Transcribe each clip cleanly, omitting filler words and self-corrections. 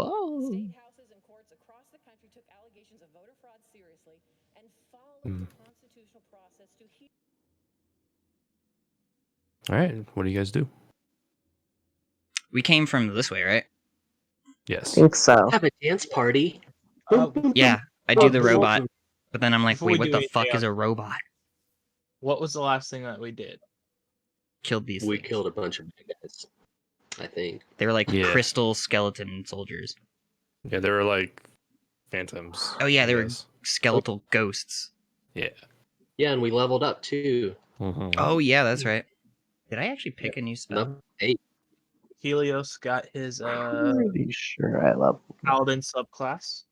Whoa. State houses and courts across the country took allegations of voter fraud seriously and followed the constitutional process to hear. All right, what do you guys do? We came from this way, right? Yes. I think so. Have a dance party. Yeah, I do the before- robot, but then I'm like, before we wait, what do the anything fuck is else- a robot? What was the last thing that we did? Killed these We things. killed a bunch of bad guys, I think. They were like Yeah. crystal skeleton soldiers. Yeah, they were like phantoms. Oh yeah, I they were guess. skeletal ghosts. Yeah. Yeah, and we leveled up too. Mhm. Oh yeah, that's right. Did I actually pick a new spell? Level 8. Helios got his Pretty sure I love. Paladin subclass.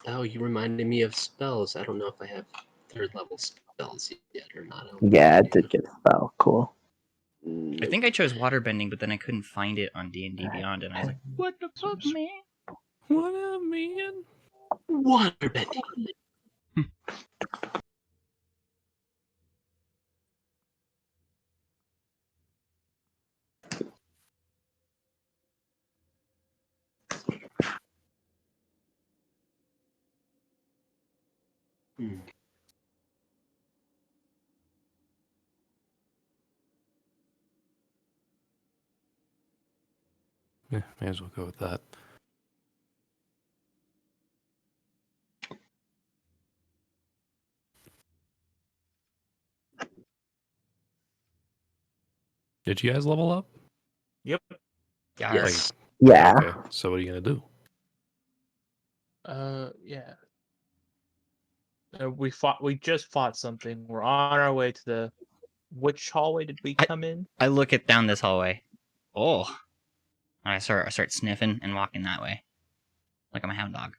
Oh, you reminded me of spells. I don't know if I have 3rd level spells yet or not. Yeah, I did get a spell. Cool. I think I chose waterbending, but then I couldn't find it on D&D Beyond, and I was like, what the fuck, man? What a man. Waterbending. Yeah, may as well go with that. Did you guys level up? Yep. Yeah, Yes. Yeah. Okay, so what are you gonna do? Yeah. We just fought something. We're on our way to the. Which hallway did we come in? I look it down this hallway. Oh. And I start sniffing and walking that way. Like I'm a hound dog.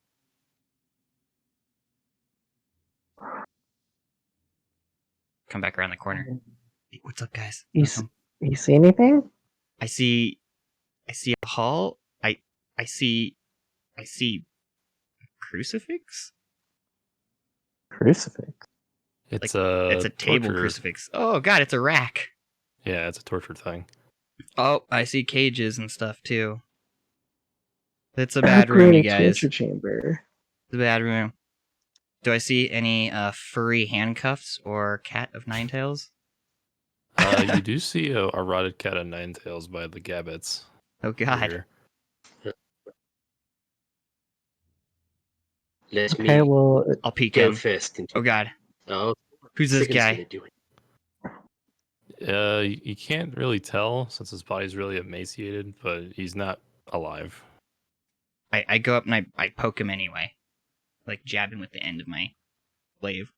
Come back around the corner. Hey, what's up, guys? You see anything? I see a hall. I see a crucifix. Crucifix. It's It's a table torture. crucifix. Oh god, it's a rack. Yeah, it's a torture thing. Oh, I see cages and stuff too. It's a bad room, you guys. Torture chamber. It's a bad room. Do I see any furry handcuffs or cat of nine tails? You do see a rotted cat of 9 tails by the gabbets. Oh god. Here. Let Okay, me well, I'll peek go him. first. Oh god. Oh, Who's this Sigurd's guy? gonna do it. You can't really tell since his body's really emaciated, but he's not alive. I go up and I poke him anyway. Like jab him with the end of my glaive.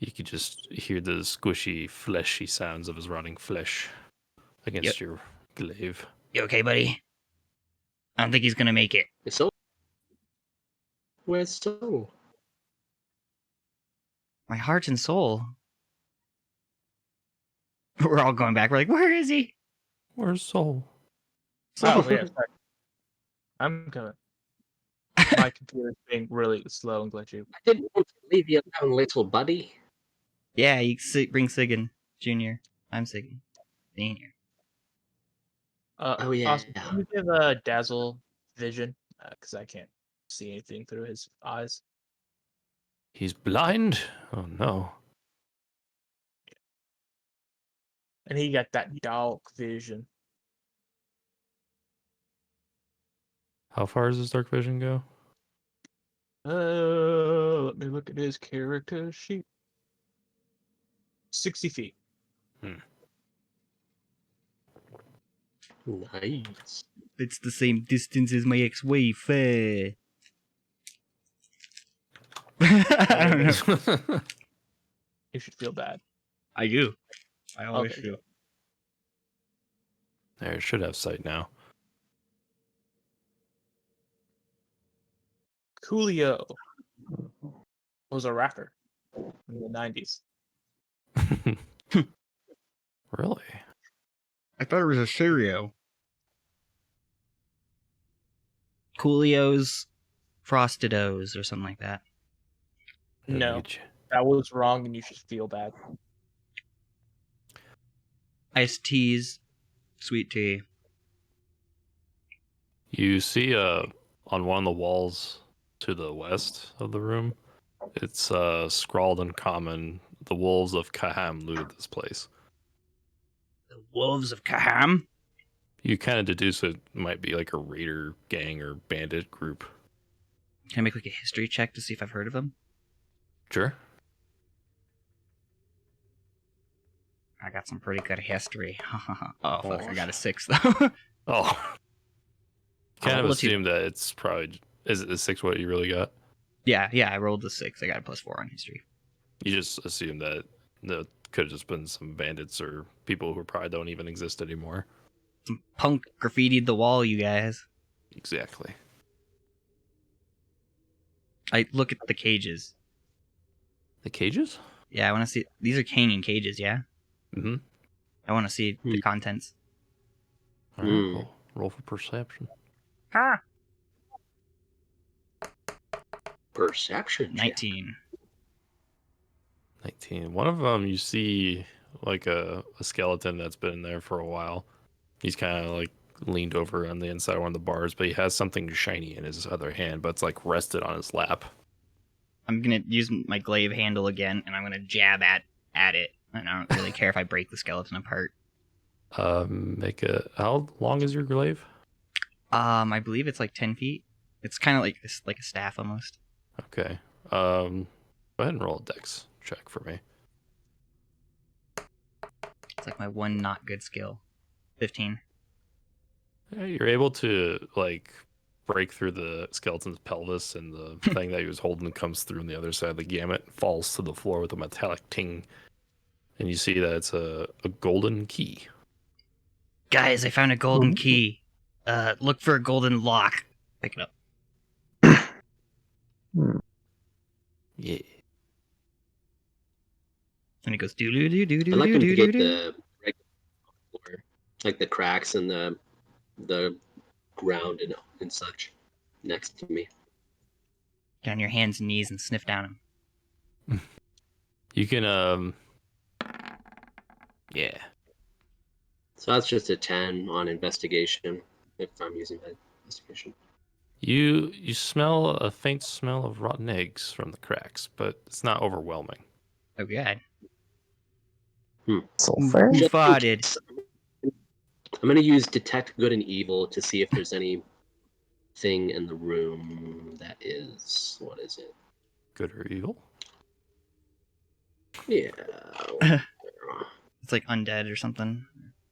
You could just hear the squishy, fleshy sounds of his rotting flesh against your glaive. You okay, buddy? I don't think he's gonna make it. So, where's so? My heart and soul. We're all going back. We're like, where is he? Where's Soul? Oh, yeah. Sorry. I'm coming. My computer's being really slow and glitchy. I didn't want to leave you alone, little buddy. Yeah, you bring Sigan Jr. I'm Sigan Senior. Oh, yeah. Austin, can you give Dazzle vision? Because I can't see anything through his eyes. He's blind? Oh no. And he got that dark vision. How far does his dark vision go? Let me look at his character sheet. 60 feet. Nice. It's the same distance as my ex-wife. I don't know. You should feel bad. I do. I always Okay. do. There, it should have sight now. Coolio was a rapper in the 90s. Really? I thought it was a cereal. Coolio's Frostidos or something like that. No, that was wrong and you should feel bad. Iced teas, sweet tea. You see on one of the walls to the west of the room, it's scrawled in common, "The wolves of Kaham looted this place." The wolves of Kaham? You kind of deduce it might be like a raider gang or bandit group. Can I make like a history check to see if I've heard of them? Sure. I got some pretty good history. Oh, fuck, I Oh. got a 6, though. Oh. Kind I'll of roll a 2. assume that it's probably... Is it the 6 what you really got? Yeah, I rolled the 6. I got a +4 on history. You just assume that could have just been some bandits or people who probably don't even exist anymore. Some punk graffitied the wall, you guys. Exactly. I look at the cages. The cages? Yeah, I want to see. These are hanging cages, yeah? Mm-hmm. I want to see the contents. All right, roll for perception. Ah! Perception. check. 19. 19. One of them, you see like a skeleton that's been in there for a while. He's kind of like leaned over on the inside of one of the bars, but he has something shiny in his other hand, but it's like rested on his lap. I'm going to use my glaive handle again, and I'm going to jab at it. And I don't really care if I break the skeleton apart. How long is your glaive? I believe it's like 10 feet. It's kind of like this, like a staff almost. Okay. Go ahead and roll a dex check for me. It's like my one not good skill. 15. Yeah, you're able to like break through the skeleton's pelvis, and the thing that he was holding comes through on the other side of the gamut, falls to the floor with a metallic ting, and you see that it's a golden key. Guys, I found a golden key. Look for a golden lock. Pick it up. Yeah. And it goes do do do do I'd do like do him to do get do. the regular floor, like the cracks and the ground and such next to me. Get on your hands and knees and sniff down them. You can yeah. So that's just a 10 on investigation if I'm using that investigation. You smell a faint smell of rotten eggs from the cracks, but it's not overwhelming. Oh god. Sulfur? Who Just in farted? case, I'm gonna use detect good and evil to see if there's anything in the room that is, what is it? Good or evil? Yeah. It's like undead or something.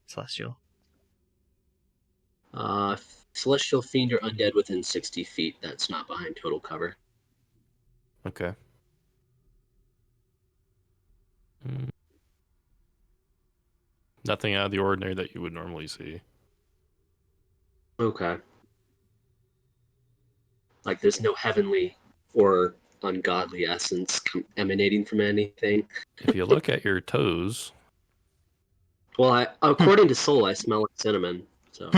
Celestial. Celestial fiend or undead within 60 feet. That's not behind total cover. Okay. Nothing out of the ordinary that you would normally see. Okay. Like there's no heavenly or ungodly essence emanating from anything. If you look at your toes, Well, according to Soul, I smell like cinnamon. So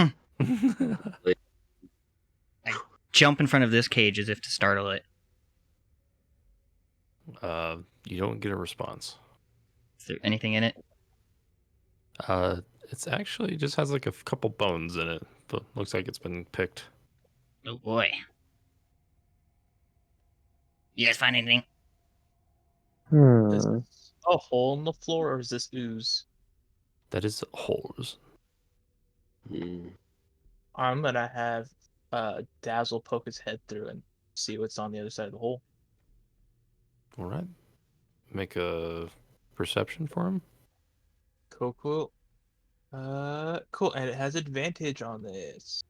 Jump in front of this cage as if to startle it. you don't get a response. Is there anything in it? It's actually just has like a couple bones in it, but looks like it's been picked. Oh boy. You guys find anything? Is Hmm. this a hole in the floor or is this ooze? That is holes. Hmm. I'm gonna have Dazzle poke his head through and see what's on the other side of the hole. All right. Make a perception for him. Cool. Cool, and it has advantage on this.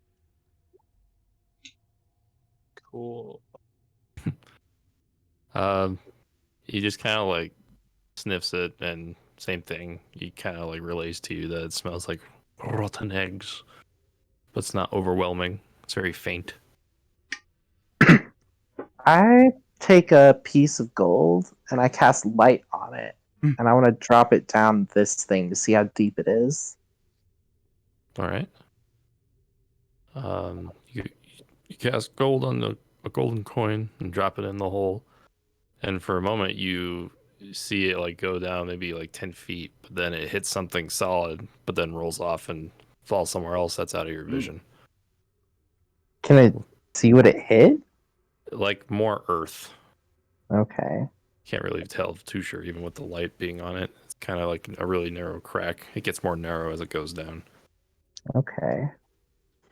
Cool. He just kind of like sniffs it, and same thing. He kind of like relays to you that it smells like rotten eggs, but it's not overwhelming. It's very faint. I take a piece of gold and I cast light on it. And I want to drop it down this thing to see how deep it is. All right. You cast gold on a golden coin and drop it in the hole, and for a moment you see it like go down maybe like 10 feet, but then it hits something solid, but then rolls off and falls somewhere else that's out of your vision. Can I see what it hit? Like more earth. Okay. Can't really tell too sure, even with the light being on it. It's kind of like a really narrow crack. It gets more narrow as it goes down. Okay.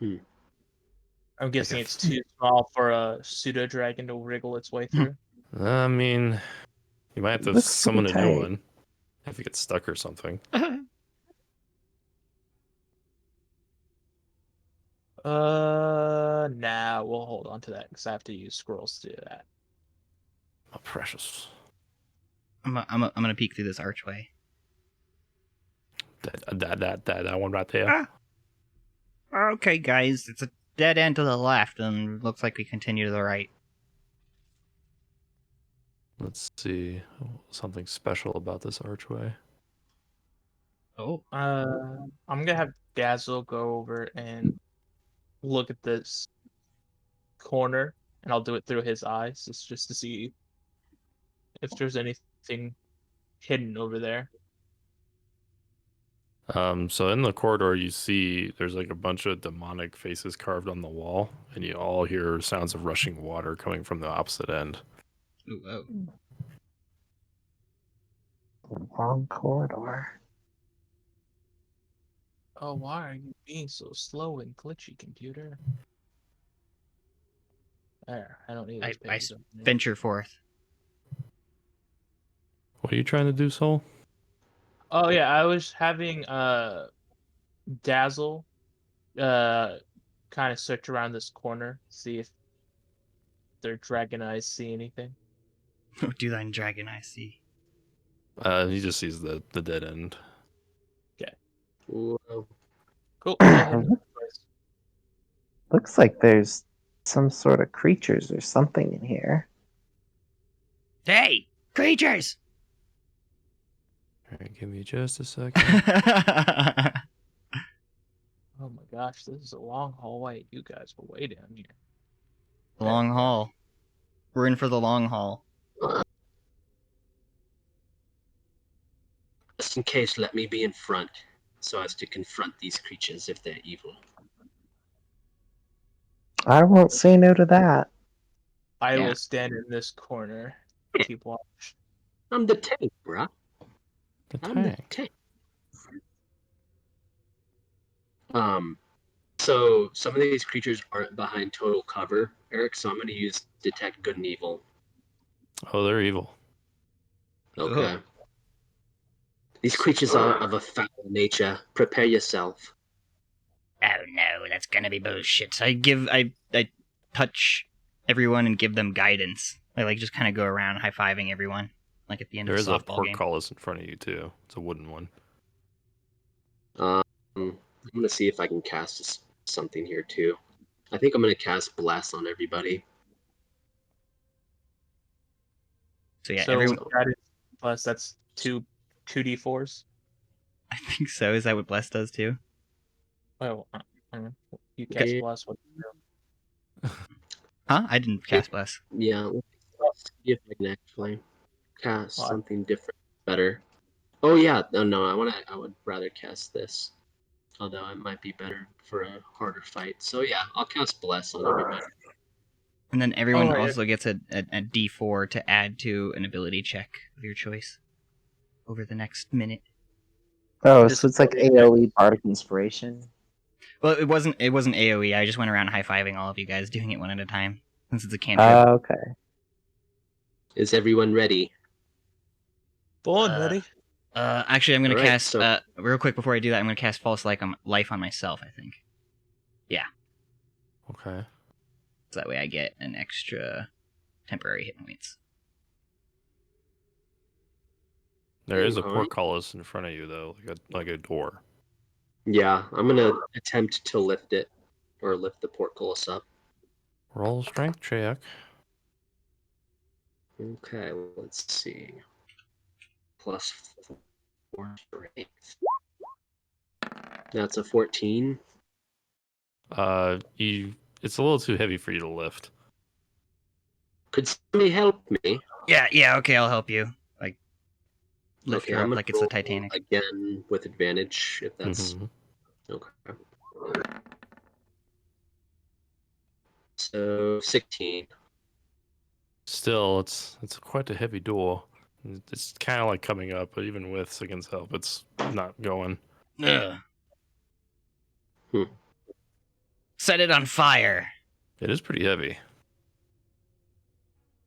I'm guessing it's too small for a pseudo dragon to wriggle its way through. I mean, you might have to Looks summon a pretty new tight. one if it gets stuck or something. Nah, we'll hold on to that because I have to use scrolls to do that. Oh, precious. I'm gonna peek through this archway. That one right there. Okay, guys, it's a dead end to the left, and looks like we continue to the right. Let's see. Something special about this archway. Oh, I'm gonna have Dazzle go over and look at this corner, and I'll do it through his eyes, just to see if there's anything hidden over there. So in the corridor, you see there's like a bunch of demonic faces carved on the wall, and you all hear sounds of rushing water coming from the opposite end. ooh, whoa. Long corridor. Oh, why are you being so slow and glitchy, computer? There, I don't need I those pages. open anymore. venture forth. What are you trying to do, Soul? Oh yeah, I was having Dazzle kind of search around this corner, see if their dragon eyes see anything. Do thine dragon I see. He just sees the dead end. Whoa. Cool. Go ahead. Looks like there's some sort of creatures or something in here. Hey, creatures! All right, give me just a second. Oh my gosh, this is a long hallway. You guys will way down here. Long haul. We're in for the long haul. Just in case, let me be in front, so as to confront these creatures if they're evil. I won't say no to that. I Yeah. will stand in this corner. Keep watch. I'm the tank, bruh. The I'm the tank. tank. So some of these creatures aren't behind total cover, Eric, so I'm going to use detect good and evil. Oh, they're evil. Okay. Ugh. These creatures are of a foul nature. Prepare yourself. Oh no, that's gonna be bullshit. So I touch everyone and give them guidance. I like just kind of go around high-fiving everyone, like at the end There of is a a softball game. portcullis in front of you too. It's a wooden one. I'm going to see if I can cast something here too. I think I'm going to cast Bless on everybody. So yeah, So everyone. that is plus that's two 2d4s. I think so. Is that what Bless does too? Oh, you cast Okay. bless. What Huh? I didn't cast Bless. Yeah, let's see if I can actually cast What? something different, better. Oh yeah, no, I would rather cast this. Although it might be better for a harder fight. So yeah, I'll cast Bless on everybody. And then everyone Oh, yeah. also gets a D4 to add to an ability check of your choice over the next minute. Oh, This so it's like ability AoE Bardic Inspiration. Well, it wasn't AoE. I just went around high-fiving all of you guys, doing it one at a time since it's a cantrip. Okay. Is everyone ready? Born Uh, ready. Actually, I'm gonna Alright, cast. so- Real quick before I do that, I'm gonna cast False Life on myself. I think. Okay. So that way I get an extra temporary hit points. There is a Okay. portcullis in front of you though, like a door. Yeah, I'm gonna attempt to lift it, or lift the portcullis up. Roll strength check. Okay, let's see. Plus 4 strength. That's a 14. It's a little too heavy for you to lift. Could somebody help me? Yeah. Okay, I'll help you. Like lift Okay, her I'm up gonna like it's the roll Titanic. again with advantage, if that's Mhm. okay. So 16. Still, it's quite a heavy door. It's kind of like coming up, but even with Sigyn's help, it's not going. Ugh. Hmm. Set it on fire. It is pretty heavy.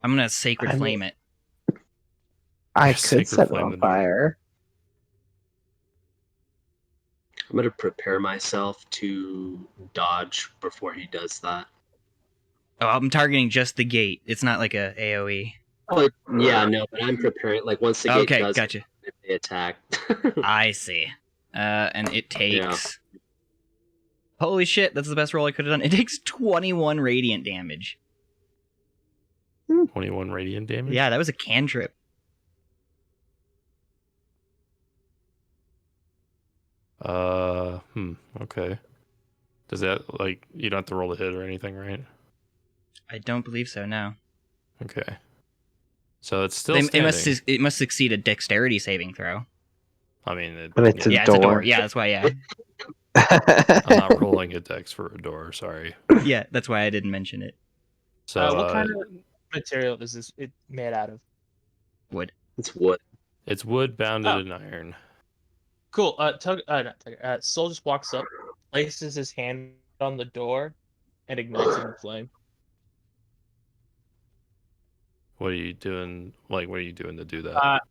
I'm gonna sacred I mean- flame it. I Just could sacred set it flame on the door. fire. I'm gonna prepare myself to dodge before he does that. Oh, I'm targeting just the gate. It's not like a AOE. Oh, yeah, no, but I'm preparing. Like once the gate Okay, does, gotcha. if they attack. I see. And it takes. Holy shit! That's the best roll I could have done. It takes 21 radiant damage. 21 radiant damage. Yeah, that was a cantrip. Okay. Does that, like, you don't have to roll a hit or anything, right? I don't believe so. No. Okay. So it's still It must. standing. It must succeed a dexterity saving throw. I mean, But it's a Yeah, it's a door. door. Yeah, that's why. Yeah, I'm not rolling a dex for a door. Sorry. yeah, that's why I didn't mention it. So What kind of material is this it made out of? Wood. It's wood. it's wood bounded Oh. in iron. Cool. Soul just walks up, places his hand on the door, and ignites it in flame. What are you doing? Like, what are you doing to do that?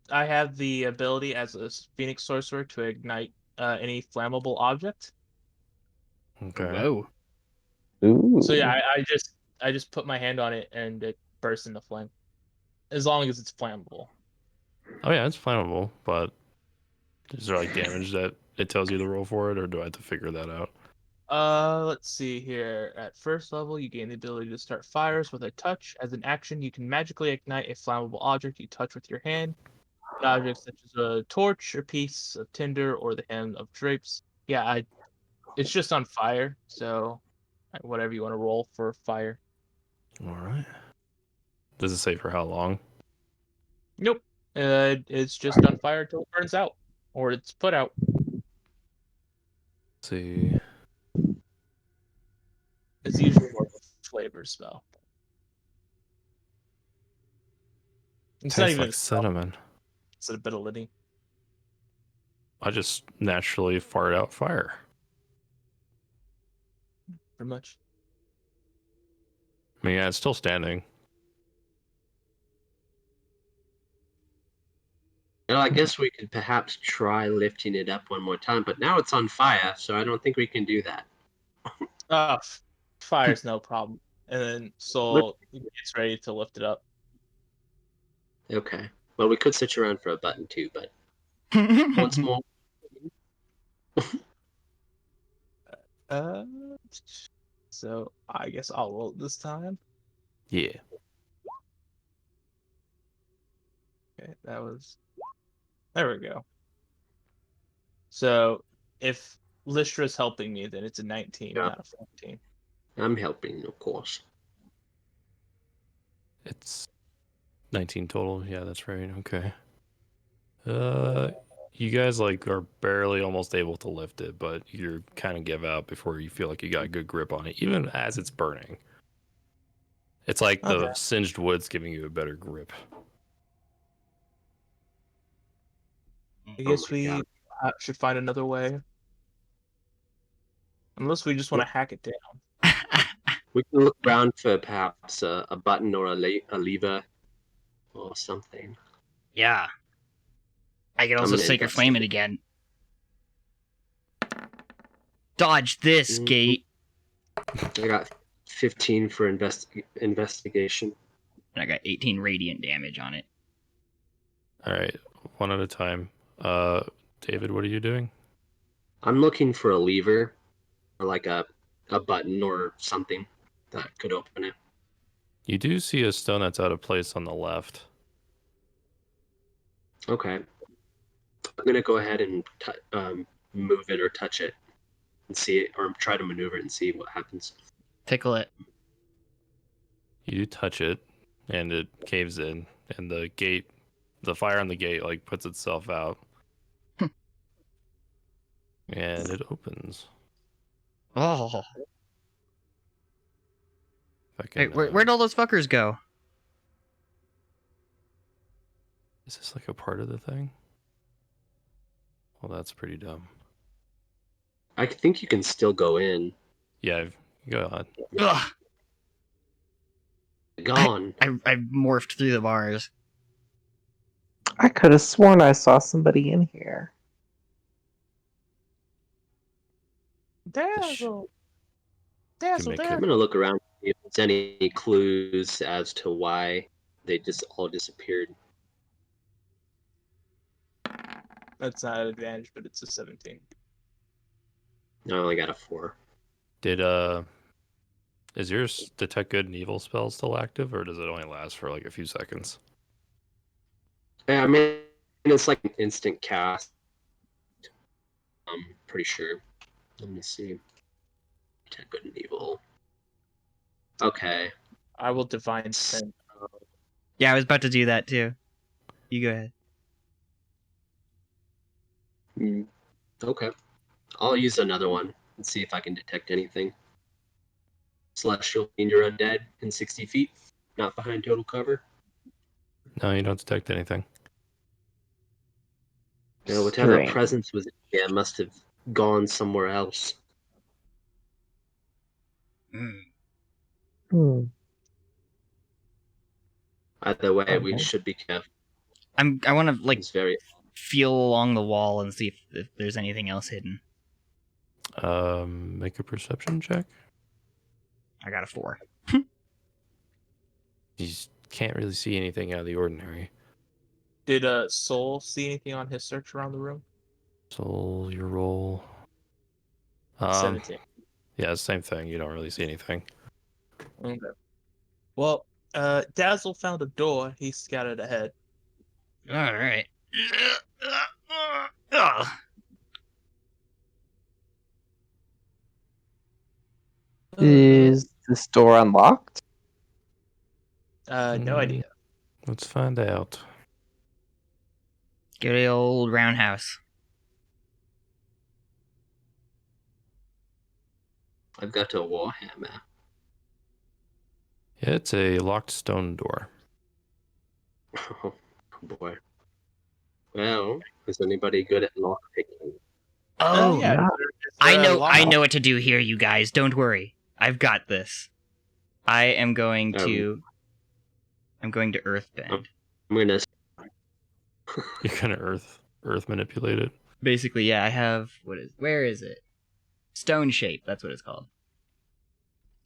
I have the ability as a Phoenix Sorcerer to ignite any flammable object. Okay. Whoa. Ooh. So yeah, I just put my hand on it and it bursts into flame, as long as it's flammable. Oh yeah, it's flammable, but is there like damage that it tells you to roll for it, or do I have to figure that out? Let's see here. At first level, you gain the ability to start fires with a touch. As an action, you can magically ignite a flammable object you touch with your hand. An object such as a torch, a piece of tinder, or the hem of drapes. Yeah, it's just on fire, so whatever you want to roll for fire. All right. Does it say for how long? Nope. It's just on fire until it burns out, or it's put out. Let's see. It's usually more of a flavor spell. It's not Tastes even like a spell, cinnamon. it's an ability. I just naturally fart out fire. Pretty much. I mean, yeah, it's still standing. Well, I guess we could perhaps try lifting it up one more time, but now it's on fire, so I don't think we can do that. Fire's no problem. And then Soul gets ready to lift it up. Okay. Well, we could switch around for a button too, but once more. So I guess I'll roll it this time. Yeah. Okay, that was. There we go. So if Lystra's helping me, then it's a 19, Yeah. not a 14. I'm helping, of course. It's 19 total. Yeah, that's right. Okay. You guys like are barely almost able to lift it, but you kind of give out before you feel like you got a good grip on it, even as it's burning. It's like the Okay. singed wood's giving you a better grip. I guess my we God. should find another way. Unless we just want to hack it down. We can look around for perhaps a button or a lever or something. Yeah. I can I'm also gonna sacred flame it again. Dodge this, Mhm. gate. I got 15 for investigation. And I got 18 radiant damage on it. All right, one at a time. David, what are you doing? I'm looking for a lever or like a button or something that could open it. You do see a stone that's out of place on the left. Okay. I'm gonna go ahead and move it or touch it and see it, or try to maneuver it and see what happens. Tickle it. You do touch it, and it caves in, and the fire on the gate like puts itself out, and it opens. Oh. If I Hey, can, where'd all those fuckers go? is this like a part of the thing? Well, that's pretty dumb. I think you can still go in. Yeah, go on. Ugh, Gone. I morphed through the bars. I could have sworn I saw somebody in here. Dazzle. Dazzle, Dazzle, make it- I'm dazzle. gonna look around see if there's any clues as to why they just all disappeared. That's not an advantage, but it's a 17. I only got a 4. Did is your detect good and evil spell still active, or does it only last for like a few seconds? Yeah, I mean, it's like an instant cast. I'm pretty sure. Let me see. Detect good and evil. Okay. I will divine sense. Yeah, I was about to do that too. You go ahead. Okay. I'll use another one and see if I can detect anything. Celestial mean you're undead in 60 feet, not behind total cover. No, you don't detect anything. Yeah, whatever Strange. presence was in here must have gone somewhere else. Mm. Hmm. Either way, we Okay. should be careful. I want to like It's very. feel along the wall and see if there's anything else hidden. Make a perception check. I got a 4. You can't really see anything out of the ordinary. Did Soul see anything on his search around the room? So your roll. 17. Yeah, same thing. You don't really see anything. Okay. Well, Dazzle found a door. He scouted ahead. All right. Ugh. Is this door unlocked? No idea. Let's find out. Good old roundhouse. I've got a warhammer. Yeah, it's a locked stone door. Oh boy. Well, is anybody good at lockpicking? Oh, Yeah. no. I know. Lock. I know what to do here, you guys. Don't worry. I've got this. I am going to. I'm going to Earthbend. I'm gonna. You're gonna earth manipulate it. Basically, yeah. I have where is it? Stone shape. That's what it's called.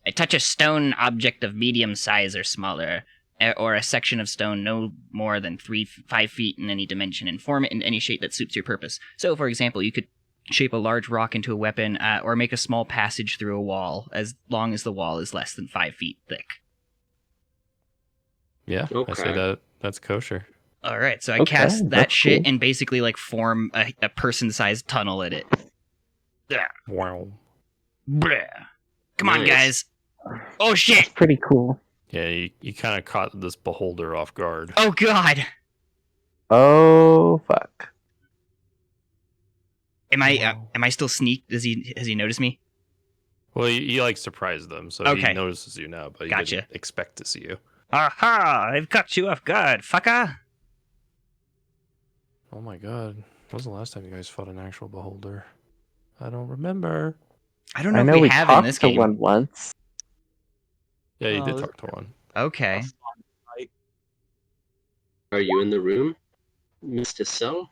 I touch a stone object of medium size or smaller, or a section of stone no more than 5 feet in any dimension, and form it in any shape that suits your purpose. So, for example, you could shape a large rock into a weapon, or make a small passage through a wall, as long as the wall is less than 5 feet thick. Yeah, I say Okay. that's kosher. All right, so I Okay, cast that that's shit cool. and basically like form a person-sized tunnel in it. Yeah. Wow. Bruh. Come on, Nice. guys. Oh shit! That's pretty cool. Yeah, you kind of caught this beholder off guard. Oh god! Oh fuck. Am I Wow. am I still sneaked? Has he noticed me? Well, you like surprised them, so Okay. he notices you now, but he Gotcha. didn't expect to see you. Aha! I've caught you off guard, fucker. Oh my god. When was the last time you guys fought an actual beholder? I don't remember. I don't know I if know we have talked in this to game. one once. Yeah, you did Oh, talk to one. Okay. Are you in the room, Mr. So?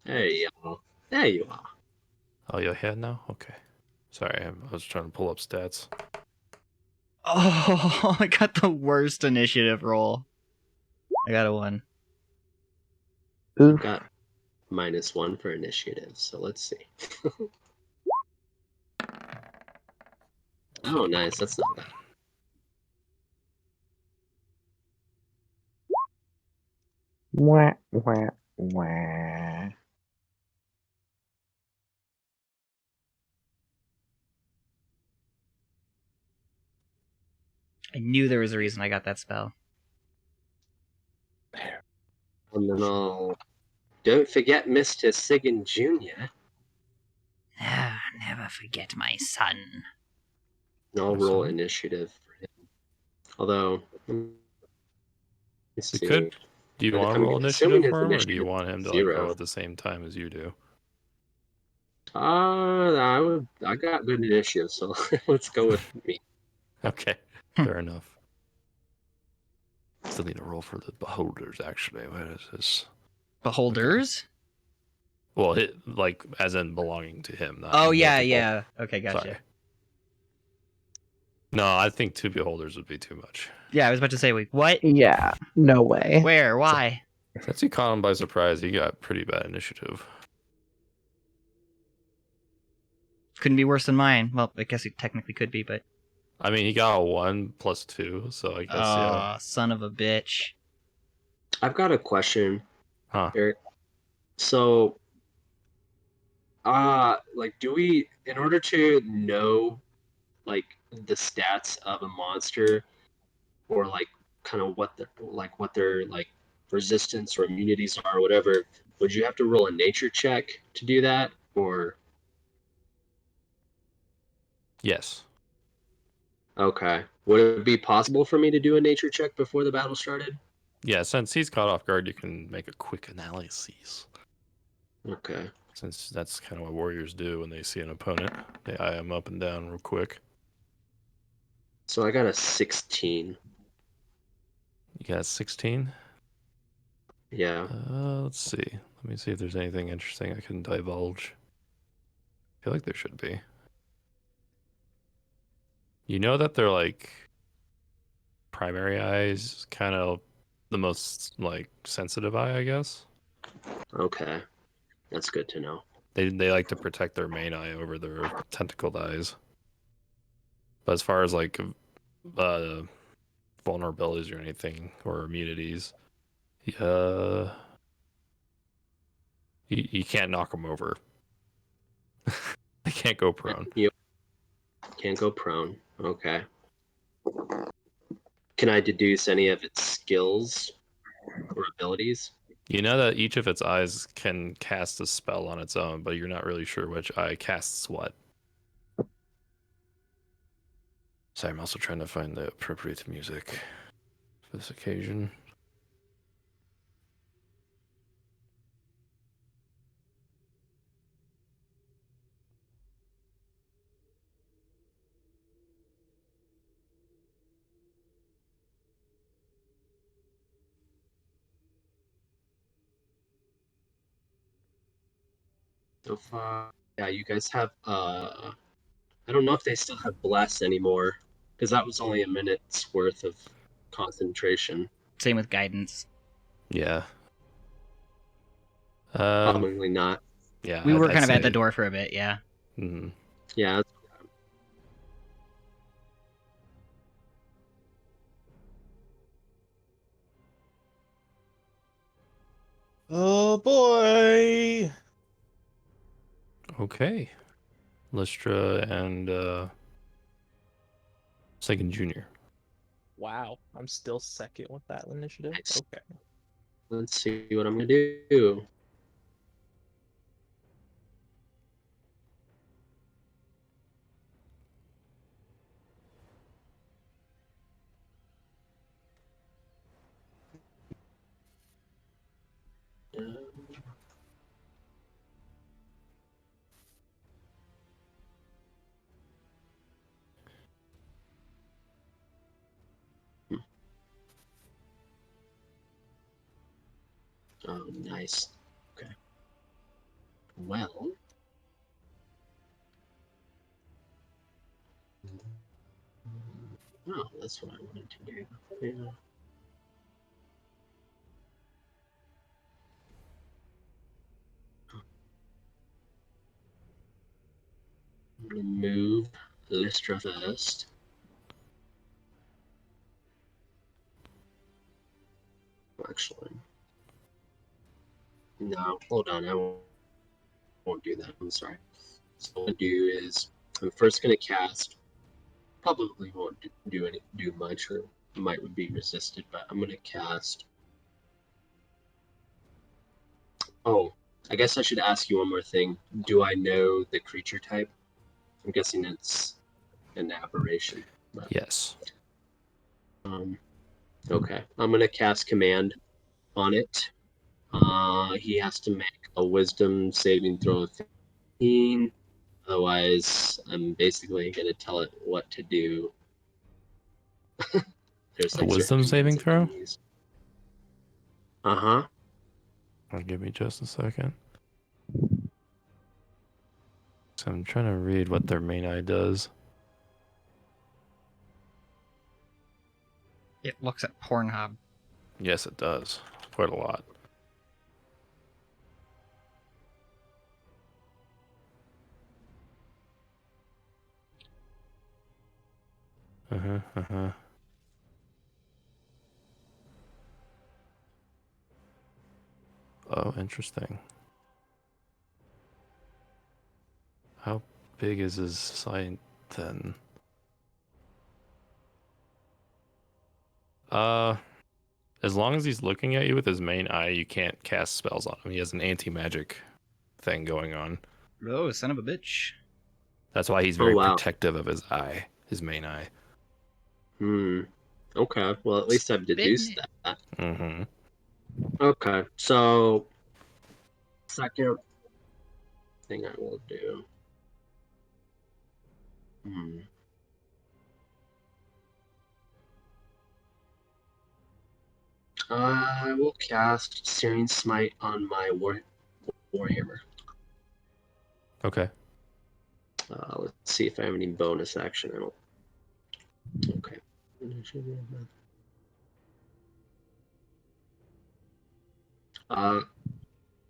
There you are. There you are. Oh, you're here now? Okay. Sorry, I was trying to pull up stats. Oh, I got the worst initiative roll. I got a 1. Oof. Got -1 for initiative, so let's see. Oh, nice. That's not bad. Wah, wah, wah. I knew there was a reason I got that spell. And then don't forget Mr. Sigan Jr. Ah, never forget my son. I'll roll Awesome. initiative for him. Although, let me You see. could. Do you want to roll assuming initiative his for him, or do you initiative want is him to like 0. go at the same time as you do? I got good initiative, so let's go with me. Okay, fair enough. Still need to roll for the beholders. Actually, what is this? Beholders? Well, like as in belonging to him. Not Oh, yeah, multiple. yeah. Okay, gotcha. Sorry. No, I think 2 beholders would be too much. Yeah, I was about to say, wait, what? Yeah, no way. Where? Why? Since he caught him by surprise, he got pretty bad initiative. Couldn't be worse than mine. Well, I guess it technically could be, but... I mean, he got a 1 plus 2, so I guess, yeah. Son of a bitch. I've got a question, Huh. Eric. So, like, do we, in order to know, like, the stats of a monster, or like, kind of what their like resistance or immunities are, or whatever, would you have to roll a nature check to do that, or? Yes. Okay. Would it be possible for me to do a nature check before the battle started? Yeah, since he's caught off guard, you can make a quick analysis. Okay. Since that's kind of what warriors do when they see an opponent. They eye him up and down real quick. So I got a 16. You got 16? Yeah. Let's see. Let me see if there's anything interesting I can divulge. I feel like there should be. You know that they're like primary eye is kind of the most like sensitive eye, I guess. Okay. That's good to know. They like to protect their main eye over their tentacled eyes. But as far as like vulnerabilities or anything or immunities, you can't knock them over. They can't go prone. Yep. Can't go prone. Okay. Can I deduce any of its skills or abilities? You know that each of its eyes can cast a spell on its own, but you're not really sure which eye casts what. Sorry, I'm also trying to find the appropriate music for this occasion. So far, yeah, you guys have I don't know if they still have bless anymore, because that was only a minute's worth of concentration. Same with guidance. Yeah. Probably not. Yeah. We were I'd kind of at the say- door for a bit, yeah. Mhm. Yeah. Oh boy. Okay. Lystra and Second Junior. Wow. I'm still second with that initiative. Nice. Okay. Let's see what I'm gonna do. Oh, nice. Okay. Well. Oh, that's what I wanted to do. Yeah. I'm gonna move Lystra first. Actually, no, hold on. I won't do that. I'm sorry. So what I'm gonna do is I'm first gonna cast. Probably won't do much, or might would be resisted, but I'm gonna cast. Oh, I guess I should ask you one more thing. Do I know the creature type? I'm guessing it's an aberration. But, Yes. okay, I'm gonna cast command on it. He has to make a wisdom saving throw of 15. Otherwise, I'm basically gonna tell it what to do. There's A like certain wisdom commands saving I can throw? use. Uh-huh. Give me just a second. So I'm trying to read what their main eye does. It looks at Pornhub. Yes, it does. Quite a lot. Uh-huh. Oh, interesting. How big is his sight then? As long as he's looking at you with his main eye, you can't cast spells on him. He has an anti-magic thing going on. Oh, son of a bitch. That's why he's Oh, very wow. protective of his eye, his main eye. Okay, well, at least I've deduced Spitting that. Mm-hmm. Okay, so second thing I will do. I will cast Searing Smite on my Warhammer. Okay. Let's see if I have any bonus action. I don't. Okay.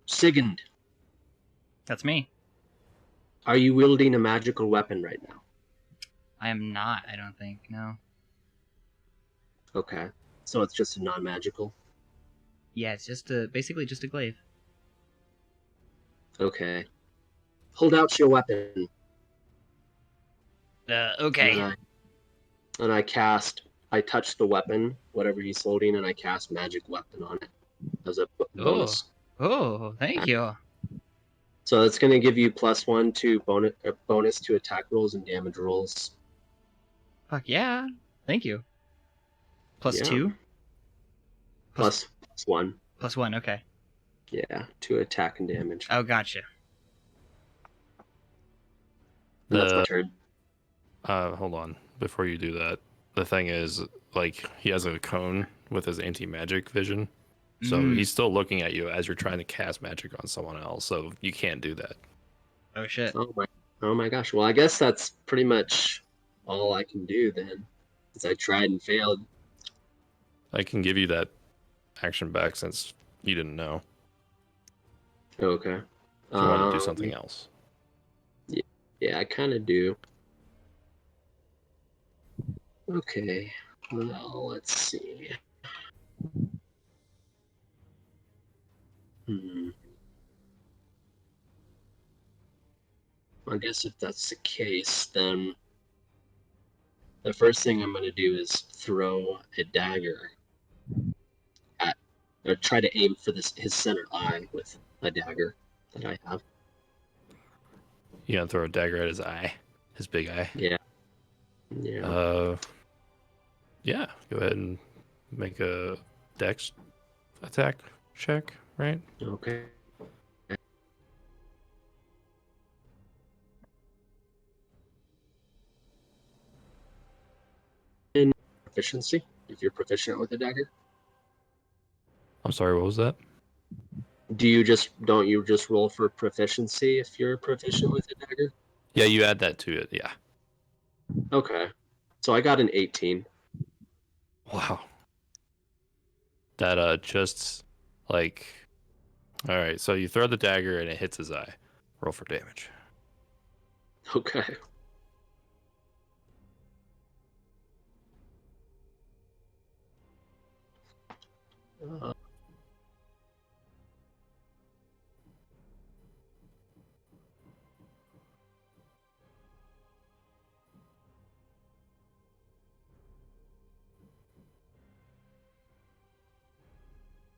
Sigund, That's me. are you wielding a magical weapon right now? I am not, I don't think. No. Okay. So it's just a non-magical? Yeah, it's just basically just a glaive. Okay. Hold out your weapon. Okay. And I touch the weapon, whatever he's holding, and I cast magic weapon on it as a bonus. Oh, thank you. So it's going to give you +1 to bonus to attack rolls and damage rolls. Fuck yeah. Thank you. Plus Yeah. 2? Plus 1. Plus 1, okay. Yeah, to attack and damage. Oh, gotcha. And that's my turn. Hold on. Before you do that, the thing is, like, he has a cone with his anti-magic vision. So he's still looking at you as you're trying to cast magic on someone else. So you can't do that. Oh, shit. Oh my gosh. Well, I guess that's pretty much all I can do then. Because I tried and failed. I can give you that action back since you didn't know. Okay. If you want to do something else. Yeah, I kind of do. Okay. Well, let's see. I guess if that's the case, then the first thing I'm going to do is throw a dagger at, or try to aim for his center eye with a dagger that I have. You gonna throw a dagger at his eye, his big eye? Yeah. Yeah. Go ahead and make a dex attack check, right? Okay. In proficiency, if you're proficient with a dagger. I'm sorry, what was that? Don't you just roll for proficiency if you're proficient with a dagger? Yeah, you add that to it. Yeah. Okay. So I got an 18. Wow. That just like, all right. So you throw the dagger and it hits his eye. Roll for damage. Okay.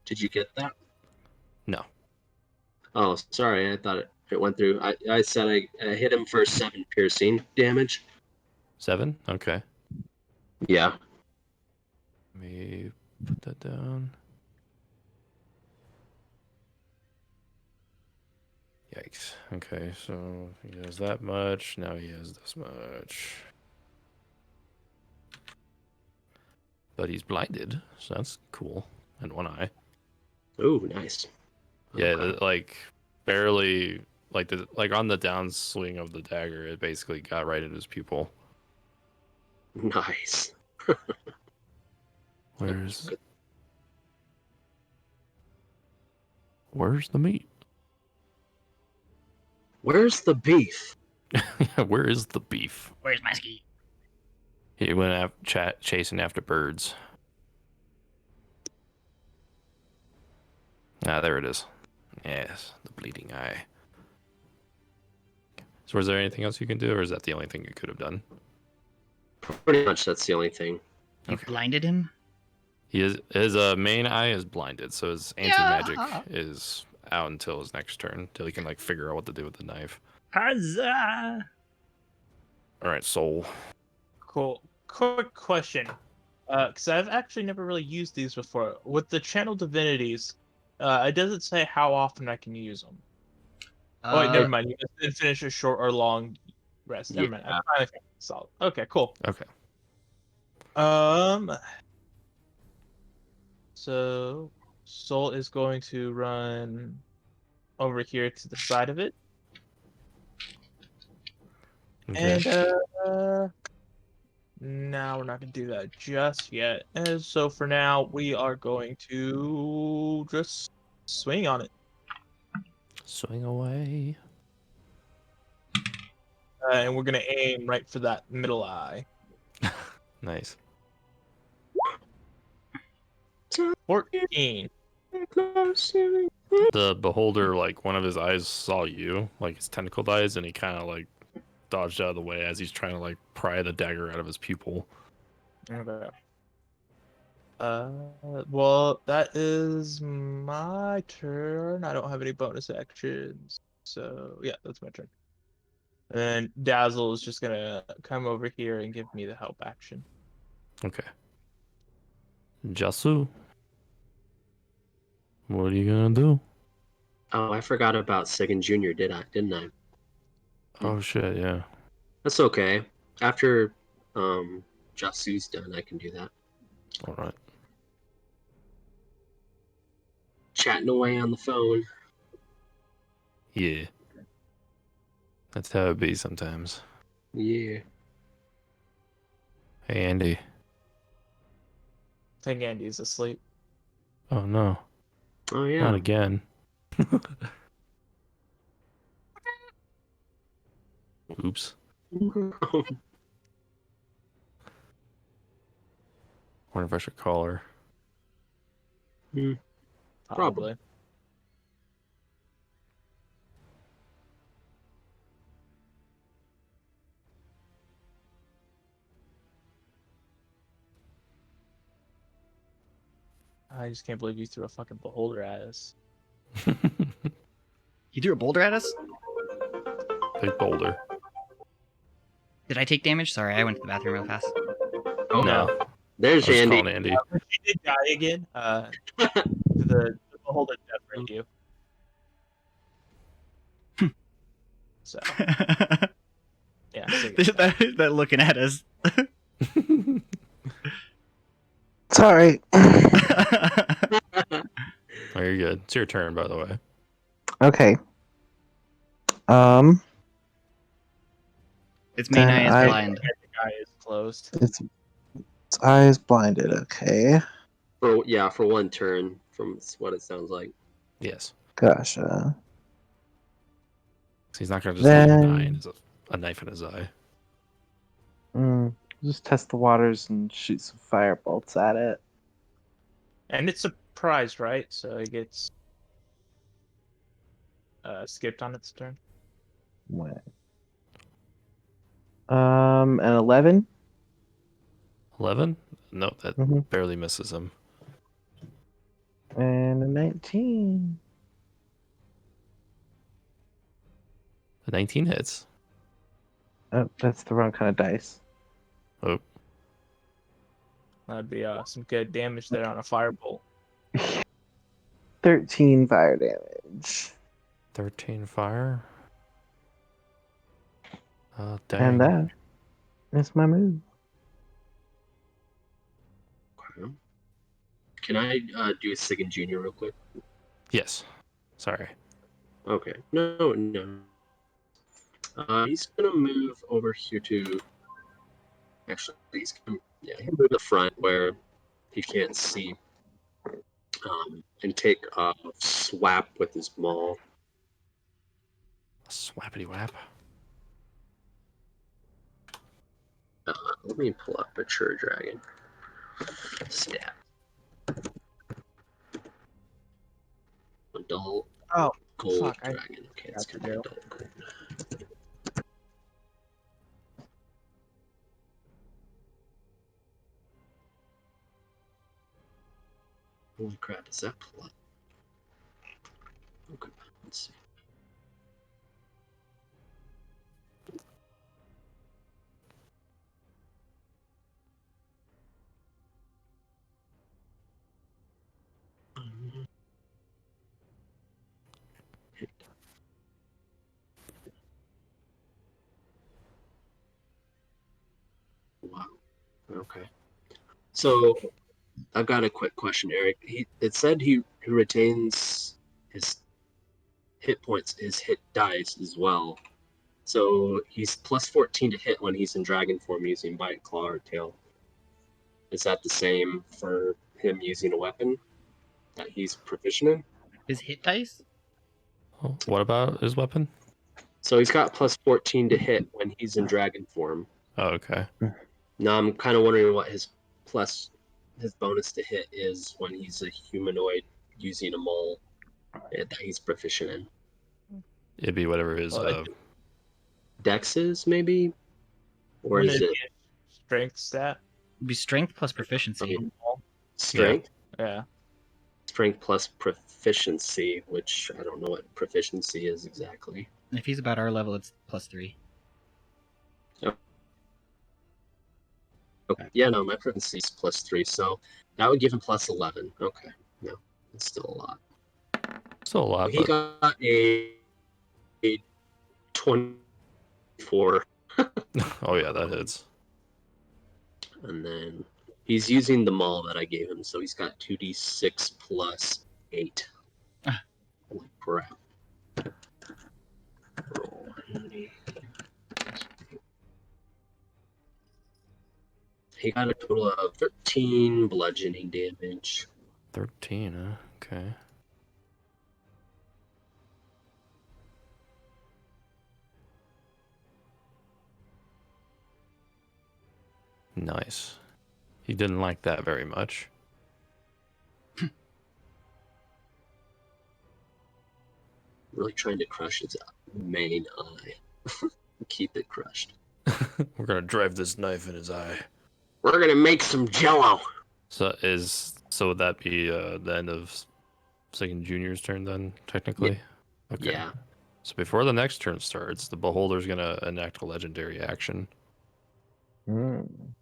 Did you get that? No. Oh, sorry. I thought it went through. I said I hit him for 7 piercing damage. 7? Okay. Yeah. Let me put that down. Yikes. Okay, so he has that much. Now he has this much. But he's blinded, so that's cool. And one eye. Ooh, nice. Yeah, Okay. like barely, like on the downswing of the dagger, it basically got right in his pupil. Nice. Where's the meat? Where's the beef? Where is the beef? Where's my ski? He went chasing after birds. Ah, there it is. Yes, the bleeding eye. So, was there anything else you can do, or is that the only thing you could have done? Pretty much that's the only thing. You Okay. blinded him? His main eye is blinded, so his anti-magic is out until his next turn, till he can like figure out what to do with the knife. Huzzah! All right, soul. Cool. Quick question. Because I've actually never really used these before. With the channel divinities, it doesn't say how often I can use them. Oh, wait, never mind. You just finish a short or long rest. Never mind. Yeah. I finally think it's solid. Okay, cool. Okay. So Soul is going to run over here to the side of it. Okay. And now we're not gonna do that just yet. And so for now, we are going to just swing on it. Swing away. And we're gonna aim right for that middle eye. Nice. 14. The beholder, like one of his eyes saw you, like his tentacled eyes, and he kind of like dodged out of the way as he's trying to like pry the dagger out of his pupil. Okay. Well, that is my turn. I don't have any bonus actions. So, yeah, that's my turn. And Dazzle is just gonna come over here and give me the help action. Okay. Jasu, what are you gonna do? Oh, I forgot about Second Junior, didn't I? Oh shit, yeah. That's okay. After Jasu's done, I can do that. All right. Chatting away on the phone. Yeah. That's how it be sometimes. Yeah. Hey Andy. I think Andy's asleep. Oh no. Oh Not yeah. again. Oops. Wonder if I should call her. Probably. I just can't believe you threw a fucking beholder at us. He threw a boulder at us? Big boulder. Did I take damage? Sorry, I went to the bathroom real fast. Oh No. there's I was Andy. calling Andy. When she did die again, the beholder definitely you. So, yeah. So that looking at us. Sorry. Oh, you're good. It's your turn, by the way. Okay. Its main eye is I- blind. the guy is closed. Its eye is blinded. Okay. For one turn, from what it sounds like. Yes. Gotcha. So he's not gonna just leave an eye Then- and a knife in his eye. Just test the waters and shoot some fire bolts at it. And it's surprised, right? So it gets skipped on its turn. What? An 11. 11? No, that Mhm. barely misses him. And a 19. The 19 hits. Oh, that's the wrong kind of dice. Oh, That'd be some good damage there on a firebolt. 13 fire damage. 13 fire. Oh, And dang. that is my move. Okay. Can I do Sigan Jr. real quick? Yes. Sorry. Okay. No. He's gonna move over here to. Actually, he'll move to the front where he can't see. And take a swap with his maul. Swappity whap. Let me pull up Mature Dragon. Stat. Adult Oh, Gold fuck, I Dragon. Okay, it's forgot gonna to be do. adult gold. Holy crap, is that plot? Okay, let's see. Wow. Okay. So I've got a quick question, Eric. It said he retains his hit points, his hit dice as well. So he's plus 14 to hit when he's in dragon form using bite, claw, or tail. Is that the same for him using a weapon that he's proficient in? His hit dice? Oh, what about his weapon? So he's got plus 14 to hit when he's in dragon form. Oh, okay. Now I'm kind of wondering what his bonus to hit is when he's a humanoid using a mole that he's proficient in. It'd be whatever his Dex is, maybe? Or Wouldn't is it it be a strength stat? It'd be strength plus proficiency. strength? Yeah. Strength plus proficiency, which I don't know what proficiency is exactly. If he's about our level, it's +3. Okay. Yeah, no, my proficiency is plus 3, so that would give him plus 11. Okay, no, it's still a lot. still a lot, He but got a 24, oh yeah, that hits. and then he's using the maul that I gave him, so he's got 2d6 plus 8. Ah. Holy crap. Roll. He got a total of 13 bludgeoning damage. 13, huh? Okay. Nice. He didn't like that very much. Really trying to crush his main eye. Keep it crushed. We're gonna drive this knife in his eye. We're gonna make some jello. So would that be the end of Second Junior's turn then, technically? Okay. Yeah. So before the next turn starts, the Beholder's gonna enact a legendary action Mm.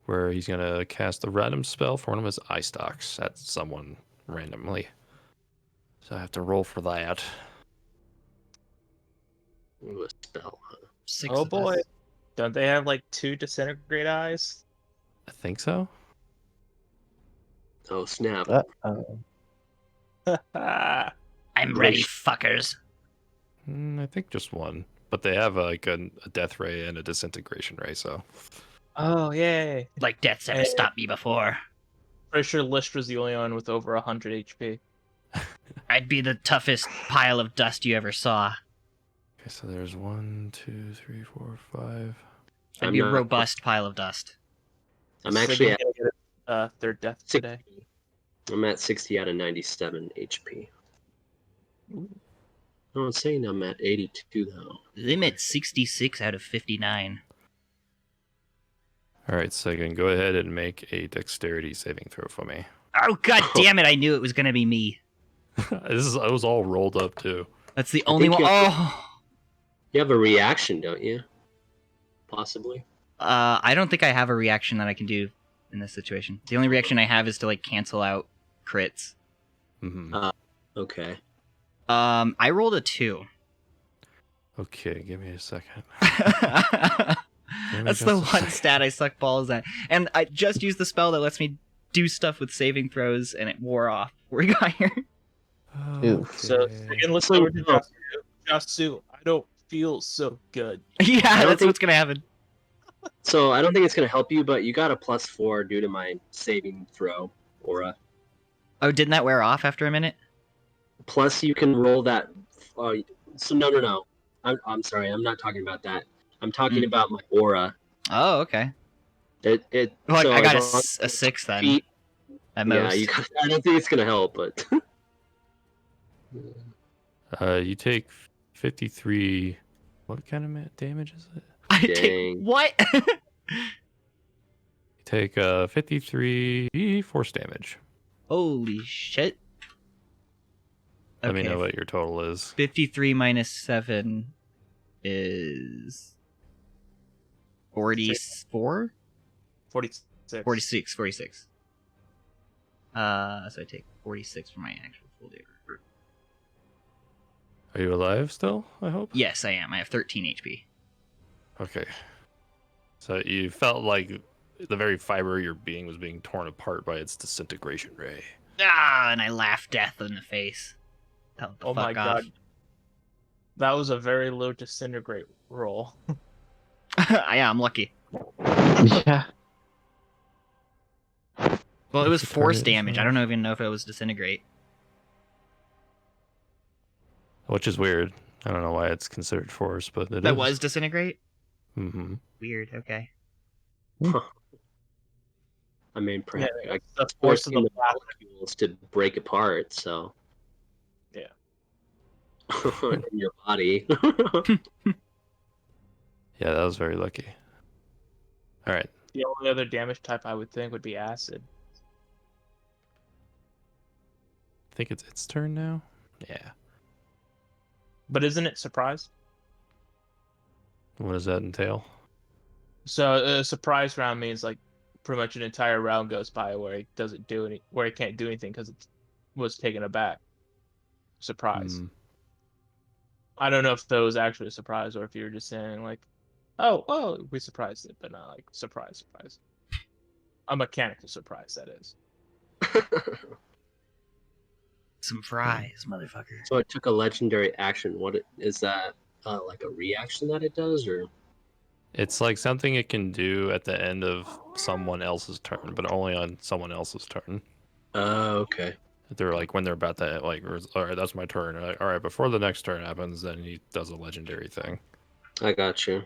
where he's gonna cast a random spell for one of his eye stalks at someone randomly. So I have to roll for that. Ooh, a spell, huh? 6 Oh of boy. us. Don't they have like 2 disintegrate eyes? I think so. Oh, snap. Uh-oh. I'm ready, fuckers. I think just one, but they have like a death ray and a disintegration ray. So Oh, yay. Like death's ever Hey. stopped me before. Pretty sure List was the only one with over 100 HP. I'd be the toughest pile of dust you ever saw. okay, so there's 1, 2, 3, 4, 5. I'd I'm be a not- robust pile of dust. I'm actually Siggy at gonna get their death 60. today. I'm at 60 out of 97 HP. No, it's saying I'm at 82 though. I'm at 66 out of 59. All right, Sagan, go ahead and make a dexterity saving throw for me. Oh, god damn it, I knew it was gonna be me. I was all rolled up too. That's the I only think one. you have Oh! You have a reaction, don't you? Possibly. I don't think I have a reaction that I can do in this situation. The only reaction I have is to like cancel out crits. Mm-hmm. Okay. I rolled a 2. Okay, give me a second. That's the one stat I suck balls at. And I just used the spell that lets me do stuff with saving throws, and it wore off before we got here. Oof. So again, let's So, over to Jasu. Jasu, I don't feel so good. Yeah, don't that's think- what's gonna happen. So I don't think it's gonna help you, but you got a +4 due to my saving throw aura. Oh, didn't that wear off after a minute? Plus, you can roll that. So no. I'm sorry. I'm not talking about that. I'm talking about my aura. Oh, okay. It. Well, so I got a as long as 6 then. feet- At Yeah, most. you got. I don't think it's gonna help, but. You take 53. What kind of damage is it? I take Dang. what? You take 53 force damage. Holy shit. Let me know what your total is. 53 minus 7 is 44? 46. 46. So I take 46 for my actual full day. Are you alive still? I hope. Yes, I am. I have 13 HP. Okay. So you felt like the very fiber of your being was being torn apart by its disintegration ray. Ah, and I laughed death in the face. Tell the Oh fuck my off. god. That was a very low disintegrate roll. Yeah, I'm lucky. Yeah. Well, it was What's the force target damage. I for- don't even know if it was disintegrate. Which is weird. I don't know why it's considered force, but it That is. was disintegrate? Mm-hmm. Weird, okay. I mean, Yeah, perhaps I the force of forcing the the black. molecules to break apart. So. Yeah. In your body. Yeah, that was very lucky. All right. The only other damage type I would think would be acid. I think it's its turn now. Yeah. But isn't it surprise? What does that entail? So a surprise round means like pretty much an entire round goes by where he doesn't do any, where he can't do anything because it was taken aback. Surprise. Hmm. I don't know if that was actually a surprise or if you were just saying like, oh, we surprised it, but not like surprise. A mechanical surprise, that is. Some fries, motherfucker. So it took a legendary action. Is that? Like a reaction that it does, or? It's like something it can do at the end of someone else's turn, but only on someone else's turn. Oh, okay. They're like when they're about to like, all right, that's my turn. All right, before the next turn happens, then he does a legendary thing. I got you.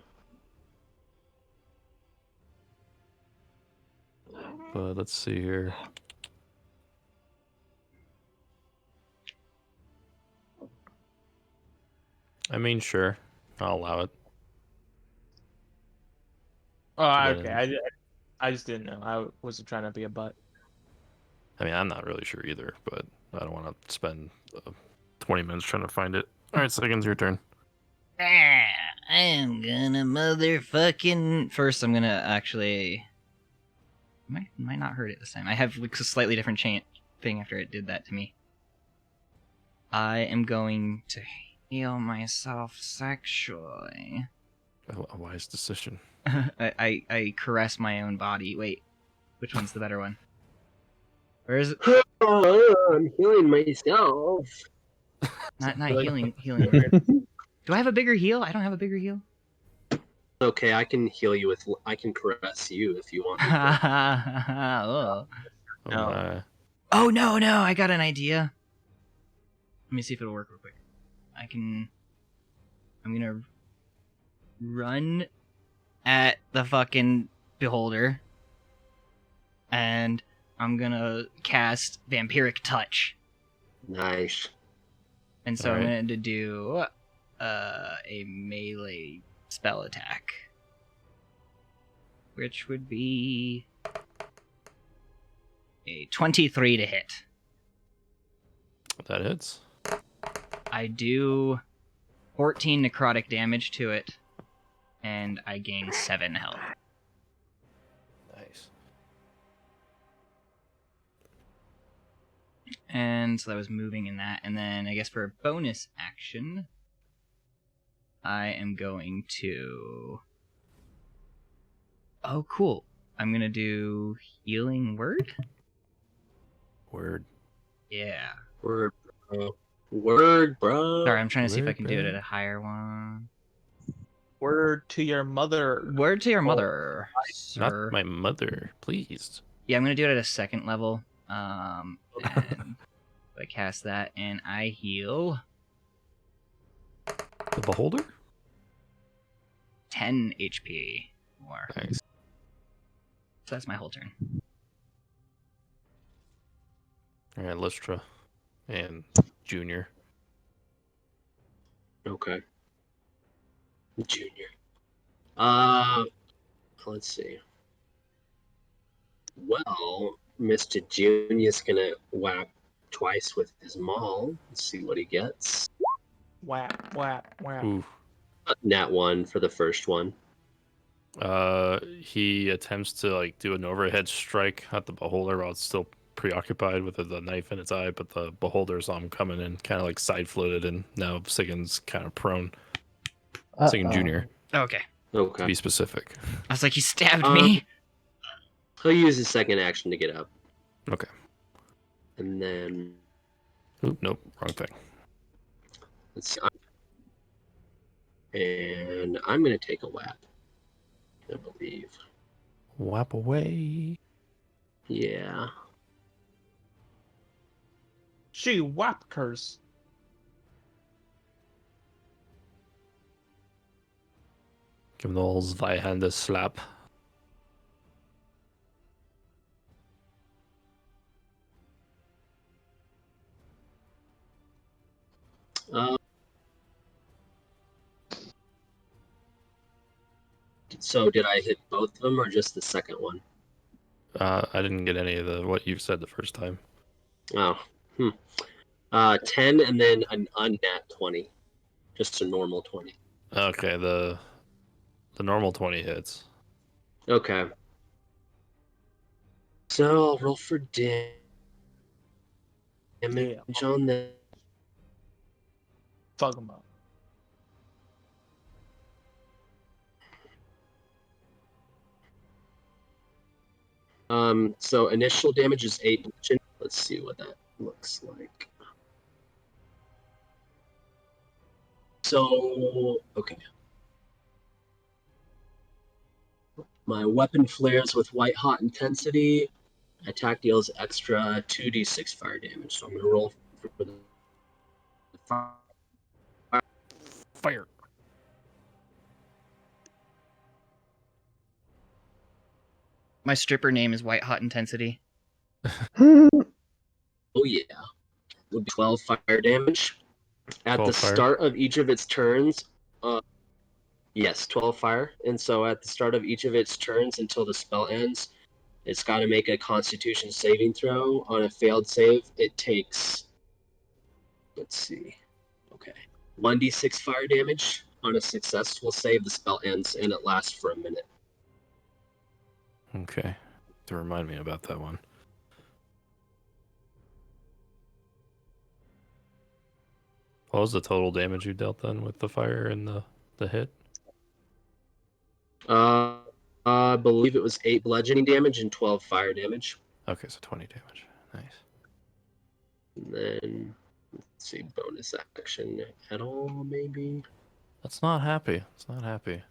But let's see here. I mean, sure, I'll allow it. Oh, But okay. I just didn't know. I wasn't trying to be a butt. I mean, I'm not really sure either, but I don't want to spend 20 minutes trying to find it. All right, Seconds, your turn. I'm gonna motherfucking... First, I'm gonna actually... Might not hurt it this time. I have like a slightly different thing after it did that to me. I am going to heal myself sexually. A wise decision. I caress my own body. Wait, which one's the better one? Where is it? Oh, I'm healing myself. Not Really? healing. Do I have a bigger heal? I don't have a bigger heal. Okay, I can heal you with. I can caress you if you want. Me to. Oh. Oh No. my. Oh no, I got an idea. Let me see if it'll work real quick. I'm gonna run at the fucking beholder, and I'm gonna cast Vampiric Touch. Nice. And so I'm Alright. going to do a melee spell attack, which would be a 23 to hit. That hits. I do 14 necrotic damage to it, and I gain 7 health. And so that was moving in that. And then I guess for a bonus action, I am going to... Oh, cool. I'm going to do Healing Word? Word. Yeah. Word, bro. Word, bro. Sorry, I'm trying to see if I Word, can do it bro. at a higher one. Word to your mother. Word to your Oh, mother, Not sir. my mother, please. Yeah, I'm going to do it at a second level. And I cast that, and I heal The beholder? 10 HP more. Nice. So that's my whole turn. Alright, Lystra and Junior. Okay. Junior. Let's see. Well, Mr. Junior's gonna whack twice with his maul. Let's see what he gets. Whap, whap, whap. Ooh. Nat 1 for the first one. He attempts to like do an overhead strike at the beholder while it's still preoccupied with the knife in its eye, but the beholder saw him coming and kind of like side floated, and now Sigan's kind of prone. Sigan Junior, Okay. to Okay. be specific. I was like, he stabbed me. He'll use his second action to get up. Okay. And then Oop, nope, wrong thing. let's see. And I'm gonna take a whap. I believe. Whap away. Yeah. She whap curse. Give him the old Zweihander slap. So did I hit both of them or just the second one? I didn't get any of what you said the first time. Oh. 10 and then an unnat 20. Just a normal 20. Okay, the normal 20 hits. Okay. So I'll roll for damage Yeah. on that. Fuck him up. So initial damage is 8. Let's see what that looks like. So, okay. My weapon flares with white hot intensity. Attack deals extra 2d6 fire damage. So I'm gonna roll for the fire. Fire. My stripper name is White Hot Intensity. Oh yeah, would be 12 fire damage. At 12 the fire? start of each of its turns, yes, 12 fire. And so at the start of each of its turns until the spell ends, it's got to make a Constitution saving throw. On a failed save, it takes, let's see, okay, 1d6 fire damage. On a successful save, the spell ends and it lasts for a minute. Okay. To remind me about that one. What was the total damage you dealt then with the fire and the hit? I believe it was 8 bludgeoning damage and 12 fire damage. Okay, so 20 damage. Nice. And then, let's see, bonus action at all, maybe? That's not happy. It's not happy.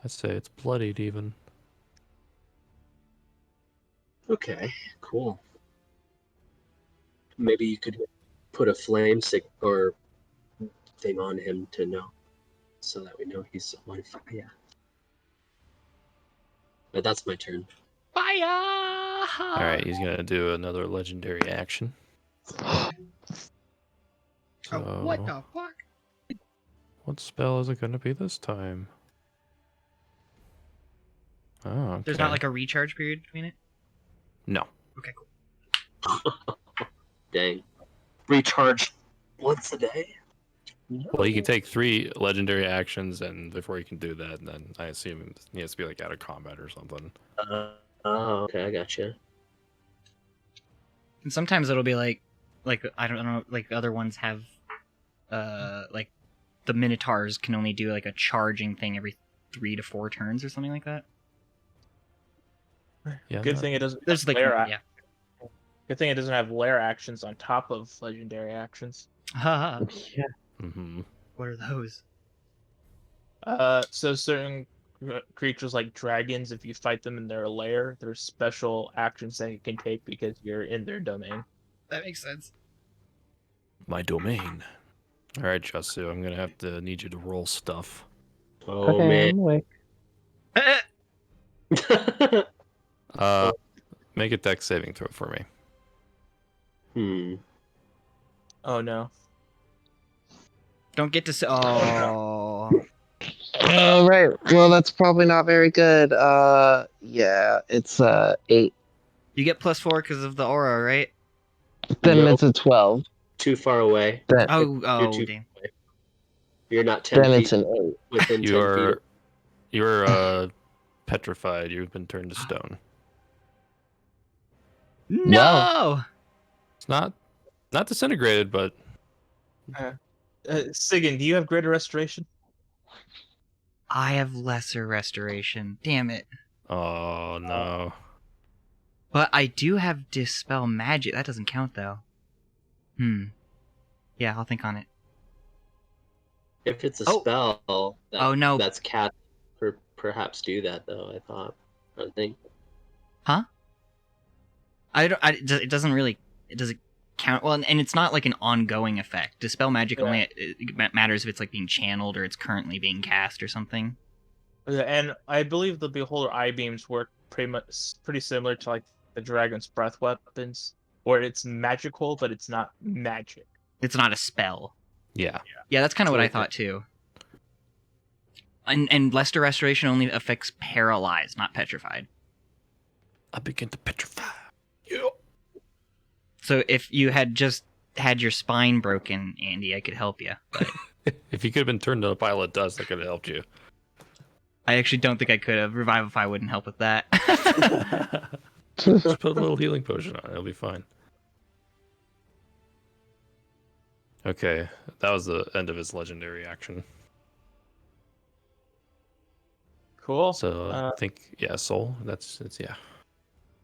I'd say it's bloodied even. Okay, cool. Maybe you could put a flame or thing on him to know, so that we know he's on fire. Yeah. But that's my turn. Fire! Alright, he's gonna do another legendary action. So, what the fuck? what spell is it gonna be this time? Oh, okay. There's not like a recharge period between it? No. Okay, cool. Dang. Recharge once a day? Well, you can take 3 legendary actions, and before you can do that, then I assume he has to be like out of combat or something. Oh, okay, I gotcha. And sometimes it'll be like I don't know, like other ones have, like the Minotaurs can only do like a charging thing every 3 to 4 turns or something like that. Yeah, Good no, thing it doesn't There's have like lair yeah. Good thing it doesn't have lair actions on top of legendary actions. Haha. Yeah. Mm-hmm. What are those? So certain creatures like dragons, if you fight them in their lair, there's special actions that you can take because you're in their domain. That makes sense. My domain. All right, Chasu, I'm gonna have to need you to roll stuff. Oh Okay, man. I'm awake. Make a dex saving throw for me. Oh no. Don't get to say. Oh. Oh, right. Well, that's probably not very good. Yeah, it's 8. You get +4 because of the aura, right? Then Nope. it's a 12. Too far away. Then You're too Damn. far away. You're not 10 feet it's an 8. within 10 feet. You're petrified. You've been turned to stone. No. It's not disintegrated, but Sigan, do you have greater restoration? I have lesser restoration. Damn it. oh no. But I do have dispel magic. That doesn't count though. Yeah, I'll think on it. If it's a Oh. spell, Oh, no. that's cat. Perhaps do that though. I think. Huh? It doesn't really. It doesn't count. Well, and it's not like an ongoing effect. Dispel magic only it matters if it's like being channeled or it's currently being cast or something. And I believe the Beholder Eye Beams work pretty similar to like the Dragon's Breath weapons, where it's magical, but it's not magic. It's not a spell. Yeah. Yeah, that's kind of what I thought too. And Lesser Restoration only affects paralyzed, not petrified. I begin to petrify. Yeah. So if you had just had your spine broken, Andy, I could help you. But If you could have been turned into a pile of dust, I could have helped you. I actually don't think I could have. Revivify wouldn't help with that. Just put a little healing potion on it. It'll be fine. Okay, that was the end of his legendary action. Cool. So I think, yeah, soul. That's yeah.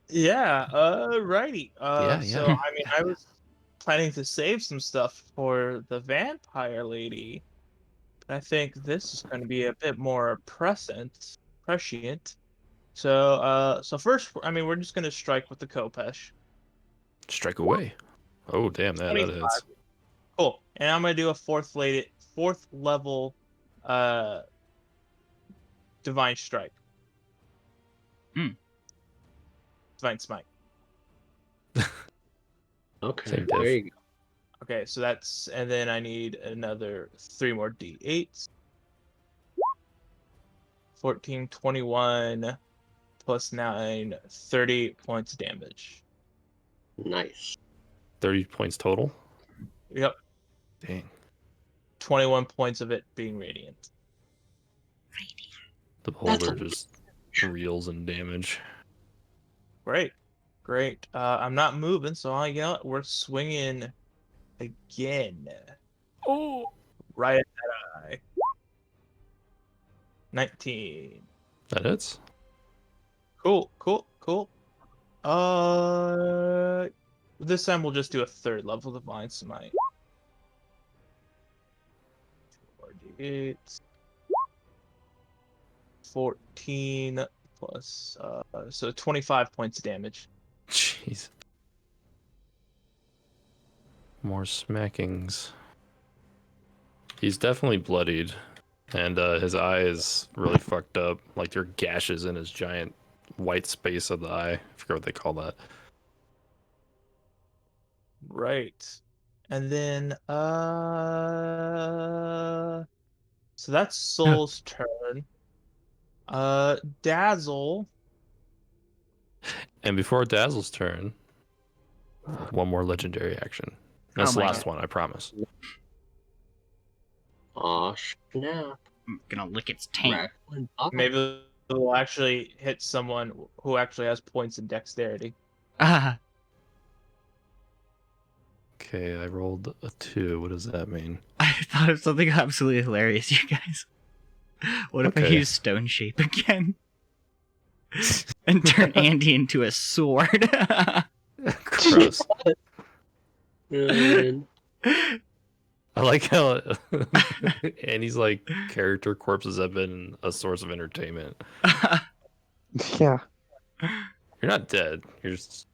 Yeah. Righty. Yeah. So I mean, I was planning to save some stuff for the vampire lady, but I think this is going to be a bit more prescient. So first, I mean, we're just going to strike with the Kopesh. Strike away. Oh damn, that 25. is. Cool. And I'm going to do a fourth level, divine strike. Divine smite. Okay, Same there diff. you go. Okay, so that's, and then I need another 3 more d8s. 14, 21, plus 9, 30 points damage. Nice. 30 points total. Yep. Dang. 21 points of it being radiant. The beholder just reels in damage. Great. I'm not moving, so we're swinging again. Oh. Right at that eye. 19. That hits. Cool. This time we'll just do a third level divine smite. 4d8. 14 plus, so 25 points of damage. Jeez. More smackings. He's definitely bloodied, and his eye is really fucked up. Like there are gashes in his giant white space of the eye. I forget what they call that. Right. And then, so that's Soul's turn. Dazzle. And before Dazzle's turn, one more legendary action. That's the my last one, I promise. Aw, snap. I'm gonna lick its taint. Rattling off. Maybe It will actually hit someone who actually has points in dexterity. Ah, Okay, I rolled a 2. What does that mean? I thought of something absolutely hilarious, you guys. What if I Okay. use Stone Shape again? And turn Andy into a sword? Gross. And I like how Andy's like character corpses have been a source of entertainment. Yeah. You're not dead. You're just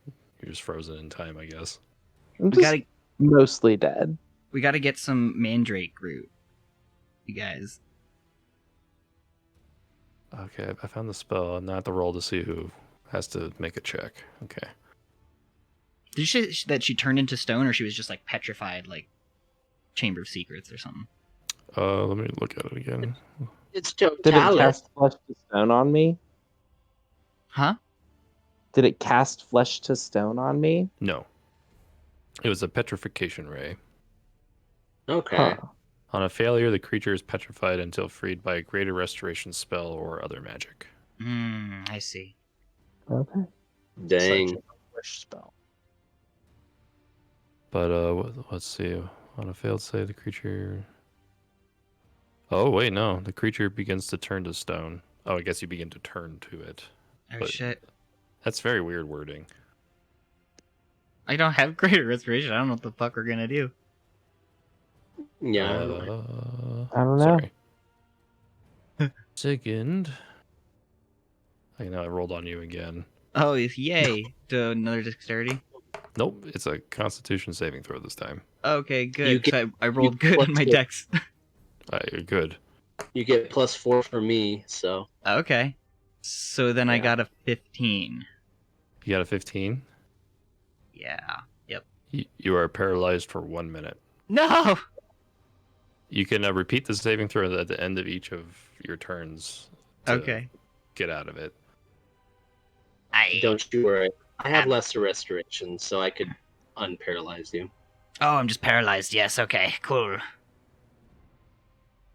frozen in time, I guess. I'm we just gotta mostly dead. we gotta get some Mandrake root, you guys. Okay, I found the spell. Not the roll to see who has to make a check. Okay. Did you say that she turned into stone, or she was just like petrified, like Chamber of Secrets or something? Let me look at it again. it's Did it totality. cast flesh to stone on me? Huh? Did it cast flesh to stone on me? No. It was a petrification ray. Okay. Huh. On a failure, the creature is petrified until freed by a greater restoration spell or other magic. I see. Okay. Dang. Such a wish spell. But let's see. On a failed save, the creature. Oh wait, no. The creature begins to turn to stone. Oh, I guess you begin to turn to it. Oh But- shit. That's very weird wording. I don't have greater restoration. I don't know what the fuck we're gonna do. Yeah. I don't know. Sorry. Second. I know I rolled on you again. Oh, yay! To another dexterity. Nope, it's a Constitution saving throw this time. Okay, You good. get- 'Cause I rolled you good on my plus dex. You're good. You get +4 from me, so Okay. So then I Yeah. got a 15. You got a 15. Yeah. Yep. You are paralyzed for 1 minute. No! You can repeat the saving throw at the end of each of your turns. To Okay. Get out of it. don't you worry. I have lesser restoration, so I could unparalyze you. Oh, I'm just paralyzed. Yes, okay, cool.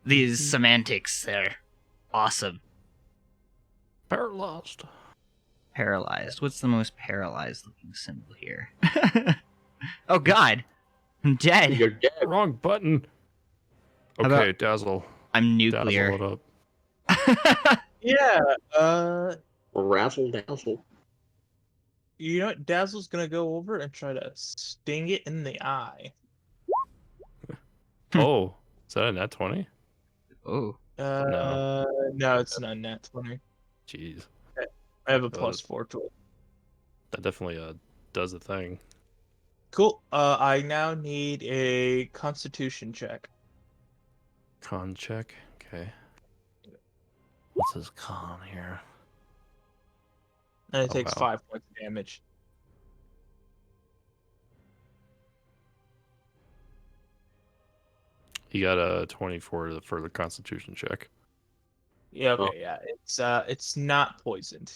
These semantics, they're awesome. Paralyzed. Paralyzed. What's the most paralyzed looking symbol here? Oh god! I'm dead! You're dead. Wrong button. How Okay, about- Dazzle. I'm Dazzle nuclear. it up. Yeah. Razzle dazzle. You know what? Dazzle's gonna go over and try to sting it in the eye. Oh, is that a nat 20? Oh. No, it's not nat 20. Jeez. I have a +4 to it. That definitely does a thing. Cool. I now need a Constitution check. Con check. Okay. What's his con here? And it Oh, takes wow. 5 points of damage. He got a 24 for the Constitution check. Yeah, Oh. okay, yeah. It's not poisoned.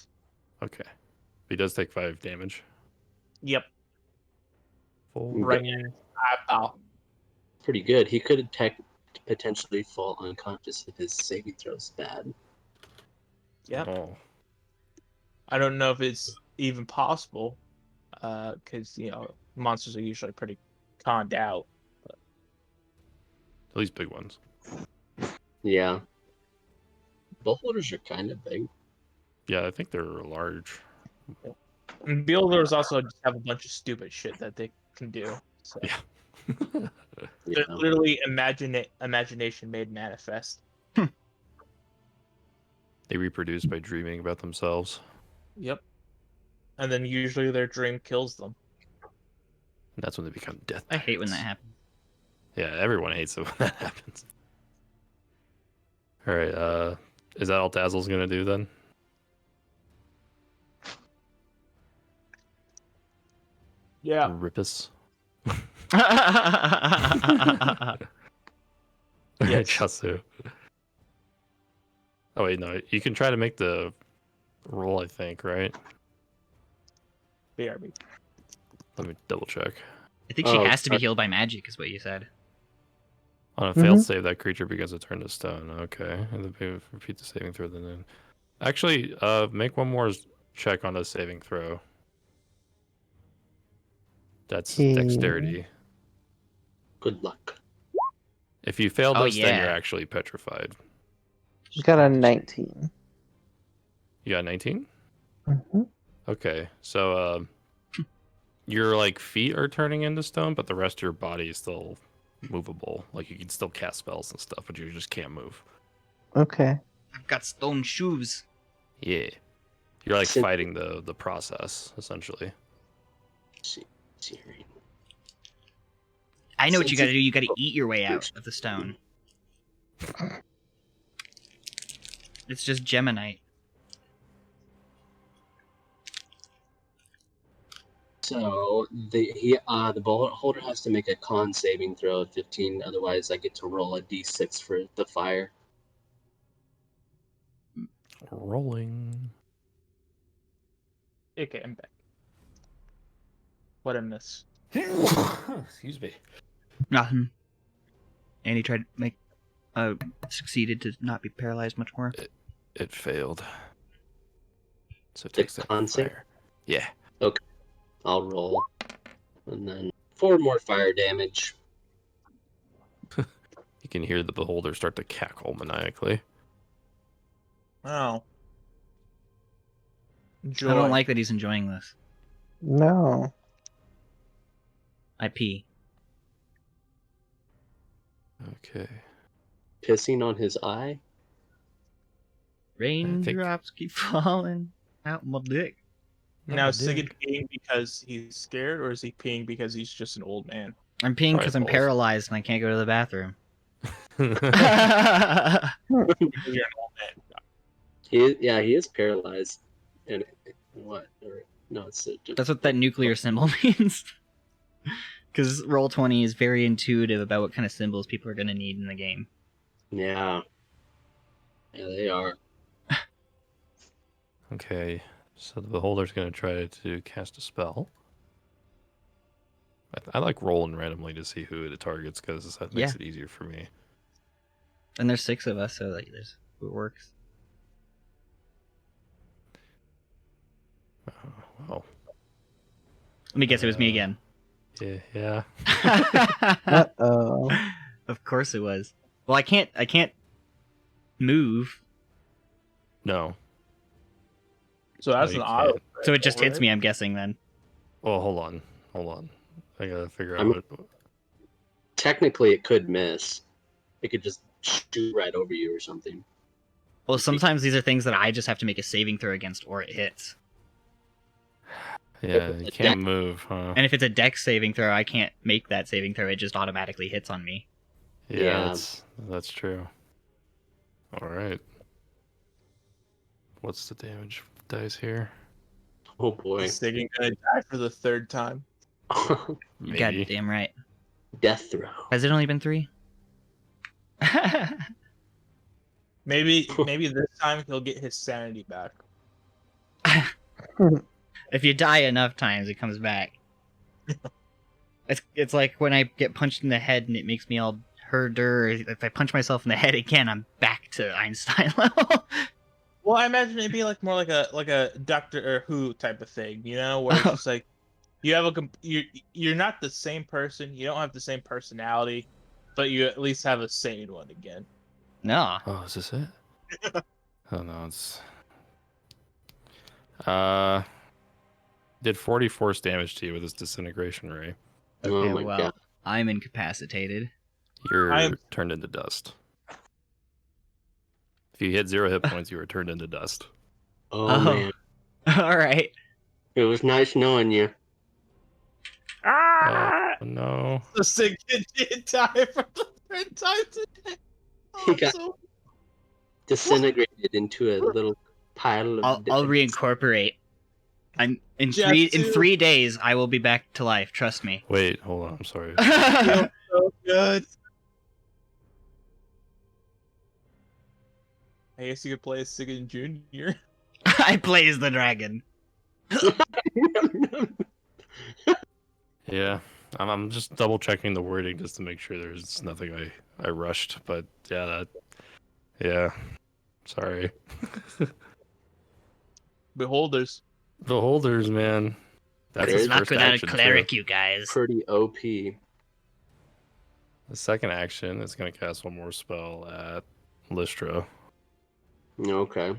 Okay. He does take 5 damage. Yep. Full. Right in the eyeball. Pretty good. He could potentially fall unconscious if his saving throw's bad. Yep. Oh. I don't know if it's even possible, because monsters are usually pretty conned out. At least big ones. Yeah. Beholders are kind of big. Yeah, I think they're large. And builders also just have a bunch of stupid shit that they can do. So Yeah. You they're know? literally imagination made manifest. They reproduce by dreaming about themselves. Yep. And then usually their dream kills them. And that's when they become death. I hate when that knights. happens. Yeah, everyone hates it when that happens. All right, is that all Dazzle's gonna do then? Yeah. Rippus. Yes. Chasu. Oh wait, no. You can try to make the roll, I think, right? BRB. Let me double check. I think she Oh, has to be sorry. healed by magic, is what you said. On a failed save, that creature begins to turn to stone. Okay. And then repeat the saving throw. Then Actually, make one more check on a saving throw. That's Hmm. dexterity. Good luck. If you fail Oh, this, then you're yeah. actually petrified. Got a 19. You got 19? Mm-hmm. Okay, so your like feet are turning into stone, but the rest of your body is still movable. Like you can still cast spells and stuff, but you just can't move. Okay. I've got stone shoes. Yeah, you're like Sin- fighting the process essentially. see here. I know what you Since gotta it- do. You gotta eat your way out of the stone. It's just Geminite. So the bullet holder has to make a con saving throw of 15, otherwise I get to roll a d6 for the fire. Rolling. Okay, I'm back. What a miss. Excuse me. Nothing. And he tried to make, succeeded to not be paralyzed much more. It failed. So it The takes that con save? fire. Yeah. I'll roll. And then 4 more fire damage. You can hear the beholder start to cackle maniacally. Oh. Joy. I don't like that he's enjoying this. No. I pee. Okay. Pissing on his eye? Raindrops keep falling out my dick. Now, is Sigurd peeing because he's scared, or is he peeing because he's just an old man? I'm peeing because I'm Probably both. paralyzed and I can't go to the bathroom. Because you're an old man. He is paralyzed. And what? No, it's just That's what that nuclear symbol means. Because Roll20 is very intuitive about what kind of symbols people are going to need in the game. yeah. Yeah, they are. Okay. So the beholder's going to try to cast a spell. I like rolling randomly to see who it targets because that makes Yeah. it easier for me. And there's 6 of us, so like, it works. Well, Let me guess, it was me again. yeah. Uh-oh. Of course it was. Well, I can't move, No. So that's No, an you auto. can't. so it just hits right? me, I'm guessing, then. Well, hold on. I gotta figure I'm- out. Technically, it could miss. It could just shoot right over you or something. Well, sometimes these are things that I just have to make a saving throw against, or it hits. Yeah, you can't move, huh? And if it's a dex saving throw, I can't make that saving throw, it just automatically hits on me. Yeah. That's true. All right. What's the damage dice here? Oh boy. Is Sigurd gonna die for the 3rd time? You goddamn right. Death throw. Has it only been 3? Maybe this time he'll get his sanity back. If you die enough times, it comes back. It's like when I get punched in the head and it makes me all herder. If I punch myself in the head again, I'm back to Einstein level. Well, I imagine it'd be like more like a Doctor Who type of thing, you know, where it's just like you have you're not the same person, you don't have the same personality, but you at least have a sane one again. No. Oh, is this it? Oh no, it's did 40 force damage to you with his disintegration ray. Okay, Oh my well, god. I'm incapacitated. You're I'm- turned into dust. If you hit 0 hit points, you were turned into dust. Oh man. All right. It was nice knowing you. Oh no. So Sigurd did die for the 3rd time today. He Oh, got- so Disintegrated into a little pile of I'll reincorporate. I'm in Jeff, 3 days. I will be back to life. Trust me. Wait, hold on. I'm sorry. feels so good. I guess you could play as Sigurd Jr. I blaze the dragon. Yeah, I'm just double checking the wording just to make sure there's nothing I rushed. But yeah, sorry. Beholders. Beholders, man. That's What's his luck first without a action cleric, too. you guys? Pretty OP. The second action is going to cast one more spell at Lystra. Okay. I'm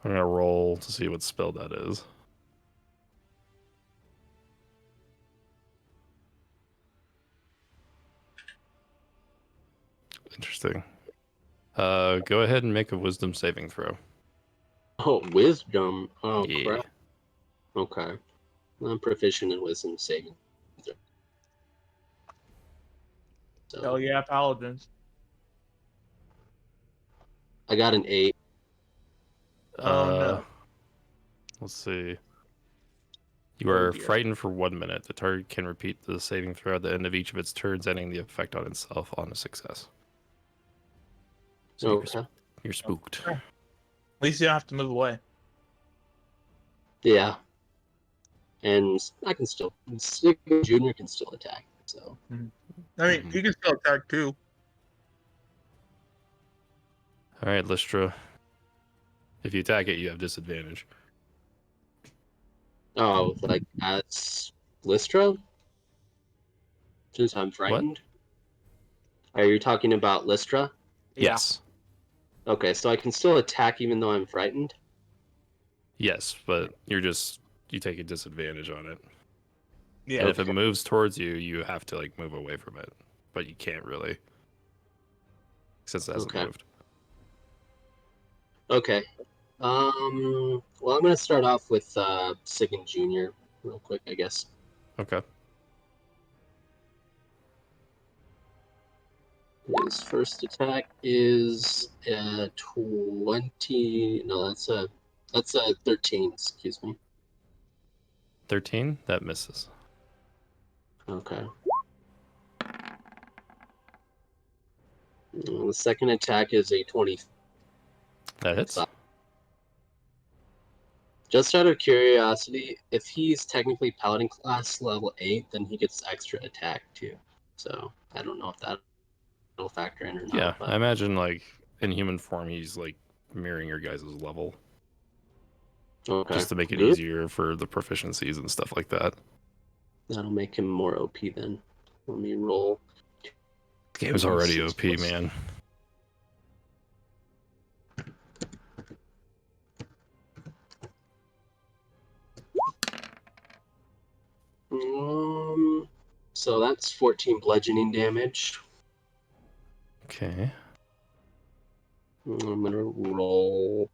going to roll to see what spell that is. Interesting. Go ahead and make a wisdom saving throw. Oh, wisdom. Oh, Yeah. crap. Okay. I'm proficient in wisdom saving. So Hell yeah, paladins. I got an 8. Oh no. Let's see. You Oh, are dear. frightened for 1 minute. The target can repeat the saving throw at the end of each of its turns, ending the effect on itself on a success. So Okay. you're spooked. At least you don't have to move away. Yeah. And I can still. Sigma Junior can still attack. So. I mean, Mhm. you can still attack too. All right, Lystra. If you attack it, you have disadvantage. Oh, like as Lystra? Since I'm frightened? Are you talking about Lystra? Yeah. Yes. Okay, so I can still attack even though I'm frightened? Yes, but you take a disadvantage on it. Yeah. And if it Okay. moves towards you, you have to like move away from it. But you can't really. Since it hasn't Okay. moved. Okay. Well, I'm gonna start off with Sigyn Junior real quick, I guess. Okay. His first attack is 20. No, that's a 13. Excuse me. 13? That misses. Okay. The second attack is a 20. That hits. Just out of curiosity, if he's technically Paladin class level 8, then he gets extra attack too. So I don't know if that'll factor in or not. Yeah, But I imagine like in human form, he's like mirroring your guys' level. okay. Just to make it Good. easier for the proficiencies and stuff like that. That'll make him more OP then. Let me roll. The game's already 6 OP, plus- man. So that's 14 bludgeoning damage. Okay. I'm gonna roll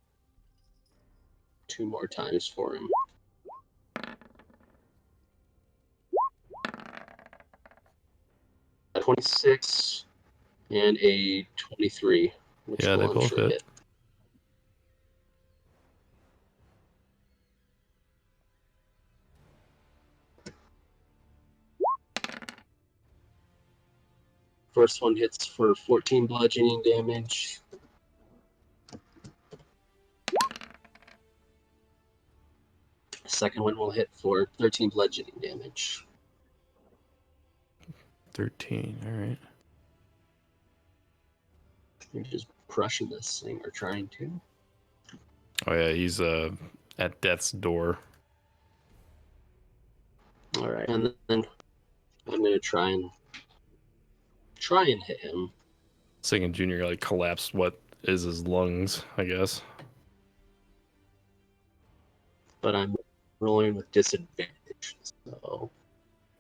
2 more times for him. A 26 and a 23, which Yeah, will they I'm both sure hit. hit. First one hits for 14 bludgeoning damage. Second one will hit for 13 bludgeoning damage. 13, alright. You're just crushing this thing, or trying to. Oh yeah, he's at death's door. Alright, and then I'm gonna try and hit him. Sigyn Jr. like collapsed what is his lungs, I guess. But I'm rolling with disadvantage. So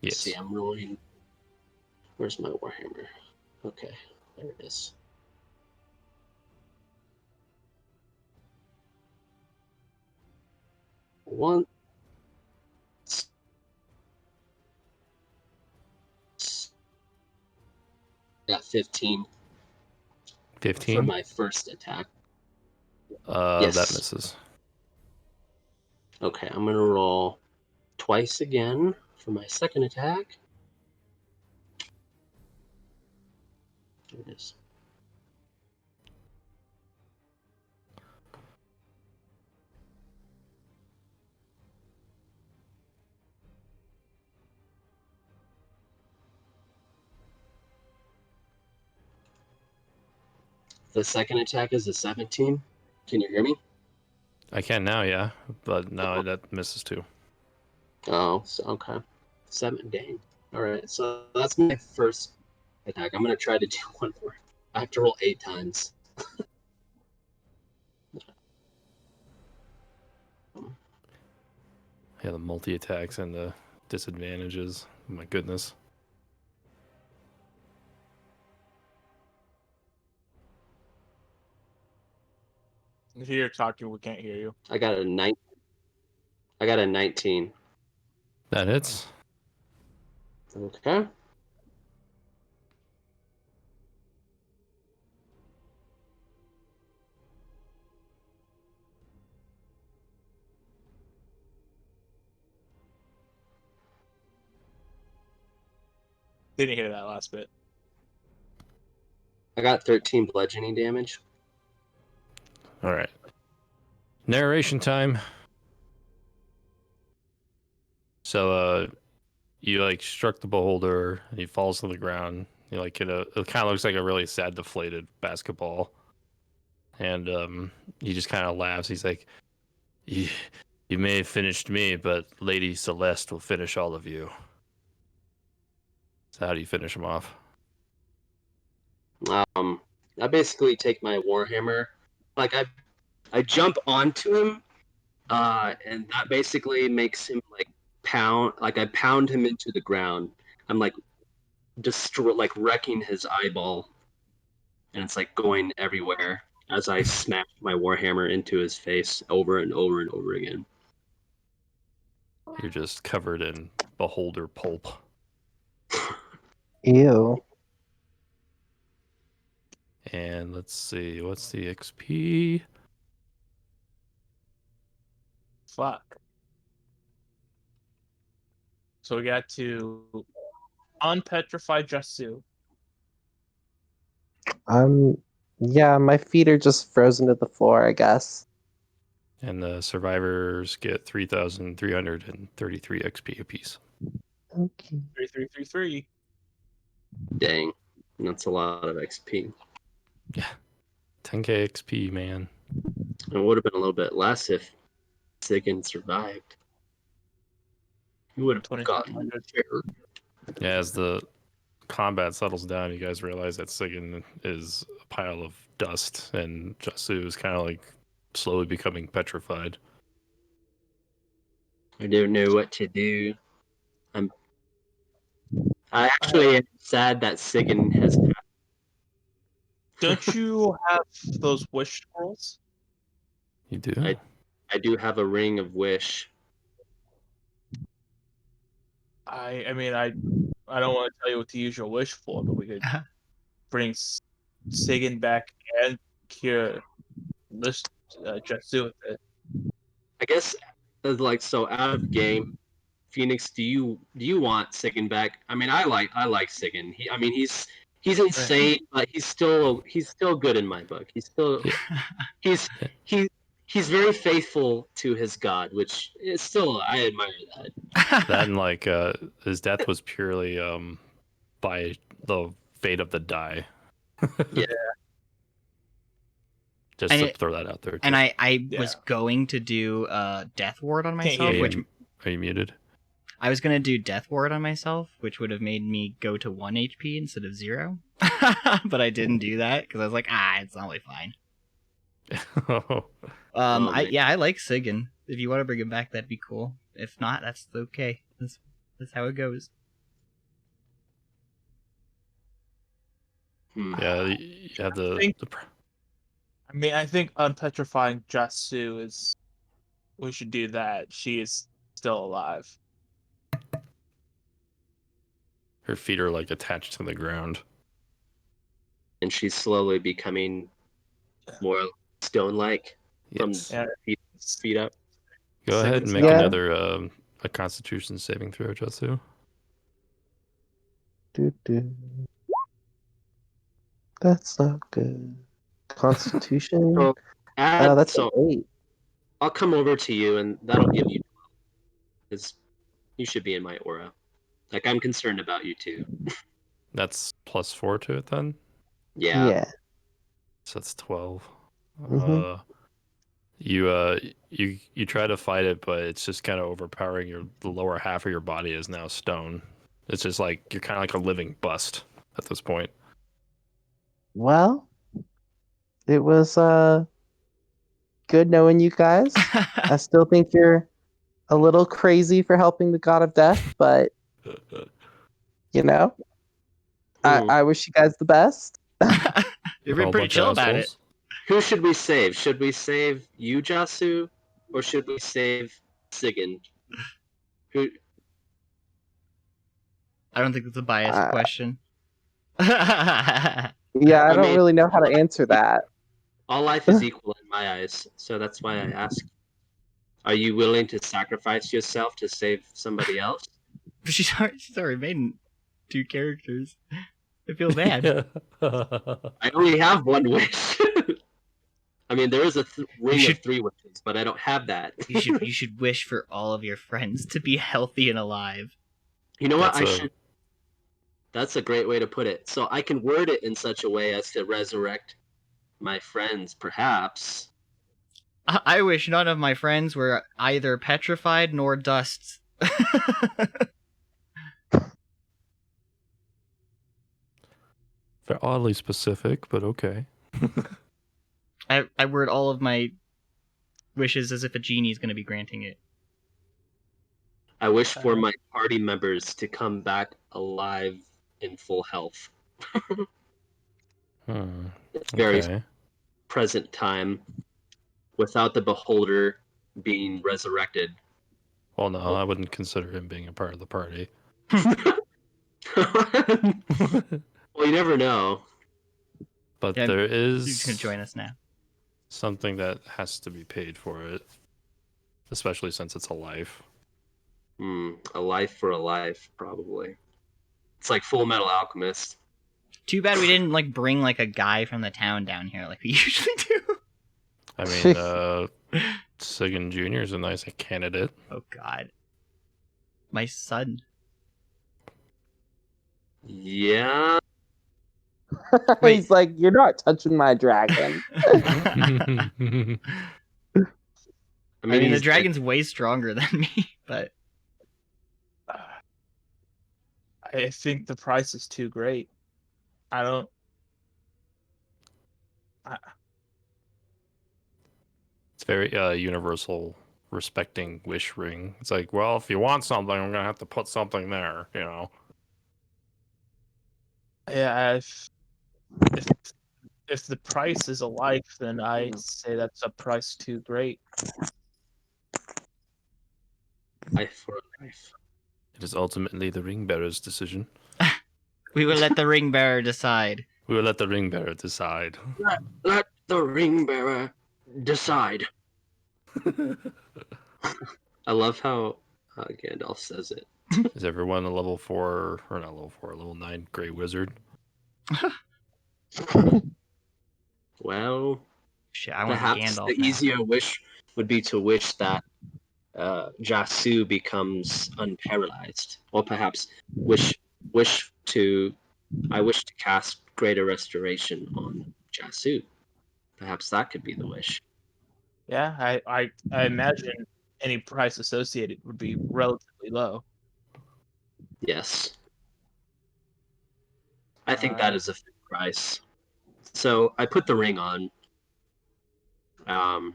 Yes. see, I'm rolling. Where's my Warhammer? Okay, there it is. One. Got 15 for 15? my first attack. That Yes. misses. Okay, I'm gonna roll twice again for my second attack. There it is. The second attack is a 17. Can you hear me? I can now, yeah, but no, that misses too. Oh, so, okay. 7, dang. Alright, so that's my first attack. I'm gonna try to do one more. I have to roll 8 times. Yeah, the multi attacks and the disadvantages. Oh my goodness. If you're talking, we can't hear you. I got a 19. That hits. Okay. Didn't hear that last bit. I got 13 bludgeoning damage. All right. Narration time. So, you like struck the beholder, and he falls to the ground. You like it kind of looks like a really sad, deflated basketball, and he just kind of laughs. He's like, "You may have finished me, but Lady Celeste will finish all of you." So how do you finish him off? I basically take my warhammer, like I jump onto him, and that basically makes him like I pound him into the ground. I'm like like wrecking his eyeball, and it's like going everywhere as I smash my warhammer into his face over and over and over again. You're just covered in beholder pulp. Ew. And let's see, what's the XP? Fuck. So we got to unpetrify Jasu. Yeah, my feet are just frozen to the floor, I guess. And the survivors get 3,333 XP apiece. Okay. 3333. Dang, that's a lot of XP. Yeah, 10k XP, man. It would have been a little bit less if Sigan survived. He would have gotten 2,700. fair. Yeah, as the combat settles down, you guys realize that Sigan is a pile of dust, and Jasu is kind of like slowly becoming petrified. I don't know what to do. I actually am sad that Sigan has. Don't you have those wish scrolls? You do? I do have a ring of wish. I mean, I don't want to tell you what to use your wish for, but we could bring Sagan back and cure this Jasu with it. I guess, like, so out of game, Phoenix, do you want Sigan back? I mean, I like Sigan. He's insane, but he's still good in my book. He's he he's very faithful to his god, which is still I admire that. That and like his death was purely by the fate of the die. Yeah. Just And to it- throw that out there. Too. And I was Yeah. going to do Death Ward on Can't myself, hear which you. Are you muted? I was going to do Death Ward on myself, which would have made me go to 1 HP instead of 0. But I didn't do that because I was like, it's only fine. Oh, man. I like Sigan. If you want to bring him back, that'd be cool. If not, that's okay. That's how it goes. yeah, you have I think unpetrifying Jasu is. We should do that. She is still alive. her feet are like attached to the ground. And she's slowly becoming more stone-like from Yes. Yeah. feet up. Go ahead and make Yeah. another a Constitution saving throw, Jatsu. Doo-doo. That's not good. Constitution. So, That's so an 8. I'll come over to you, and that'll give you. Because you should be in my aura. Like I'm concerned about you too. That's +4 to it then. Yeah. Yeah. So that's 12. Mhm. You try to fight it, but it's just kind of overpowering. The lower half of your body is now stone. It's just like you're kind of like a living bust at this point. Well, it was good knowing you guys. I still think you're a little crazy for helping the god of death, but you know, Hmm. I wish you guys the best. You've We're all been a pretty bunch of chill about it. assholes. Who should we save? Should we save you, Jasu, or should we save Sigyn? Who? I don't think it's a biased Uh, question. Yeah, I I don't mean, really know how to answer that. all life is equal in my eyes, so that's why I ask. Are you willing to sacrifice yourself to save somebody else? She's already made 2 characters. I feel bad. I only have one wish. I mean, there is a ring should- of 3 wishes, but I don't have that. You should wish for all of your friends to be healthy and alive. You know what? That's a That's a great way to put it. So I can word it in such a way as to resurrect my friends, perhaps. I wish none of my friends were either petrified nor dust. they're oddly specific, but okay. I word all of my wishes as if a genie is going to be granting it. I wish for my party members to come back alive in full health. It's very Okay. present time without the beholder being resurrected. Well, no, I wouldn't consider him being a part of the party. Well, you never know. But Yeah, there He's just going is to join us now. something that has to be paid for it, especially since it's a life. A life for a life, probably. It's like Full Metal Alchemist. Too bad we didn't like bring like a guy from the town down here like we usually do. I mean, Sigyn Jr. is a nice candidate. Oh God, my son. Yeah. Wait. He's like, you're not touching my dragon. I I mean, the he's dragon's way stronger than me, but I think the price is too great. I don't. It's very universal respecting wish ring. It's like, well, if you want something, I'm gonna have to put something there, you know. Yeah, if the price is a life, then I say that's a price too great. life for a life. It is ultimately the ring bearer's decision. we will let the ring bearer decide. We will let the ring bearer decide. Let the ring bearer decide. I love how Gandalf says it. Is everyone a level 4, or not level 4, level 9 gray wizard? Well, Shit, I want perhaps Gandalf the now. easier wish would be to wish that Jasu becomes unparalyzed, or perhaps I wish to cast Greater Restoration on Jasu. Perhaps that could be the wish. Yeah, I imagine any price associated would be relatively low. Yes. I think that is a fair price. So I put the ring on, and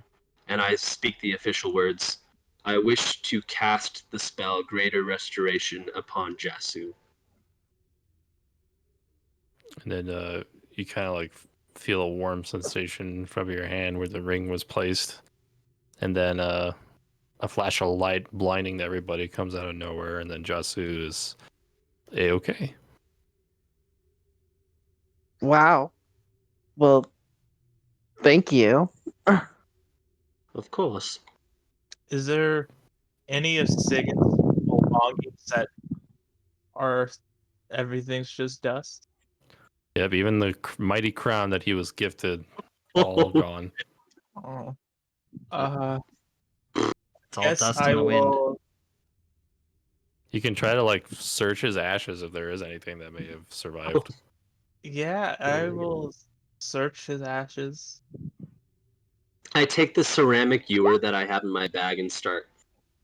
I speak the official words. I wish to cast the spell Greater Restoration upon Jasu. And then you kind of like feel a warm sensation from your hand where the ring was placed. And then a flash of light blinding everybody comes out of nowhere, and then Jasu is A-okay. Wow. Well, thank you. Of course. Is there any of Sigyn's belongings that are everything's just dust? Yep, even the mighty crown that he was gifted, all gone. Oh. It's all Guess dust I in the wind. will. You can try to like search his ashes if there is anything that may have survived. Yeah, I will search his ashes. I take the ceramic ewer that I have in my bag and start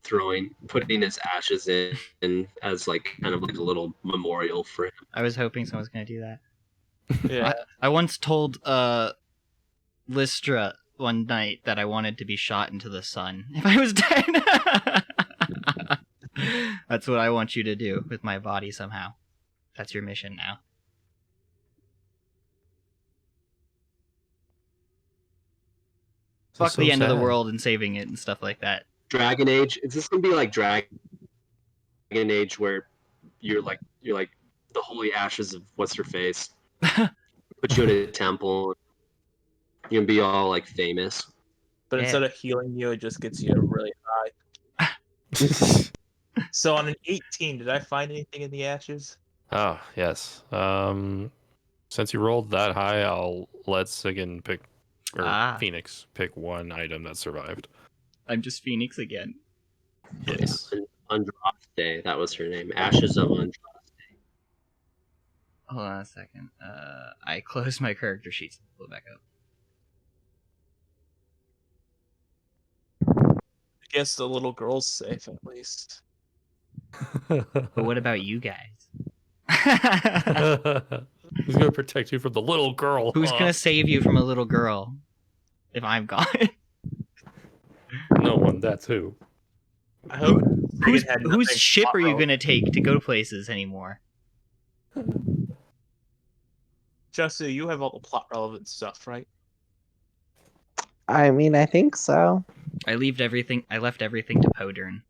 putting his ashes in as like kind of like a little memorial for him. I was hoping someone was gonna do that. Yeah. I once told Lystra one night that I wanted to be shot into the sun if I was dead. That's what I want you to do with my body somehow. That's your mission now. Fuck so the end of the sad. world and saving it and stuff like that. Dragon Age. Is this gonna be like Dragon Age where you're like the holy ashes of what's her face? Put you in a temple. You're gonna be all like famous. But Yeah. instead of healing you, it just gets you really high. So on an 18, did I find anything in the ashes? Oh, yes. Since you rolled that high, I'll let Sigan pick, or Phoenix pick one item that survived. I'm just Phoenix again. Yes. Andraste, that was her name. Ashes of Andraste. Hold on a second. I closed my character sheets and pull it back up. I guess the little girl's safe at least. But what about you guys? Who's gonna protect you from the little girl? Who's gonna save you from a little girl if I'm gone? No one. That's who. I hope Whose Megan had nothing ship are you plot gonna take to go places anymore? Jesse, you have all the plot relevant stuff, right? I mean, I think so. I left everything to Podern.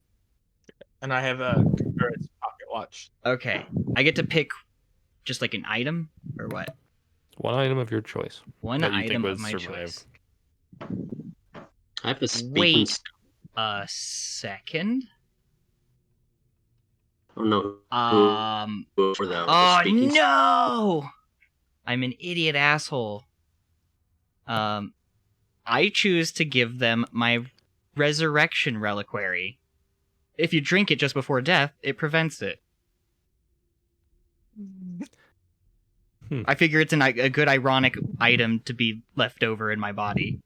And I have a Confederate's pocket watch. Okay. I get to pick just like an item or what? One item of your choice. One that you think item would of my survive. choice. I have a speaking. Wait a second. I don't know who for that. Oh no! I'm an idiot asshole. I choose to give them my resurrection reliquary. If you drink it just before death, it prevents it. I figure it's a good ironic item to be left over in my body.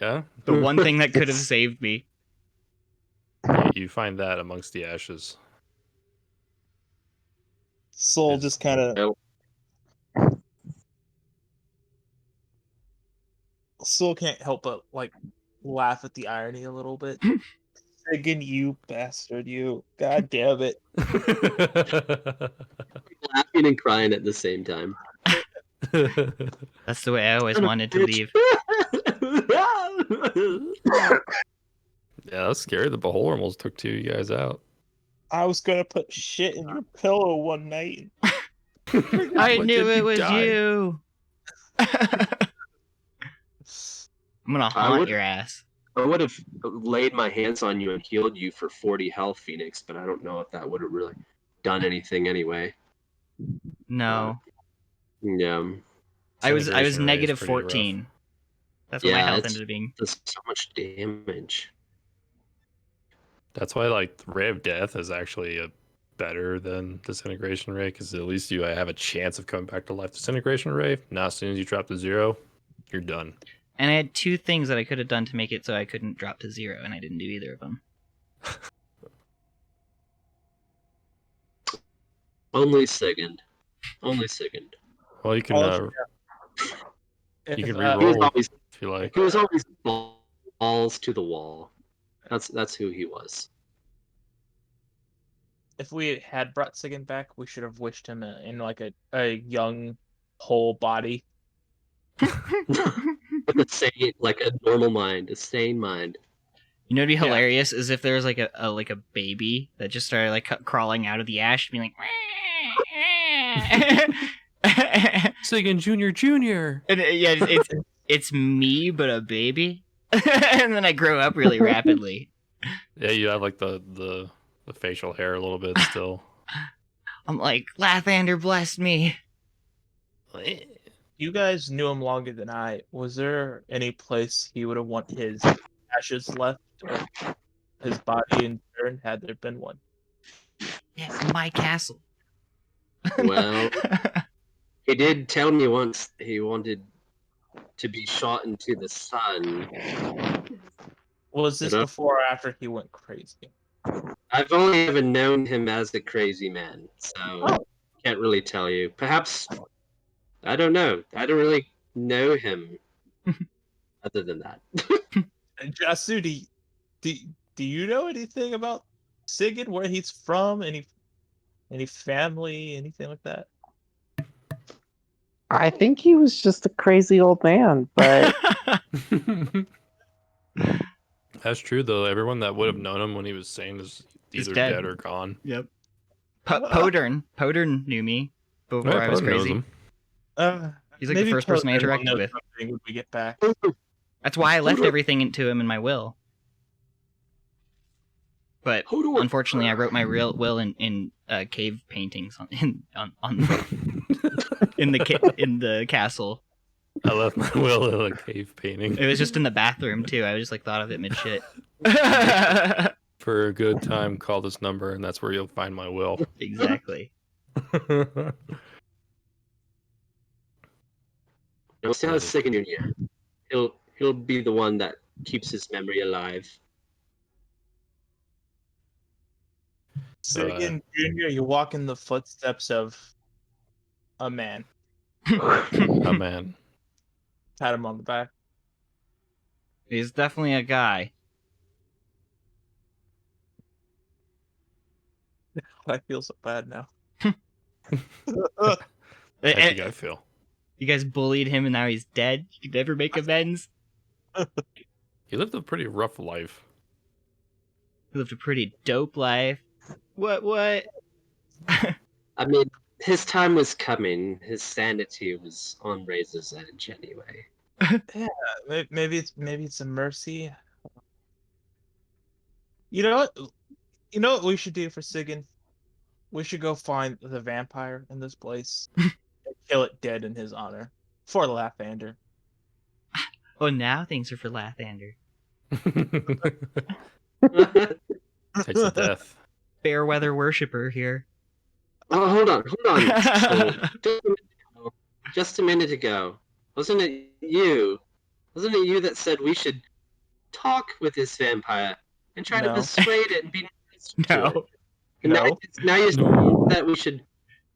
Yeah. The one thing that could have saved me. You find that amongst the ashes. Soul just kind of. Soul can't help but like laugh at the irony a little bit. Again, you bastard, you! God damn it! Laughing and crying at the same time. That's the way I always wanted to leave. Yeah, that's scary. The beholder almost took two of you guys out. I was gonna put shit in your pillow one night. I knew it was you. I'm gonna haunt your ass. I would have laid my hands on you and healed you for 40 health, Phoenix, but I don't know if that would have really done anything anyway. No. Yeah. I was Disintegration rate is negative pretty rough. 14. That's what my health ended up being. Does so much damage. That's why, like, Ray of Death is actually better than Disintegration Ray, because at least you have a chance of coming back to life. Disintegration Ray, now as soon as you drop to 0, you're done. And I had two things that I could have done to make it so I couldn't drop to 0, and I didn't do either of them. Only second. Only second. Well, you can you can He was re-roll always, if you like. he was always balls to the wall. That's who he was. If we had brought Sigan back, we should have wished him in like a young whole body. With a normal mind, a sane mind. You know what'd be hilarious is if there was like a baby that just started like crawling out of the ash, being like, Sigan Jr. and it's me but a baby, and then I grow up really rapidly. Yeah, you have like the facial hair a little bit still. I'm like, Lathander blessed me. You guys knew him longer than I. Was there any place he would have wanted his ashes left, or his body in turn, had there been one? Yeah, my castle. Well, he did tell me once he wanted to be shot into the sun. Was this I don't- before or after he went crazy? I've only ever known him as a crazy man, so Oh. can't really tell you. Perhaps I don't know. I don't really know him other than that. Jasu, do, do you know anything about Sigurd, where he's from, any family, anything like that? I think he was just a crazy old man, but That's true though. Everyone that would have known him when he was sane is He's either dead. dead or gone. Yep. Podern knew me before Yeah, I was Poe knows crazy. him. He's like the first person I Podern will interacted know with. something when we get back. That's why I left everything into him in my will. But Hodor. unfortunately, I wrote my real will in cave paintings on in the castle. I left my will in a cave painting. It was just in the bathroom too. I just like thought of it mid shit. For a good time, call this number, and that's where you'll find my will. Exactly. We'll see how Sigurd Jr. He'll be the one that keeps his memory alive. Sigurd Jr., you walk in the footsteps of a man. Oh man. Pat him on the back. He's definitely a guy. I feel so bad now. How do you guys feel? You guys bullied him and now he's dead? You could never make amends? He lived a pretty rough life. He lived a pretty dope life. What? I mean, his time was coming. His sanity was on razor's edge anyway. Yeah, maybe it's a mercy. You know what? You know what we should do for Sigyn? We should go find the vampire in this place and kill it dead in his honor for Lathander. Oh, now things are for Lathander. It's a death. Fair weather worshipper here. Oh, hold on. So, just a minute ago, wasn't it you that said we should talk with this vampire and try to No. persuade it and be nice to it? No. And No. now you're saying that we should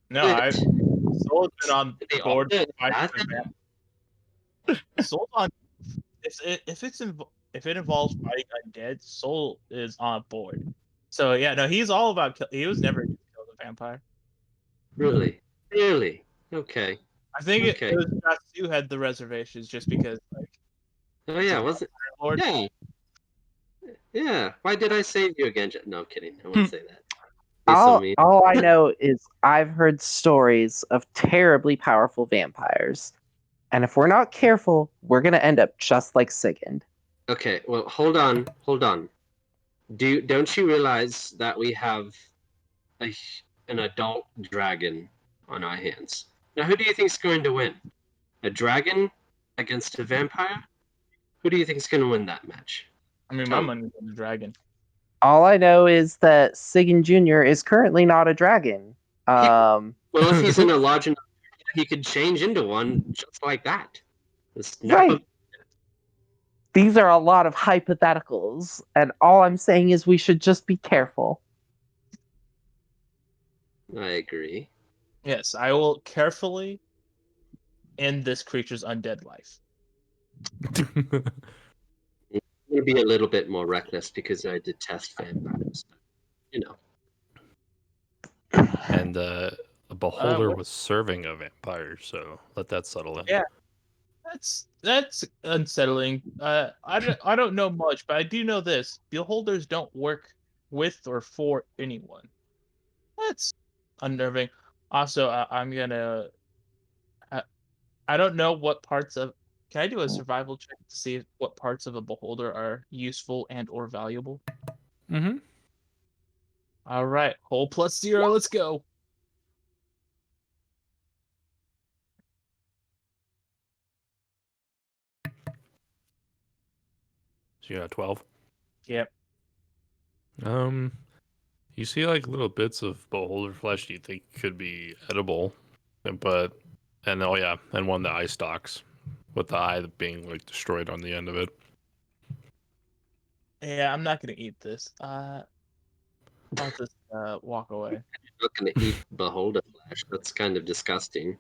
No, do it. I've Soul's been on They all board. did. Soul's on. If it involves fighting undead, Soul is on board. So yeah, no, he's all about. He was never going to kill the vampire. Really? Okay. I think Okay. it was Jasu who had the reservations just because, like, Oh yeah, was it? Lord. Yeah. Yeah. Why did I save you again? No, I'm kidding. I wouldn't say that. Be so mean. all I know is I've heard stories of terribly powerful vampires. And if we're not careful, we're going to end up just like Sigurd. Okay, well, hold on. Don't you realize that we have an adult dragon on our hands? Now, who do you think is going to win? A dragon against a vampire? Who do you think is going to win that match? I mean, my money's on the dragon. All I know is that Sigurd Jr. is currently not a dragon. Well, if he's in a large enough, he could change into one just like that. Right. These are a lot of hypotheticals, and all I'm saying is we should just be careful. I agree. Yes, I will carefully end this creature's undead life. I'm going to be a little bit more reckless because I detest vampires. You know. And a beholder was serving a vampire, so let that settle in. Yeah. That's unsettling. I don't know much, but I do know this: beholders don't work with or for anyone. That's unnerving. Also, I'm gonna. I don't know what parts of. Can I do a survival check to see what parts of a beholder are useful and or valuable? Mm-hmm. All right, whole plus 0. Let's go. So you got 12. Yep. You see like little bits of beholder flesh you think could be edible, and one of the eye stalks. with the eye being like destroyed on the end of it. Yeah, I'm not gonna eat this. I'll just walk away. I'm not gonna eat beholder flesh. That's kind of disgusting.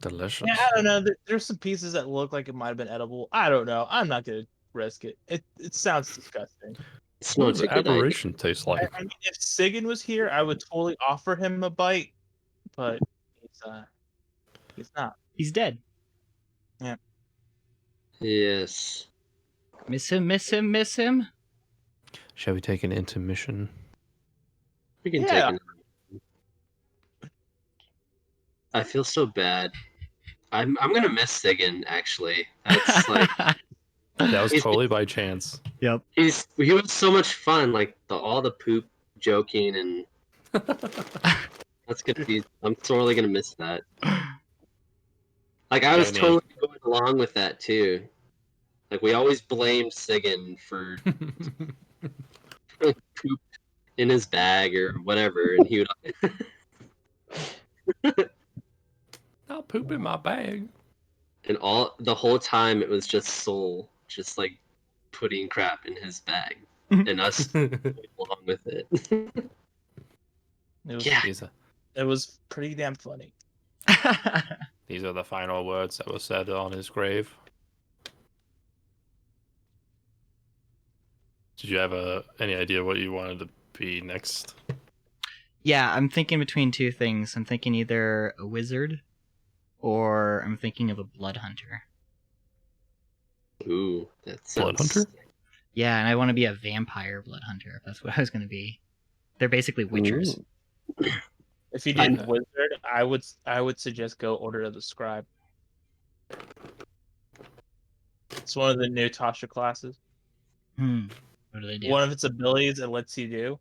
Delicious. Yeah, I don't know. There's some pieces that look like it might have been edible. I don't know. I'm not gonna risk it. It sounds disgusting. It's What not does a good idea. aberration taste like? I mean, if Sigan was here, I would totally offer him a bite, but he's not. He's dead. Yes. Miss him, miss him, miss him. Shall we take an intermission? We can Yeah. take an. I feel so bad. I'm gonna miss Sigan actually. That's like That was He's- totally by chance. Yep. he was so much fun. Like all the poop joking and that's gonna be. I'm sorely gonna miss that. Like I was Danny. totally going along with that too. Like we always blamed Sigan for poop in his bag or whatever, and he would. I'll poop in my bag. And the whole time it was just Soul, just like putting crap in his bag, and us going along with it. It was, Yeah. it was pretty damn funny. These are the final words that were said on his grave. Did you have any idea what you wanted to be next? Yeah, I'm thinking between two things. I'm thinking either a wizard or I'm thinking of a blood hunter. Ooh, that Blood sounds. hunter? Yeah, and I want to be a vampire blood hunter. If that's what I was going to be. They're basically witchers. Ooh. If you did I- wizard, I would suggest go Order of the Scribe. It's one of the new Tasha classes. What do they do? One of its abilities it lets you do.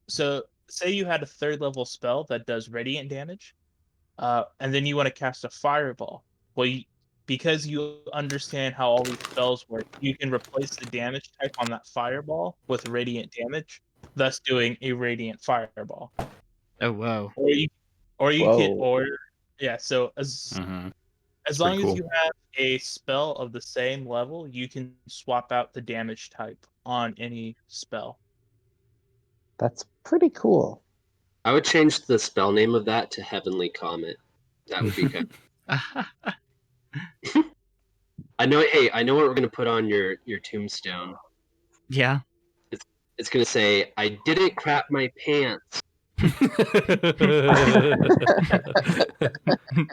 So say you had a 3rd level spell that does radiant damage, and then you want to cast a fireball. Well, because you understand how all these spells work, you can replace the damage type on that fireball with radiant damage, thus doing a radiant fireball. Oh, whoa. Or you can Whoa. yeah. So as That's long pretty as you have a spell of the same level, you can swap out the damage type on any spell. That's pretty cool. I would change the spell name of that to Heavenly Comet. That would be kind. I know. Hey, I know what we're gonna put on your tombstone. Yeah. It's gonna say, "I didn't crap my pants."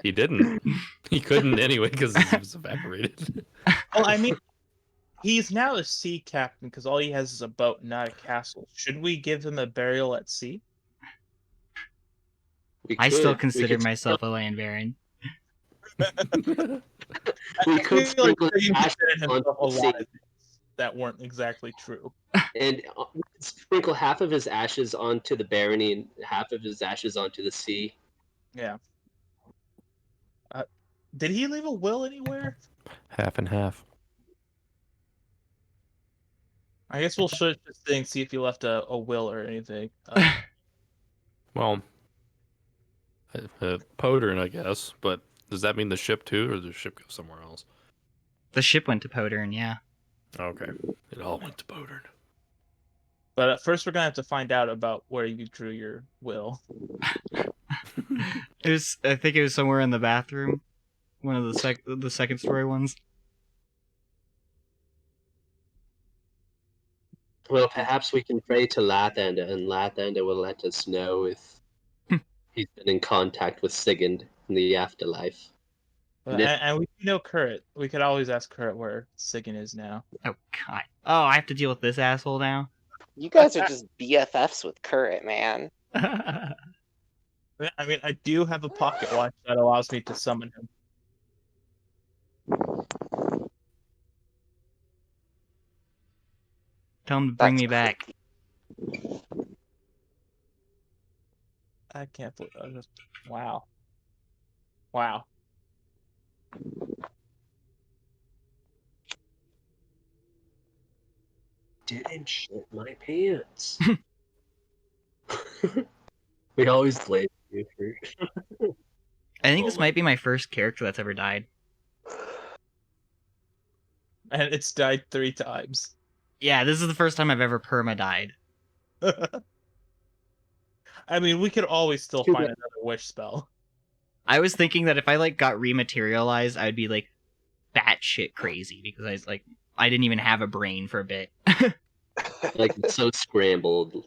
He didn't. He couldn't anyway because he was evaporated. Well, I mean, he's now a sea captain because all he has is a boat, not a castle. Should we give him a burial at sea? I still We consider could- myself a land baron. We could sprinkle he ashes considered himself a onto the lot sea. of things that weren't exactly true. And we could sprinkle half of his ashes onto the barony and half of his ashes onto the sea. Yeah. Did he leave a will anywhere? Half and half. I guess we'll search this thing, see if he left a will or anything. Well, Podern, I guess. But does that mean the ship too, or does the ship go somewhere else? The ship went to Podern, yeah. Okay, it all went to Podern. But at first, we're gonna have to find out about where you drew your will. I think it was somewhere in the bathroom. One of the second story ones. Well, perhaps we can pray to Lathander, and Lathander will let us know if he's been in contact with Sigurd in the afterlife. And, Nip. and we know Kurt. We could always ask Kurt where Sigan is now. Oh god. Oh, I have to deal with this asshole now. You guys are just BFFs with Current, man. I mean, I do have a pocket watch that allows me to summon him. Tell him to bring That's me back. I can't believe wow. Wow. Didn't shit my pants. We always blame you for. I think Oh this my- might be my first character that's ever died. And it's died 3 times. Yeah, this is the first time I've ever perma died. I mean, we could always still Too find bad. another wish spell. I was thinking that if I like got rematerialized, I'd be like batshit crazy because I didn't even have a brain for a bit. Like it's so scrambled.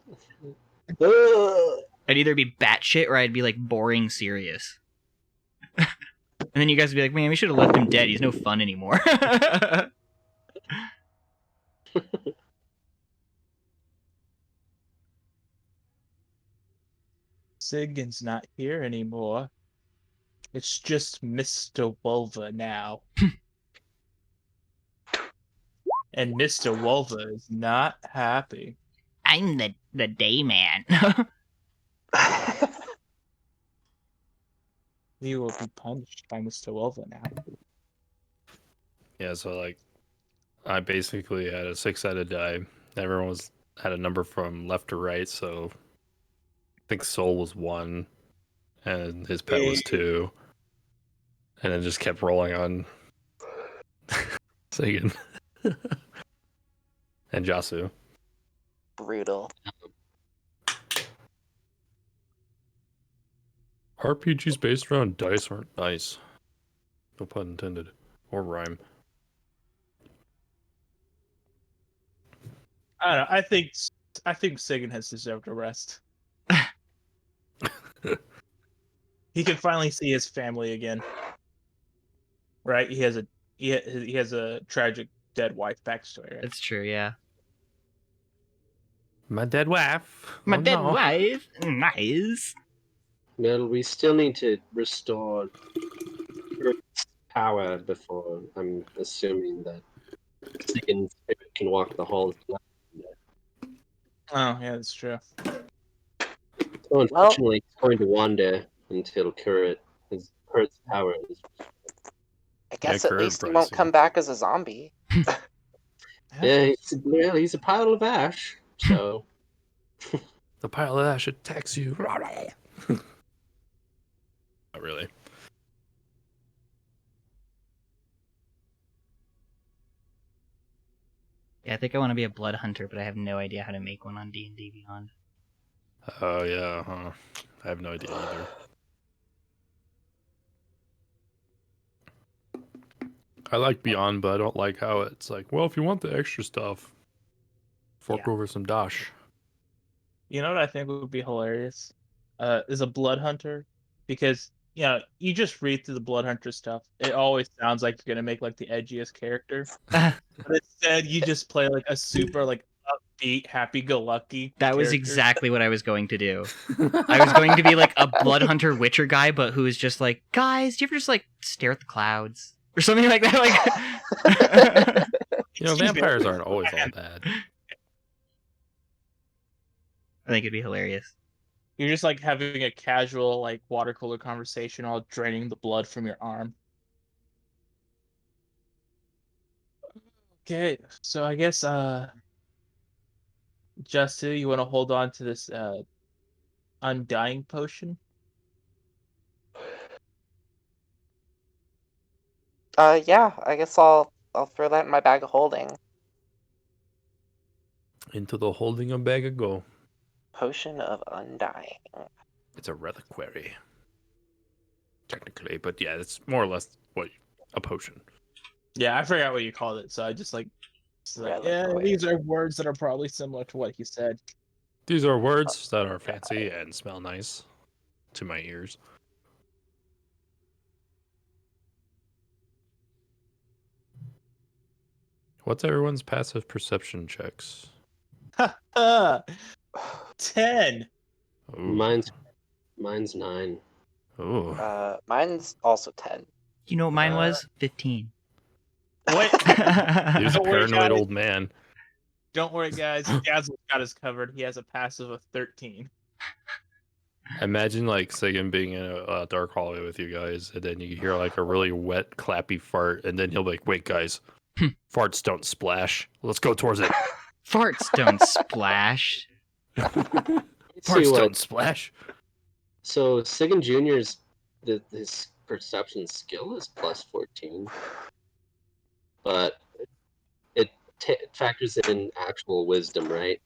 I'd either be batshit or I'd be like boring serious. And then you guys would be like, man, we should have left him dead. He's no fun anymore. Sigin's not here anymore. It's just Mr. Wolver now. And Mr. Wolver is not happy. I'm the day man. He will be punished by Mr. Wolver now. Yeah, so like, I basically had a 6-sided die. Everyone had a number from left to right, so I think Soul was 1, and his pet was 2, and then just kept rolling on Sagan and Jasu. Brutal. RPGs based around dice aren't nice. No pun intended. Or rhyme. I don't know. I think Sigyn has deserved a rest. He can finally see his family again. Right? He has a tragic dead wife backstory. Right? That's true, yeah. My dead wife. My Oh, dead no. wife. Nice. Well, we still need to restore Earth's power before I'm assuming that Sagan's spirit can walk the halls. Oh, yeah, that's true. So unfortunately, it's going to wander until his Kurt's power is. I guess Yeah, at Kurt least he probably won't seen come it. back as a zombie. Yeah, he's a pile of ash. So The pile of ash attacks you. Not really. Yeah, I think I want to be a blood hunter, but I have no idea how to make one on D&D Beyond. Oh, yeah, huh. I have no idea either. I like Beyond, but I don't like how it's like, well, if you want the extra stuff, fork over some dash. You know what I think would be hilarious? Is a blood hunter, because you just read through the blood hunter stuff. It always sounds like you're gonna make like the edgiest character, but instead you just play like a super like upbeat, happy-go-lucky. That was character. exactly what I was going to do. I was going to be like a blood hunter witcher guy, but who is just like, guys, do you ever just like stare at the clouds? Or something like that. Like Vampires aren't always all bad. I think it'd be hilarious. You're just like having a casual like water cooler conversation while draining the blood from your arm. Okay, so I guess Justu, you want to hold on to this undying potion? Yeah, I guess I'll throw that in my bag of holding. Into the holding a bag of go. Potion of Undying. It's a reliquary. Technically, but yeah, it's more or less a potion. Yeah, I forgot what you called it, so I just yeah, these are words that are probably similar to what he said. These are words that are fancy and smell nice to my ears. What's everyone's passive perception checks? 10. Ooh. mine's 9. Ooh. Mine's also 10. You know what mine was? 15. Wait, He was a Don't worry, paranoid guys. old man. don't worry, guys. Dazzle's got us covered. He has a passive of 13. Imagine like Sagan being in a dark hallway with you guys, and then you hear like a really wet, clappy fart, and then he'll be like, "Wait, guys, farts don't splash. Let's go towards it." Farts don't splash. See Farts what- don't splash. So Sagan Jr.'s his perception skill is plus 14, but it factors in actual wisdom, right?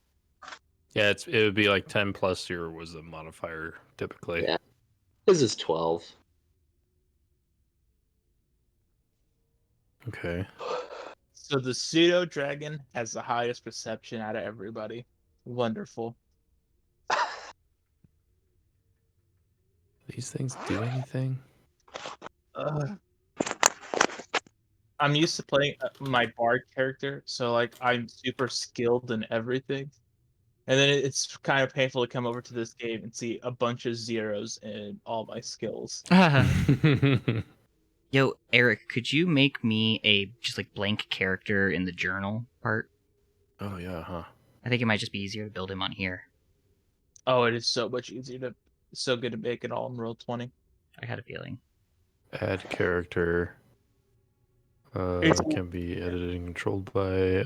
Yeah, it would be like 10 plus your wisdom modifier typically. Yeah. His is 12. Okay. So the pseudo dragon has the highest perception out of everybody. Wonderful. These things do anything? I'm used to playing my bard character, so like I'm super skilled in everything. And then it's kind of painful to come over to this game and see a bunch of zeros in all my skills. Yo, Eric, could you make me a just like blank character in the journal part? Oh yeah, huh? I think it might just be easier to build him on here. Oh, it is so much easier to, so good to make it all in Roll20. I had a feeling. Add character. It's- Can be edited and controlled by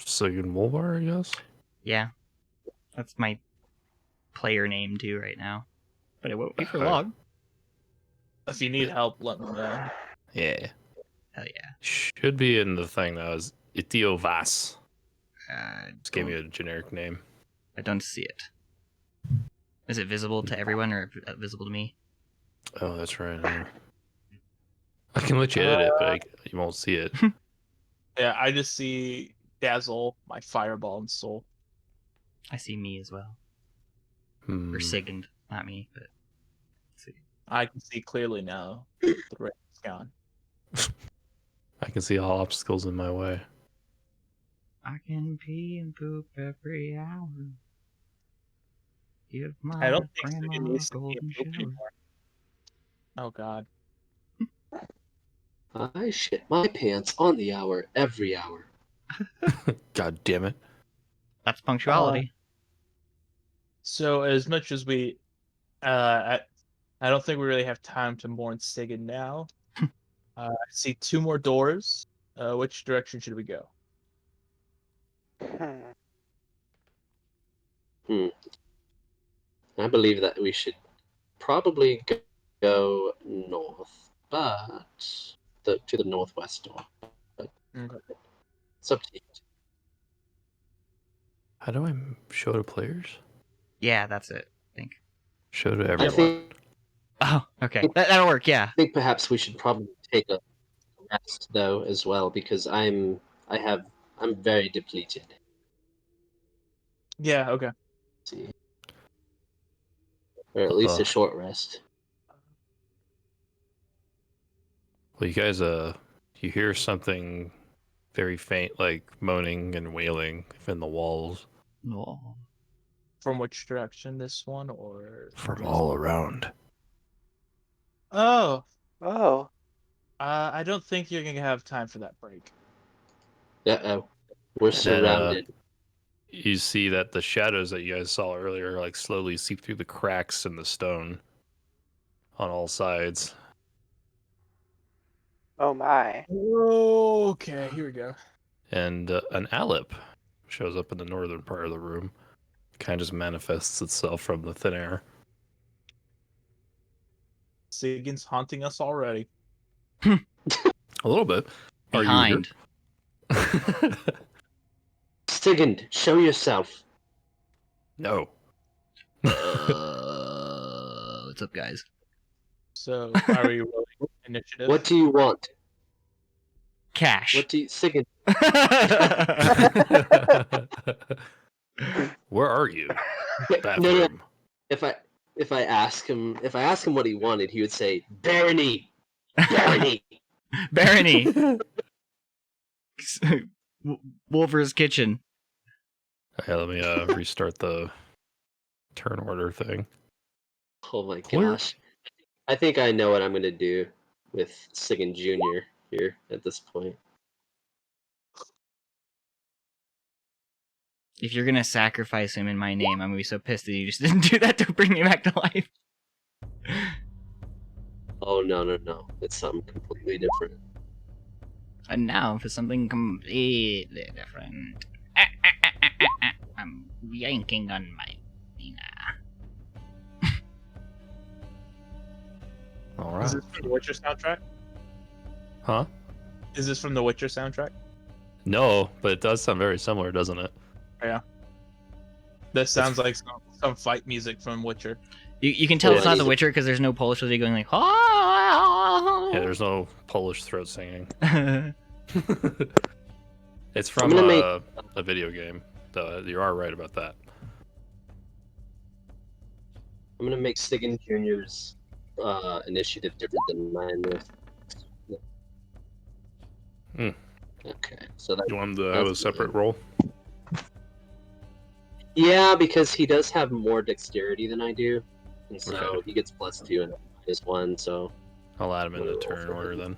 Sigurd Wolvar, I guess. Yeah, that's my player name too right now, but it won't be for Okay. long. If you need help, let me know. Yeah. Hell yeah. Should be in the thing that was Itio Vas. Uh, Just gave me a generic name. I don't see it. Is it visible to everyone or visible to me? Oh, that's right. I can let you edit it, but you won't see it. Yeah, I just see Dazzle, my fireball, and soul. I see me as well. Hmm. Or Sigund, not me, but let's see. I can see clearly now. The red is gone. I can see all obstacles in my way. I can pee and poop every hour. Give my I don't think grandma Sigurd a needs to be golden a poop shower. anymore. Oh god. I shit my pants on the hour every hour. God damn it. That's punctuality. So as much as we, I don't think we really have time to mourn Sigurd now. I see 2 more doors. Which direction should we go? I believe that we should probably go north, but to the northwest door. Okay. It's up to you. How do I show to players? Yeah, that's it, I think. Show to I everyone. think Oh, okay. That'll work, yeah. I think perhaps we should probably take a rest though as well because I'm very depleted. Yeah, okay. Let's see, or at least a short rest. Well, you guys, you hear something very faint, like moaning and wailing in the walls No. From which direction? This one or from all around. Oh, Oh. I don't think you're gonna have time for that break. Uh-oh. We're And then, surrounded. you see that the shadows that you guys saw earlier, like slowly seep through the cracks in the stone on all sides. Oh my. Okay, here we go. And an Alep shows up in the northern part of the room. Kind of just manifests itself from the thin air. Sigurd's haunting us already. A little bit. Behind. Are you here? Sigund, show yourself. No. What's up, guys? So, are we rolling initiative? What do you want? Cash. What do you, Sigund? Where are you? No, Bathroom. If I ask him what he wanted, he would say Barony, Barony. Barony. Wolver's kitchen. Okay, let me restart the turn order thing. Oh my Clear. gosh. I think I know what I'm gonna do with Sigund Jr. here at this point. If you're gonna sacrifice him in my name, I'm gonna be so pissed that you just didn't do that to bring me back to life. Oh no. It's something completely different. And now for something completely different. I'm yanking on my Nina. All Is right. this from the Witcher soundtrack? Huh? Is this from the Witcher soundtrack? No, but it does sound very similar, doesn't it? Yeah. This sounds like some fight music from Witcher. You can tell Oh, it's I not need The to- Witcher because there's no Polish lady going like. Yeah, there's no Polish throat singing. There's. It's from gonna make- a video game. You are right about that. I'm gonna make Sigan Jr.'s initiative different than mine. Hmm. Okay, so that You want him to have a That's separate good. role? yeah, because he does have more dexterity than I do, and so Okay. he gets +2 and -1. So I'll add him in Wanna the roll turn for order him? then.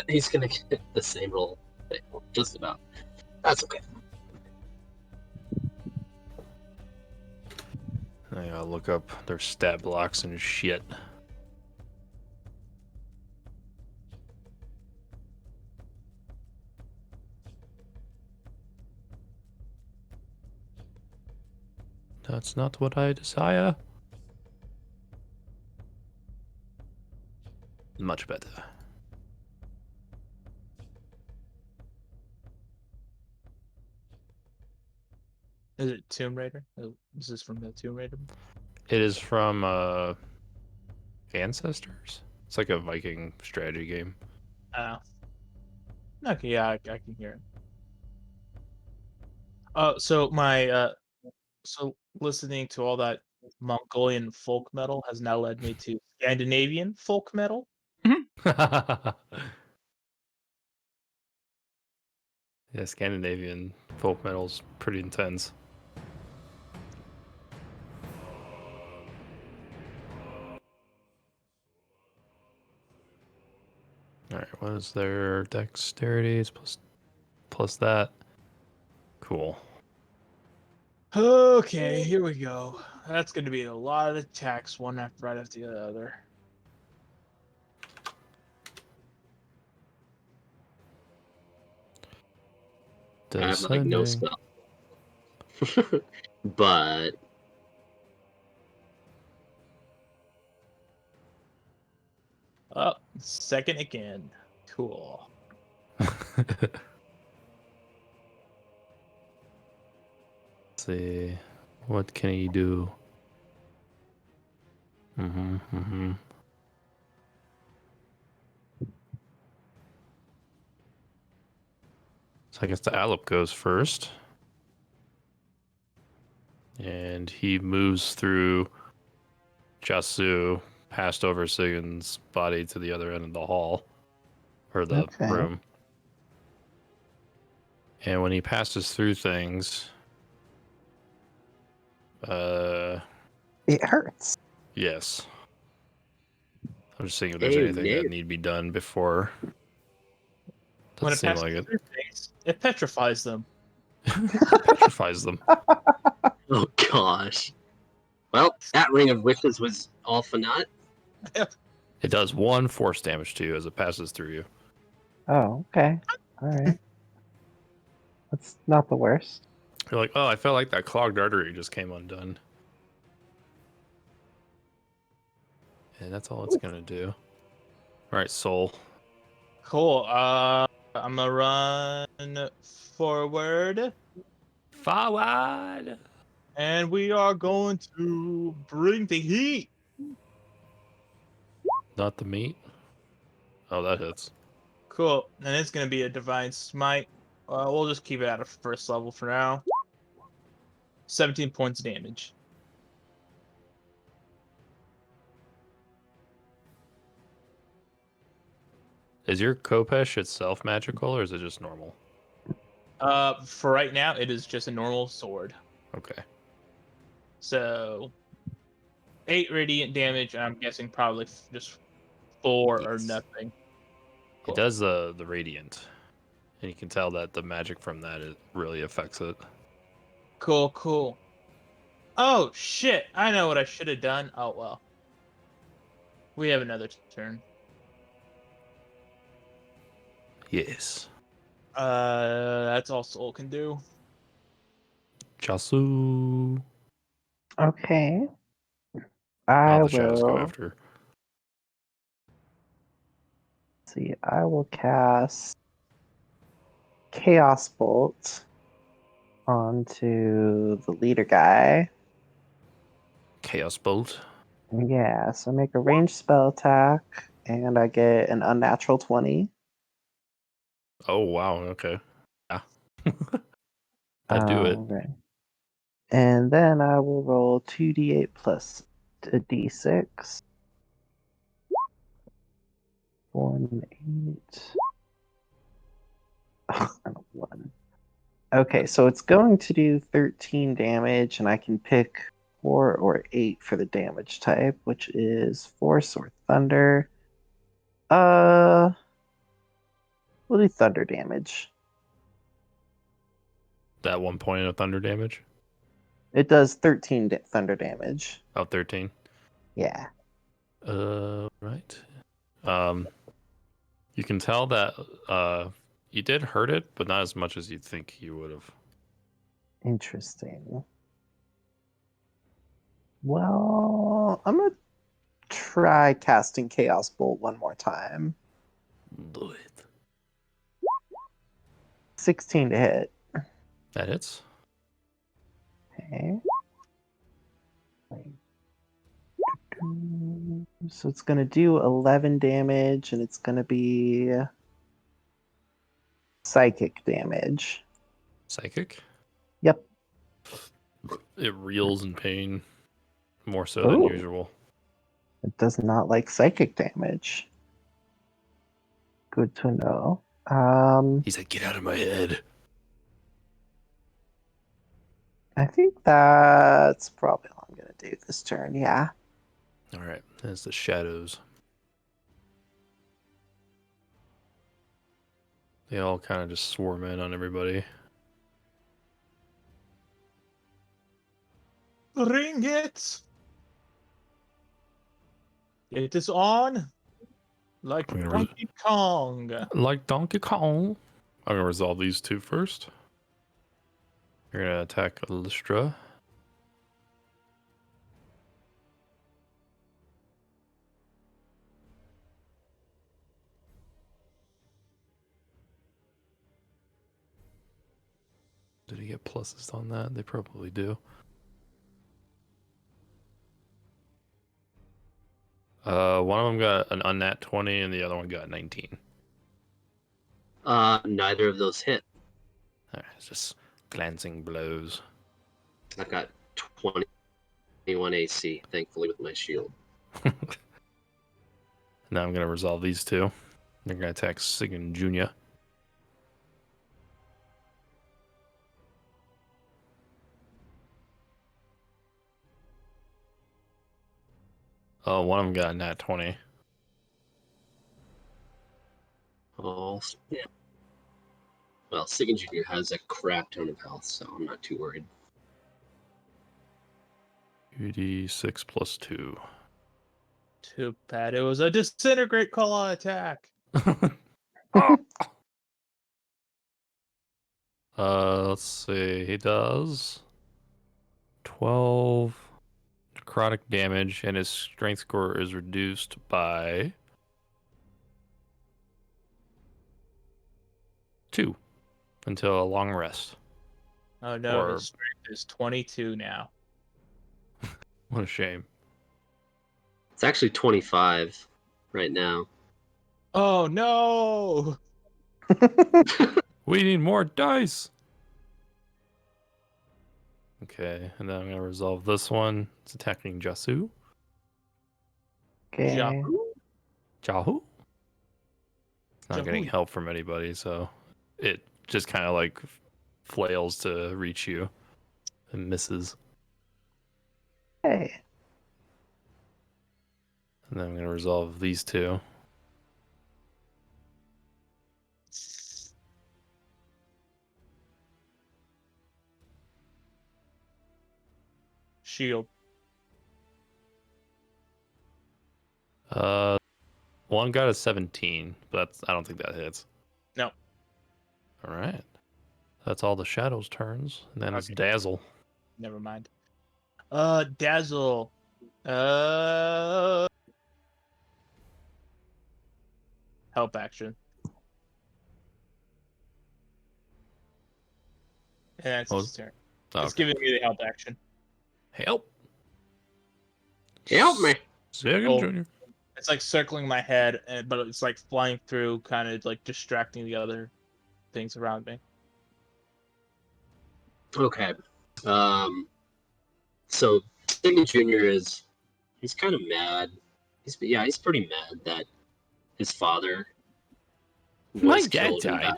he's gonna get the same roll, just about. That's okay. I gotta look up their stat blocks and shit. That's not what I desire. Much better. Is it Tomb Raider? Is this from the Tomb Raider? It is from Ancestors. It's like a Viking strategy game. Oh. Okay, yeah, I can hear it. Oh, so so listening to all that Mongolian folk metal has now led me to Scandinavian folk metal. Yeah, Scandinavian folk metal's pretty intense. Alright, what is their dexterity? It's plus that. Cool. Okay, here we go. That's going to be a lot of attacks, one right after the other. I have like no Descending. spell, but Oh, second again. Cool. Let's see. What can he do? So I guess the Alep goes first. And he moves through Jasu, passed over Sigan's body to the other end of the hall. Or the Okay. room. And when he passes through things, It hurts. yes. I'm just seeing if there's Hey, anything that Nate. need to be done before. When Doesn't it seem passes like it. through things, it petrifies them. Petrifies them. Oh gosh. Well, that ring of wishes was all for naught. It does 1 force damage to you as it passes through you. Oh, okay. All right. That's not the worst. You're like, oh, I felt like that clogged artery just came undone. And that's all it's gonna do. Alright, Soul. Cool. I'm gonna run forward, Forward! and we are going to bring the heat. Not the meat. Oh, that hits. Cool. And it's gonna be a divine smite. We'll just keep it at a first level for now. 17 points of damage. Is your Kopesh itself magical, or is it just normal? For right now, it is just a normal sword. Okay. So 8 radiant damage. I'm guessing probably just 4 or Yes. nothing. It does the radiant. And you can tell that the magic from that it really affects it. Cool, cool. Oh shit! I know what I should have done. Oh well. We have another turn. Yes. That's all Soul can do. Jasu. Okay. Now I the shadows go will after. see. I will cast Chaos Bolt onto the leader guy. Chaos Bolt. Yeah, so make a ranged spell attack, and I get an unnatural 20. Oh wow. Okay. Yeah. That do it. Right. And then I will roll 2d8 plus a d6. 4 and 8. Oh, and a 1. Okay, so it's going to do 13 damage, and I can pick 4 or 8 for the damage type, which is Force or Thunder. Uh, we'll do Thunder damage. That 1 point of thunder damage. It does 13 thunder damage. Oh, 13. Yeah. Right. You can tell that you did hurt it, but not as much as you'd think you would have. Interesting. Well, I'm gonna try casting Chaos Bolt one more time. Do it. 16 to hit. That hits. Okay. So it's gonna do 11 damage, and it's gonna be psychic damage. Psychic. Yep. It reels in pain more so than Oh, usual. it does not like psychic damage. Good to know. He's like, get out of my head. I think that's probably all I'm gonna do this turn. Yeah. All right. There's the shadows. They all kind of just swarm in on everybody. Bring it! It is on! Like I'm gonna Donkey Kong. Like Donkey Kong. I'm gonna resolve these two first. You're gonna attack Lystra. Did he get pluses on that? They probably do. One of them got an unnat 20 and the other one got 19. Neither of those hit. All right, it's just glancing blows. I got 21 AC, thankfully, with my shield. Now I'm gonna resolve these two. They're gonna attack Sigan Jr. Oh, one of them got a nat 20. Oh, yeah. Well, Sigan Jr. has a crap ton of health, so I'm not too worried. 2d6 plus 2. Too bad it was a disintegrate call on attack. Let's see. He does 12 necrotic damage, and his strength score is reduced by 2 until a long rest. Oh no, Or- his strength is 22 now. What a shame. It's actually 25 right now. Oh no! We need more dice. Okay, and then I'm gonna resolve this one. It's attacking Jasu. Okay. Jahu? It's not getting Jahu. help from anybody, so it just kind of like flails to reach you and misses. Hey. And then I'm gonna resolve these two. Shield. One got a 17, but I don't think that hits. No. All right. That's all the shadows turns, and then it's Okay. Dazzle. Never mind. Dazzle. Uh, help action. And that's Oh, his turn. oh, It's okay. giving me the help action. Help. Help me. Second Oh. Junior. It's like circling my head, but it's like flying through, kind of like distracting the other things around me. Okay. So Sigmund Jr. he's kind of mad. He's pretty mad that his father My was dad killed in died.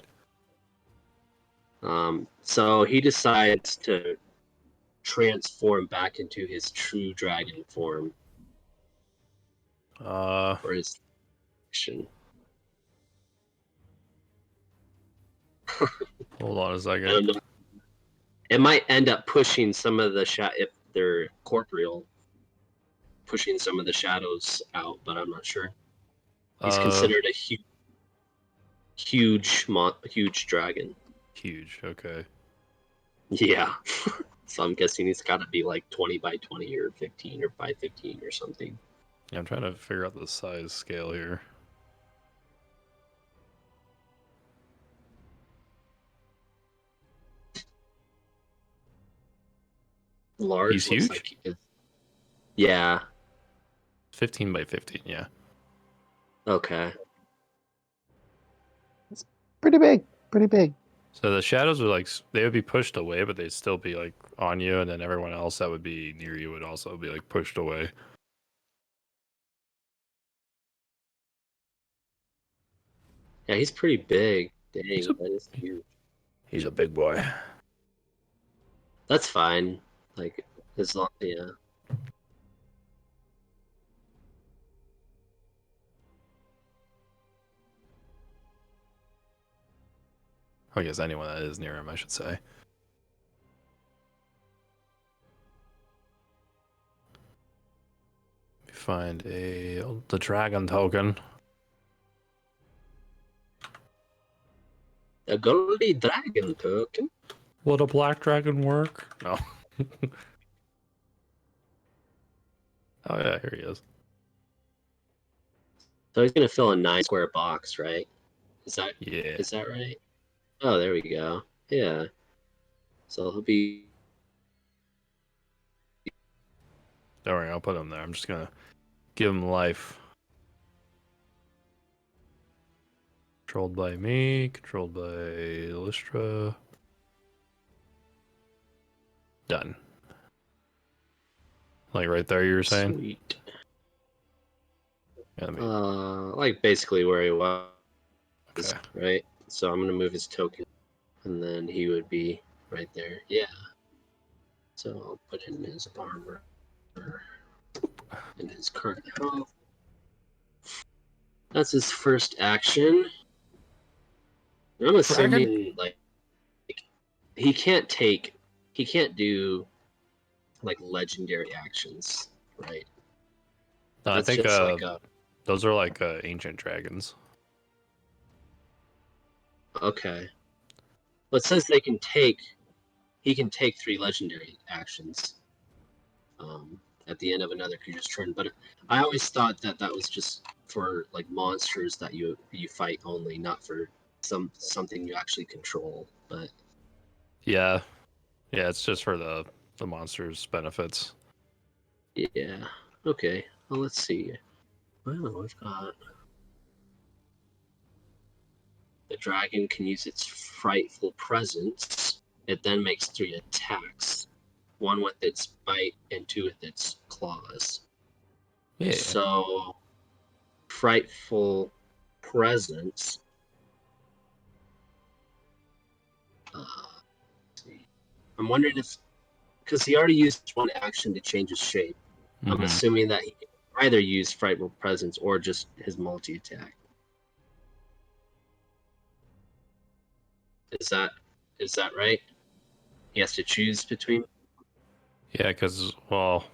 that. So he decides to transform back into his true dragon form for his action. Hold on a I second. don't know. It might end up pushing some of the if they're corporeal, pushing some of the shadows out, but I'm not sure. He's considered a huge dragon. Huge. Okay. Yeah. So I'm guessing he's got to be like 20 by 20 or 15 or by 15 or something. Yeah, I'm trying to figure out the size scale here. Large He's looks huge? like yeah. 15 by 15, yeah. Okay. Pretty big. Pretty big. So the shadows would they would be pushed away, but they'd still be like on you, and then everyone else that would be near you would also be like pushed away. Yeah, he's pretty big. He's Dang, a that is huge. he's a big boy. That's fine. Like as long yeah. I guess anyone that is near him, I should say. Let me find the dragon token. A goldy dragon token. Would a black dragon work? No. Oh yeah, here he is. So he's gonna fill a 9 square box, right? Yeah. Is that right? Oh, there we go. Yeah. So he'll be Don't worry, I'll put him there. I'm just gonna give him life. Controlled by me, controlled by Lystra. Done. Like right there, you were saying? sweet. Yeah, Like basically where he was, okay. right? So I'm gonna move his token, and then he would be right there. Yeah. So I'll put in his armor and his current health. That's his first action. I'm Dragon? assuming like he can't take, he can't do like legendary actions, right? No, I That's think just like a those are like ancient dragons. okay. Well, it says they can take. He can take 3 legendary actions at the end of another creature's turn. But I always thought that that was just for like monsters that you fight only, not for something you actually control. But Yeah. Yeah, it's just for the monsters' benefits. yeah, okay. Well, let's see. Well, we've got the dragon can use its frightful presence. It then makes 3 attacks, 1 with its bite and 2 with its claws. Yeah. So, frightful presence. Let's see. I'm wondering if, because he already used 1 action to change his shape. I'm Mhm. assuming that he can either use frightful presence or just his multi attack. Is that right? He has to choose between. Yeah, because, well,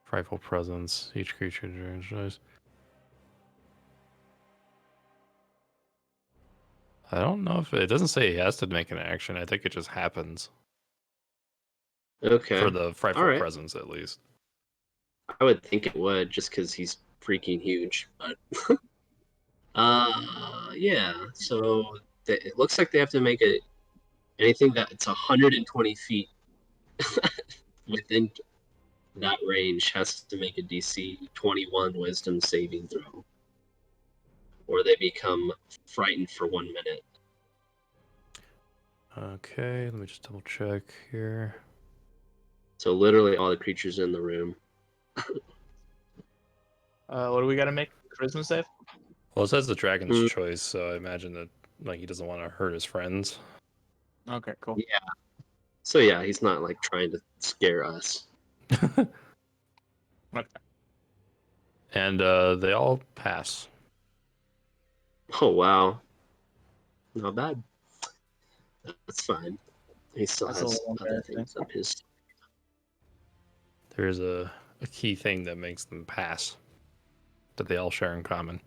frightful presence. Each creature drains choice. I don't know if it doesn't say he has to make an action. I think it just happens. Okay. For the frightful Alright. presence, at least. I would think it would, just because he's freaking huge. But yeah. So it looks like they have to make it anything that's 120 feet within that range has to make a DC 21 Wisdom saving throw, or they become frightened for 1 minute. Okay, let me just double check here. So literally all the creatures in the room. What do we gotta make? Charisma save? Well, it says the dragon's Mm. choice, so I imagine that like he doesn't want to hurt his friends. Okay, cool. Yeah. So yeah, he's not like trying to scare us. Okay. And they all pass. Oh wow. Not bad. That's fine. He still That's a has little other embarrassing. things up his. There's a key thing that makes them pass that they all share in common.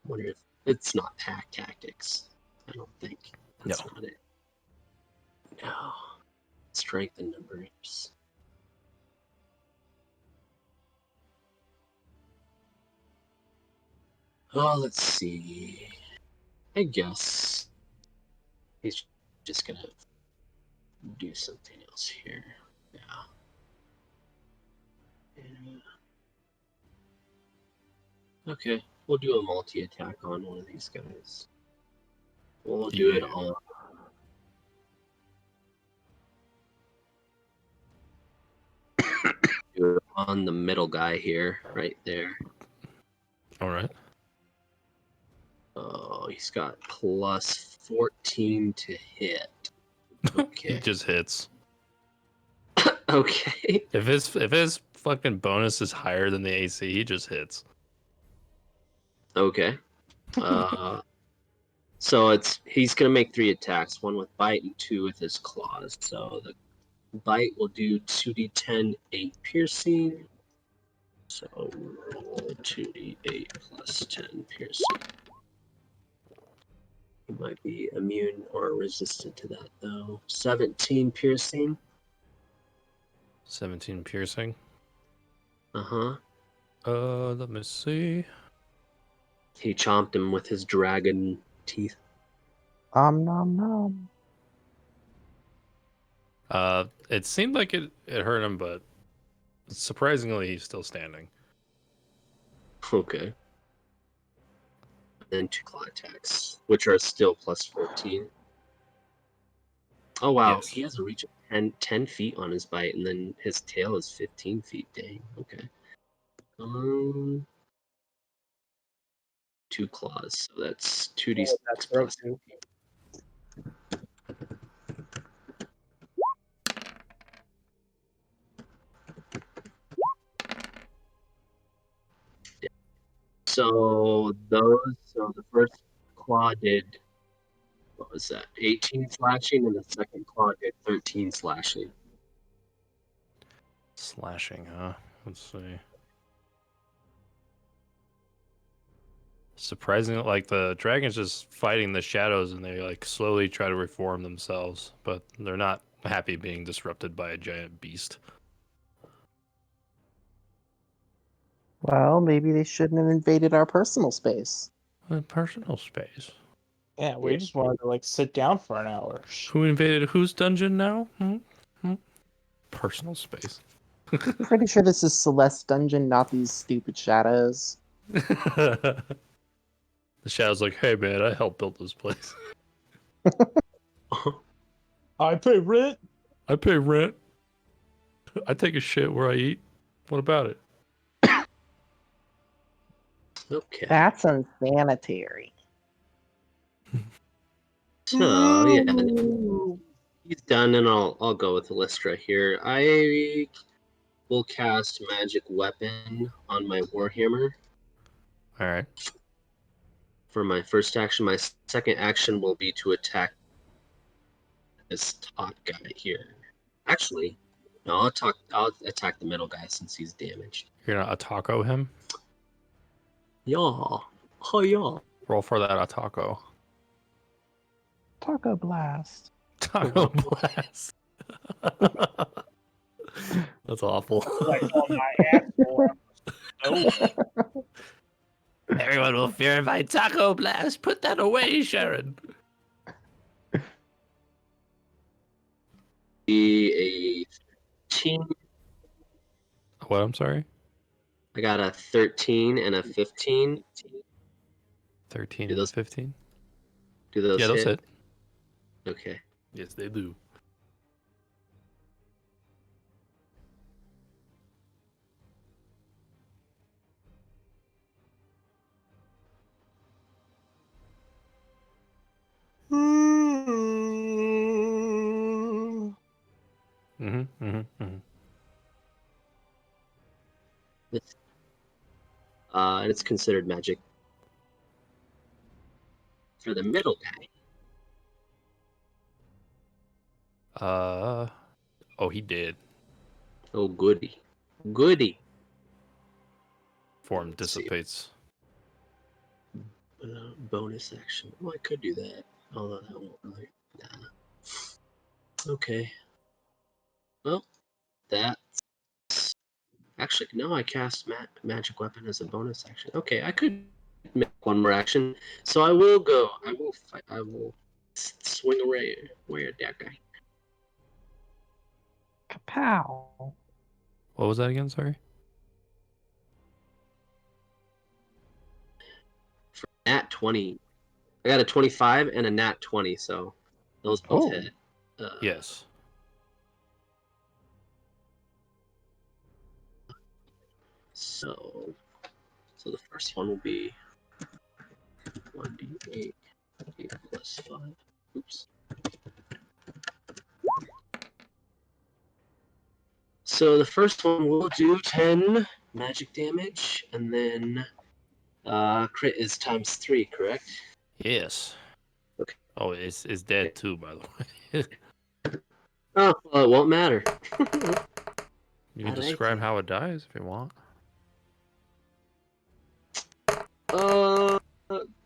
Wonder if it's not pack tactics. I don't think. That's No. not it. No. Strength in numbers. Oh, let's see. I guess he's just gonna do something else here. Yeah. Okay, we'll do a multi-attack on one of these guys. We'll do it Yeah. on. Do it on the middle guy here, right there. All right. Oh, he's got plus 14 to hit. He Okay. just hits. Okay. If his fucking bonus is higher than the AC, he just hits. Okay. So he's gonna make 3 attacks, 1 with bite and 2 with his claws. So the bite will do 2d10 8 piercing. So roll 2d8 plus 10 piercing. He might be immune or resistant to that though. 17 piercing. 17 piercing. Uh-huh. Let me see. He chomped him with his dragon teeth. Nom nom. It seemed like it hurt him, but surprisingly, he's still standing. Okay. Then 2 claw attacks, which are still plus 14. Oh wow, Yes. he has a reach of 10 feet on his bite, and then his tail is 15 feet. Dang. Okay. 2 claws, so that's 2d6 That's plus. too. So the first claw did, what was that? 18 slashing, and the second claw did 13 slashing. Slashing, huh? Let's see. Surprisingly, like the dragon's just fighting the shadows and they like slowly try to reform themselves, but they're not happy being disrupted by a giant beast. Well, maybe they shouldn't have invaded our personal space. Personal space. Yeah, we just wanted to like sit down for an hour. Who invaded whose dungeon now? Personal space. Pretty sure this is Celeste's dungeon, not these stupid shadows. The shadow's like, hey man, I helped build this place. I pay rent. I pay rent. I take a shit where I eat. What about it? Okay. That's unsanitary. So yeah, he's done, and I'll go with Lystra here. I will cast Magic Weapon on my Warhammer All right. for my first action. My second action will be to attack this top guy here. Actually, no, I'll attack the middle guy since he's damaged. You're gonna Atako him? Yeah. Oh yeah. Roll for that Atako. Taco Blast. Taco Blast. That's awful. Like on my asshole. Oh, Everyone will fear my Taco Blast. Put that away, Sharon. Be a team. What? I'm sorry. I got a 13 and a 15. 13 Do and those 15. do those Yeah, those hit? hit. Okay. Yes, they do. Mm-hmm. It's, and it's considered magic for the middle guy. Oh, he did. Oh, goody. Goody. Form Let's see. dissipates. Bonus action. Oh, I could do that. Although that won't really. Nah. Okay. Well, that. Actually, no, I cast magic weapon as a bonus action. Okay, I could make one more action. So I will go. I will fight. I will swing away at that guy. Kapow. What was that again? Sorry. For nat 20. I got a 25 and a nat 20, so those both Oh. hit. Yes. So the first one will be 1d8 plus 5. Oops. So the first one will do 10 magic damage, and then crit is times 3, correct? Yes. Okay. Oh, it's dead too, by the way. Oh, well, it won't matter. You can Alrighty. describe how it dies if you want.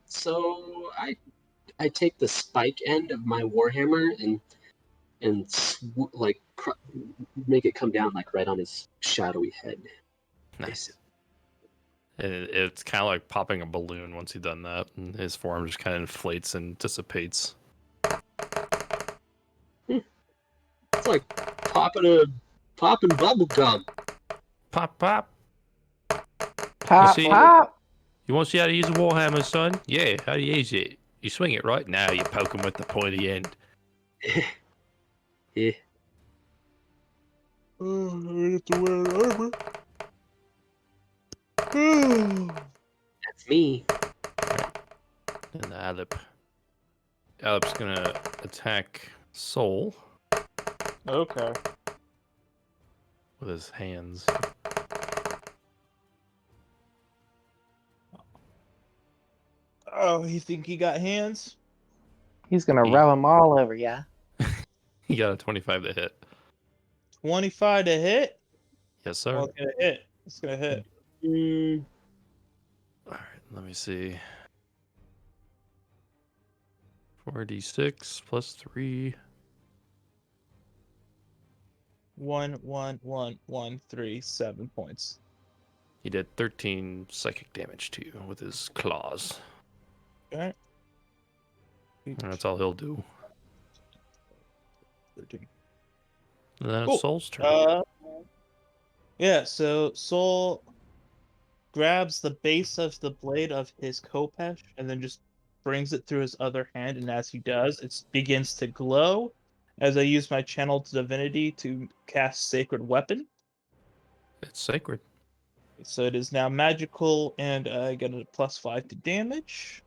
So I take the spike end of my warhammer and make it come down like right on his shadowy head. Nice. And it's kind of like popping a balloon once you've done that, and his form just kind of inflates and dissipates. It's like popping bubble gum. Pop, pop. Pop, see- pop. You want to see how to use a warhammer, son? Yeah, how do you use it? You swing it right now. You poke him with the pointy end. Yeah. Oh, I have to wear armor. That's me. And the Alep's gonna attack Soul Okay. with his hands. Oh, you think he got hands? He's gonna rub them all over ya. He got a 25 to hit. 25 to hit? Yes, sir. Well, it's gonna hit. It's gonna hit. All right, let me see. 4d6 plus 3. 7 points. He did 13 psychic damage to you with his claws. Okay. And that's all he'll do. 13. And then Cool. it's Soul's turn. Yeah, so Soul grabs the base of the blade of his Kopesh and then just brings it through his other hand, and as he does, it begins to glow as I use my channel divinity to cast Sacred Weapon. It's sacred. So it is now magical, and I get a +5 to damage.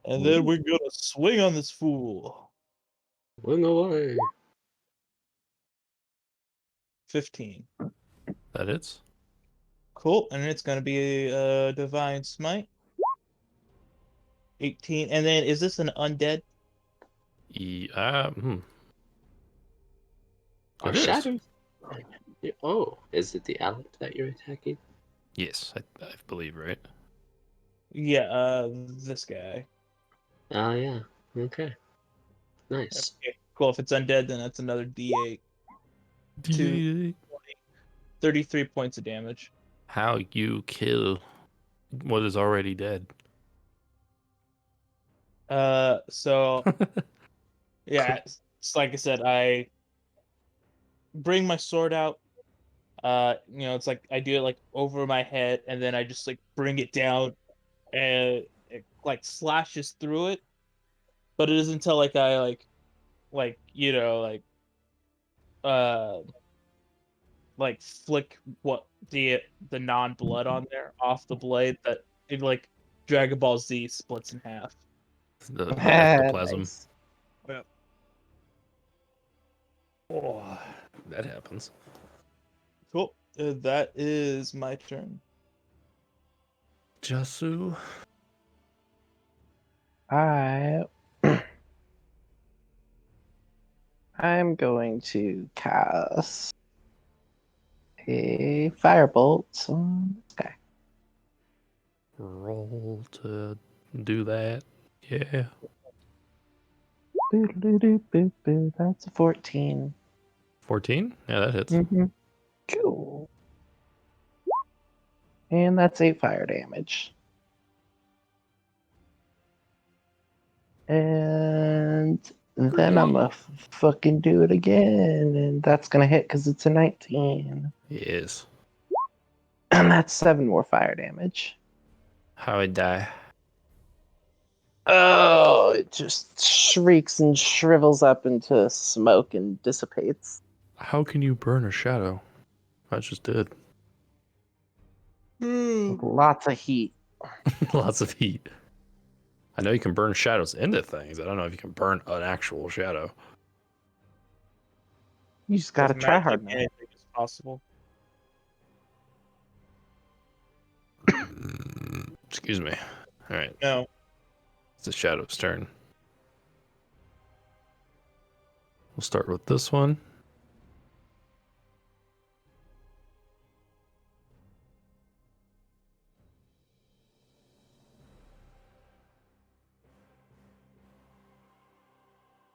And then we're gonna swing on this fool. Swing away. 15. That hits. Cool, and it's gonna be a Divine Smite. 18, and then is this an undead? Our It is. shadow. Oh, is it the Alec that you're attacking? Yes, I believe, right? Yeah, this guy. Oh, yeah. Okay. Nice. Okay, cool. If it's undead, then that's another D8. 33 points of damage. How you kill what is already dead? So yeah, it's like I said, I bring my sword out. It's like I do it like over my head, and then I just like bring it down, and it like slashes through it. But it isn't until like I uh like flick what the non blood on there off the blade that it like Dragon Ball Z splits in half. The ectoplasm. Nice. Oh, that happens. Cool. That is my turn. Jasu. I I'm going to cast a firebolt on this guy. Roll to do that. Yeah. Boo-doo-doo-boo-boo. That's a 14. 14? Yeah, that hits. Mm-hmm. Cool. And that's 8 fire damage. And then I'm gonna fucking do it again. And that's gonna hit because it's a 19. Yes. And that's 7 more fire damage. How I die. Oh, it just shrieks and shrivels up into smoke and dissipates. How can you burn a shadow? I just did. With lots of heat. Lots of heat. I know you can burn shadows into things. I don't know if you can burn an actual shadow. You just gotta With try magic, hard, man. anything is possible. Excuse me. All right. No. It's the shadow's turn. We'll start with this one.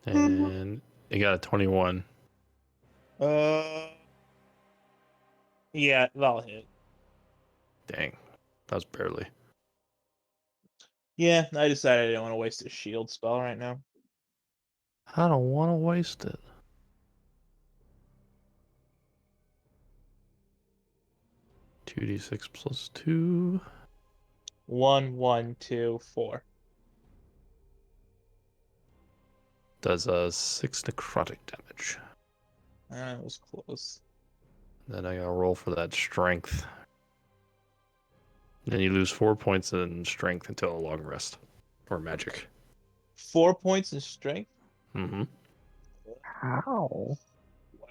And it got a 21. Yeah, that'll hit. Dang. That was barely. Yeah, I decided I didn't want to waste a shield spell right now. I don't want to waste it. Two d6 plus 2. 1, 1, 2, 4. Does 6 necrotic damage. That was close. Then I gotta roll for that strength. Then you lose 4 points in strength until a long rest. Or magic. 4 points in strength? Mm-hmm. How? Wow.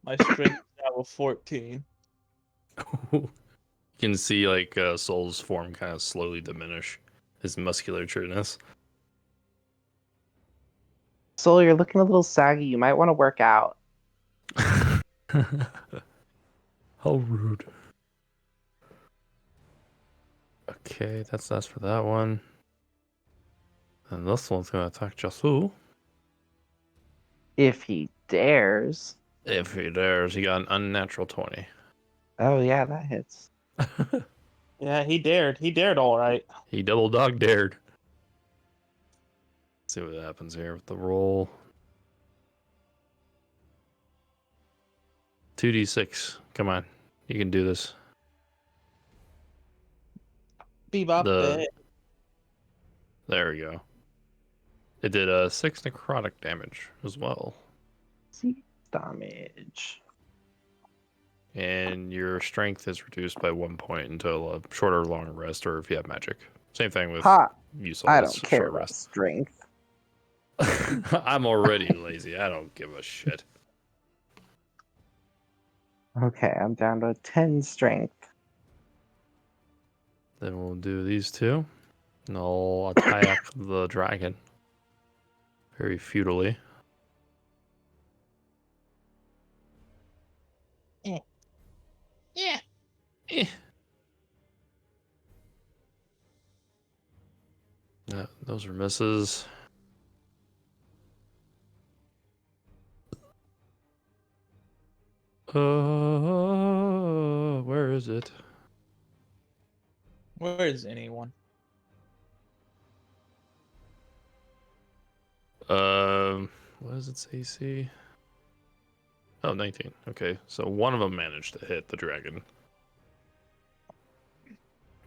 My strength is now a 14. You can see like Soul's form kind of slowly diminish his musculatureness. Soul, you're looking a little saggy. You might want to work out. How rude. Okay, that's for that one. And this one's gonna attack Jasu. If he dares. If he dares, he got an unnatural 20. Oh, yeah, that hits. Yeah, he dared. He dared all right. He double dog dared. Let's see what happens here with the roll. 2d6. Come on. You can do this. Bebop. There we go. It did 6 necrotic damage as well. See damage. And your strength is reduced by 1 point until a short or long rest, or if you have magic. Same thing with Ha! you, I Soul. don't care about Rest. strength. I'm already lazy. I don't give a shit. Okay, I'm down to 10 strength. Then we'll do these two. And I'll attack the dragon. Very futilely. Yeah. Yeah, those are misses. Where is it? Where is anyone? What does its AC? Oh, 19. Okay, so one of them managed to hit the dragon.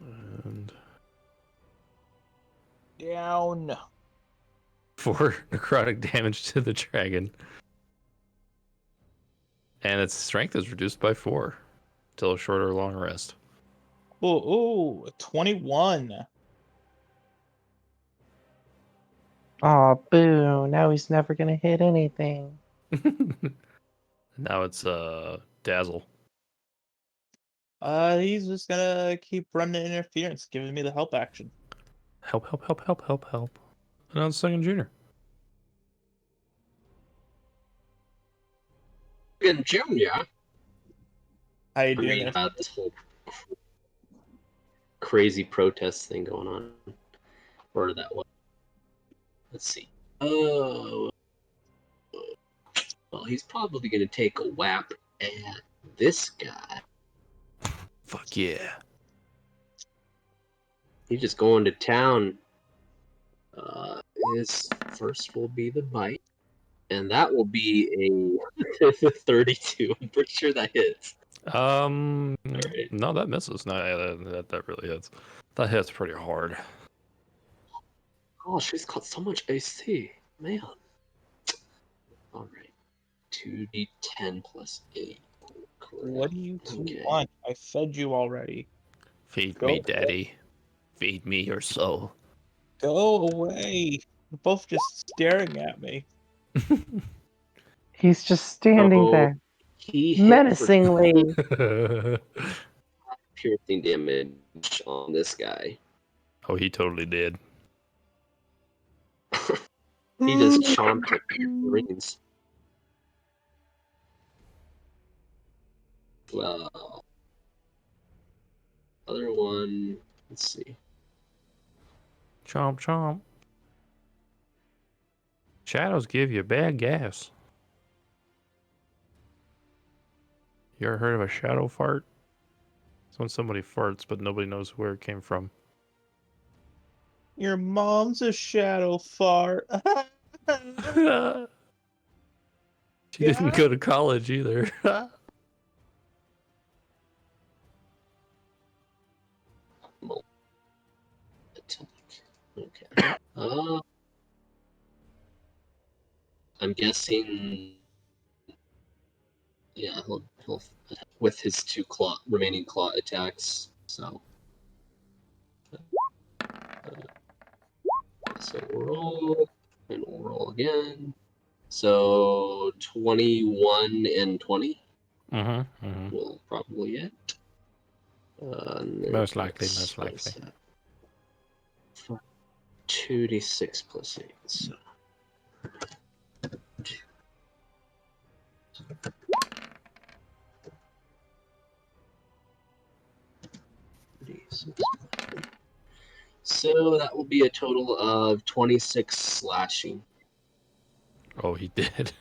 And Down. 4 necrotic damage to the dragon. And its strength is reduced by 4 till a short or long rest. Ooh, 21. Aw, boo. Now he's never gonna hit anything. Now it's Dazzle. He's just gonna keep running interference, giving me the help action. Help, help, help, help, help, help. And now it's second junior. And Junior. How you I doing read there? about this whole crazy protest thing going on, or that one. Let's see. Oh, well, he's probably gonna take a whap at this guy. Fuck yeah. He's just going to town. His first will be the bite, and that will be a 32. I'm pretty sure that hits. Right. No, that misses. No, that really hits. That hits pretty hard. Oh, she's got so much AC, man. All right, 2d10 plus 8. What do you two Okay. want? I fed you already. Feed Go me, away. daddy. Feed me your soul. Go away. You're both just staring at me. He's just standing So there, he hit for menacingly. piercing damage on this guy. Oh, he totally did. He just chomped at the rings. Well, other one. Let's see. Chomp, chomp. Shadows give you bad gas. You ever heard of a shadow fart? It's when somebody farts, but nobody knows where it came from. Your mom's a shadow fart. She didn't go to college either. Okay. I'm guessing. Yeah, he'll with his 2 remaining claw attacks. So roll and we'll roll again. So 21 and 20 will probably hit. Most likely, most likely. 2d6 plus 8. So. So that will be a total of 26 slashing. Oh, he did.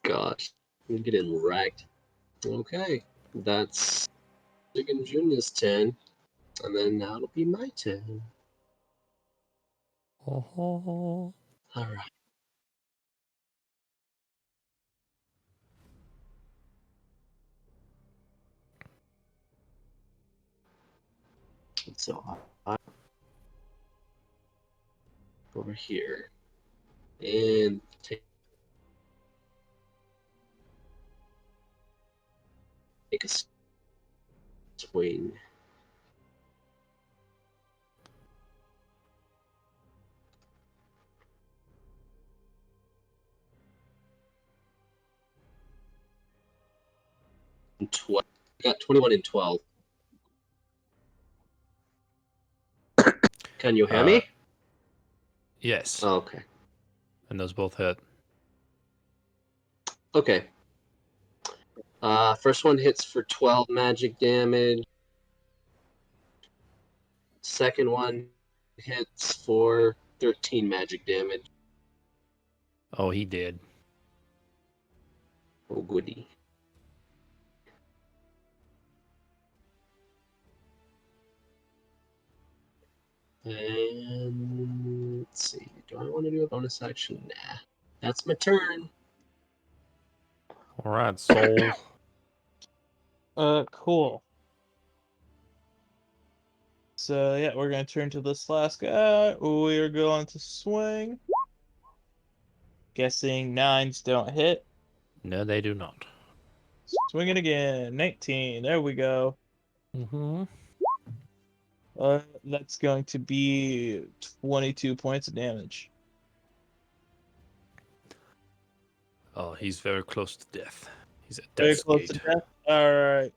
Gosh, I'm getting wrecked. Okay, that's Chicken Junior's turn, and then now it'll be my turn. Oh. All right. So I over here and take a swing. I got 21 and 12. Can you hear me? Yes. Oh, okay. And those both hit. Okay. First one hits for 12 magic damage. Second one hits for 13 magic damage. Oh, he did. Oh, goody. And let's see. Do I want to do a bonus action? Nah. That's my turn. All right, Soul. Cool. So yeah, we're gonna turn to this last guy. We're going to swing. Guessing nines don't hit. No, they do not. Swing it again. 19. There we go. Mm-hmm. That's going to be 22 points of damage. Oh, he's very close to death. He's at Very death's close to gate. death. All right.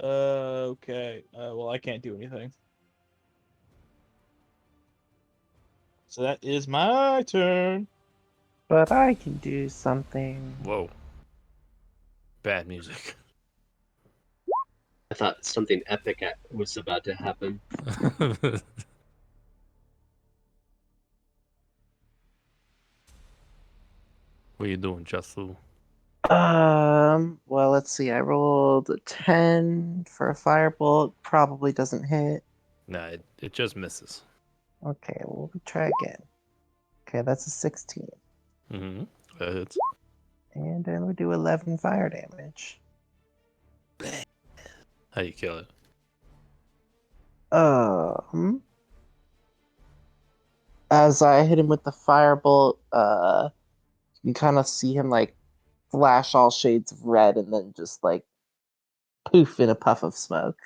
Okay. Well, I can't do anything. So that is my turn. But I can do something. Whoa. Bad music. I thought something epic was about to happen. What are you doing, Jetsu? Well, let's see. I rolled a 10 for a firebolt. Probably doesn't hit. Nah, it just misses. Okay, well, we'll try again. Okay, that's a 16. Mm-hmm. That hits. And then we do 11 fire damage. How you kill it? As I hit him with the firebolt, you kind of see him like flash all shades of red and then just like poof in a puff of smoke.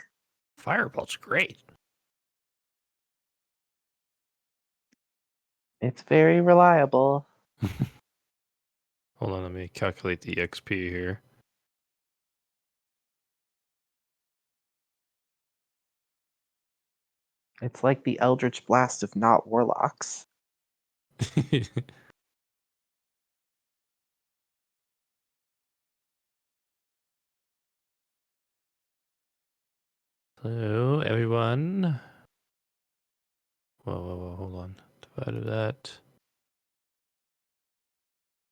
Fireball's great. It's very reliable. Hold on, let me calculate the XP here. It's like the Eldritch Blast of not warlocks. So, everyone. Whoa, hold on. Divided that.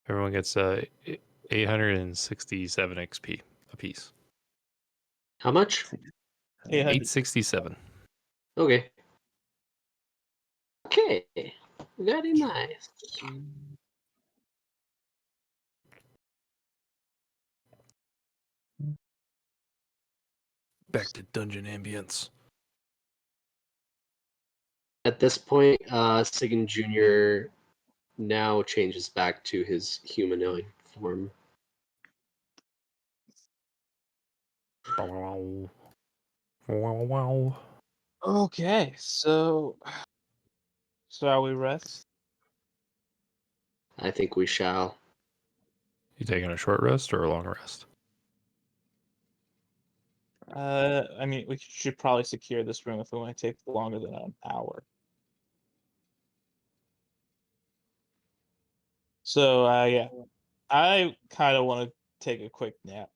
Everyone gets 867 XP apiece. How much? 800. 867. Okay. Okay. Very nice. Back to dungeon ambience. At this point, Sigan Jr. now changes back to his humanoid form. Wow. Wow. Okay, so shall we rest? I think we shall. You taking a short rest or a long rest? I mean, we should probably secure this room if we want to take longer than an hour. So, yeah, I kind of want to take a quick nap.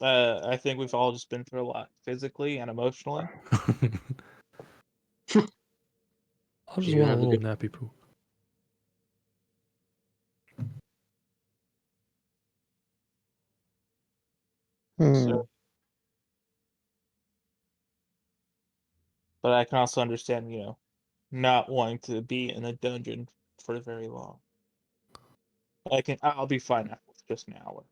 I think we've all just been through a lot physically and emotionally. I just You want a have a little good. nappy poo. Hmm. So, but I can also understand, not wanting to be in a dungeon for very long. I'll be fine with just an hour.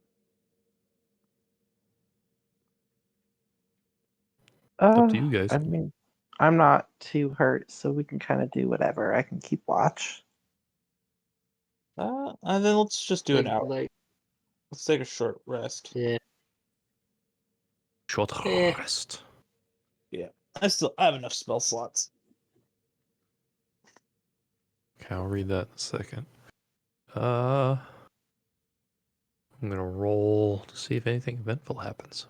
Up to you guys. I mean, I'm not too hurt, so we can kind of do whatever. I can keep watch. And then let's just do an hour. Like, Let's take a short rest. yeah. Short Eh. rest. Yeah, I have enough spell slots. Okay, I'll read that in a second. I'm gonna roll to see if anything eventful happens.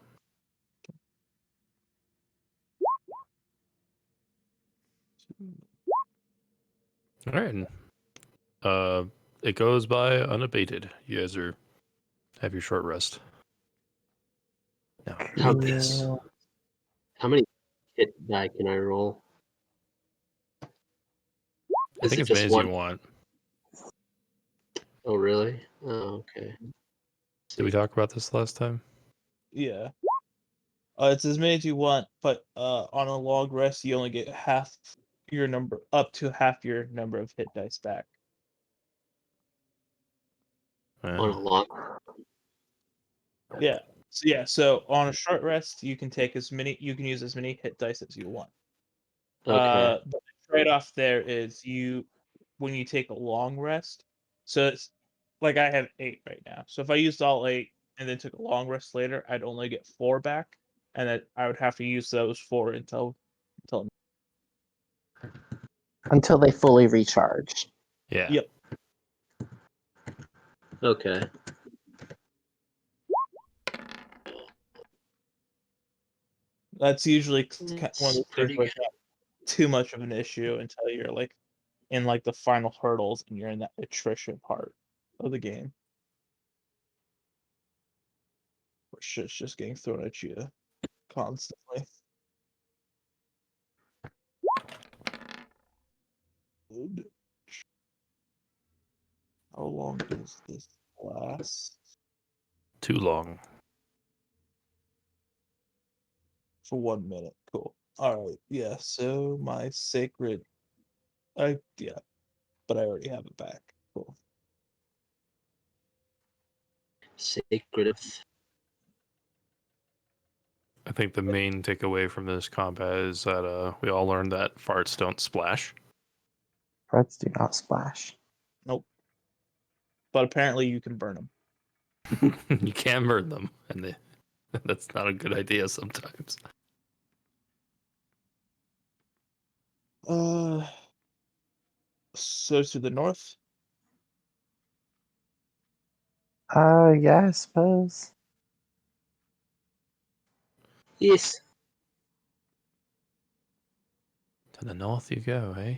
All right. It goes by unabated. You guys have your short rest. Now read this. Cool. How many hit die can I roll? I Is think it as many just as one? you want. Oh, really? Oh, okay. Did we talk about this last time? Yeah. It's as many as you want, but on a long rest, you only get up to half your number of hit dice back. On a long. Yeah. So on a short rest, you can use as many hit dice as you want. Okay. The trade-off there is when you take a long rest. So it's like I have 8 right now. So if I used all 8 and then took a long rest later, I'd only get 4 back, and then I would have to use those 4 Until they fully recharge. Yeah. Yep. Okay. That's usually one of That's the things pretty where good. it's not too much of an issue until you're like in like the final hurdles and you're in that attrition part of the game. Where shit's just getting thrown at you constantly. Good. How long does this last? Too long. For 1 minute. Cool. Alright, yeah, so my sacred yeah, but I already have it back. Cool. Sacred of. I think the main takeaway from this combat is that we all learned that farts don't splash. Farts do not splash. Nope. But apparently you can burn them. You can burn them, and that's not a good idea sometimes. So to the north. Yeah, I suppose. Yes. To the north you go, eh?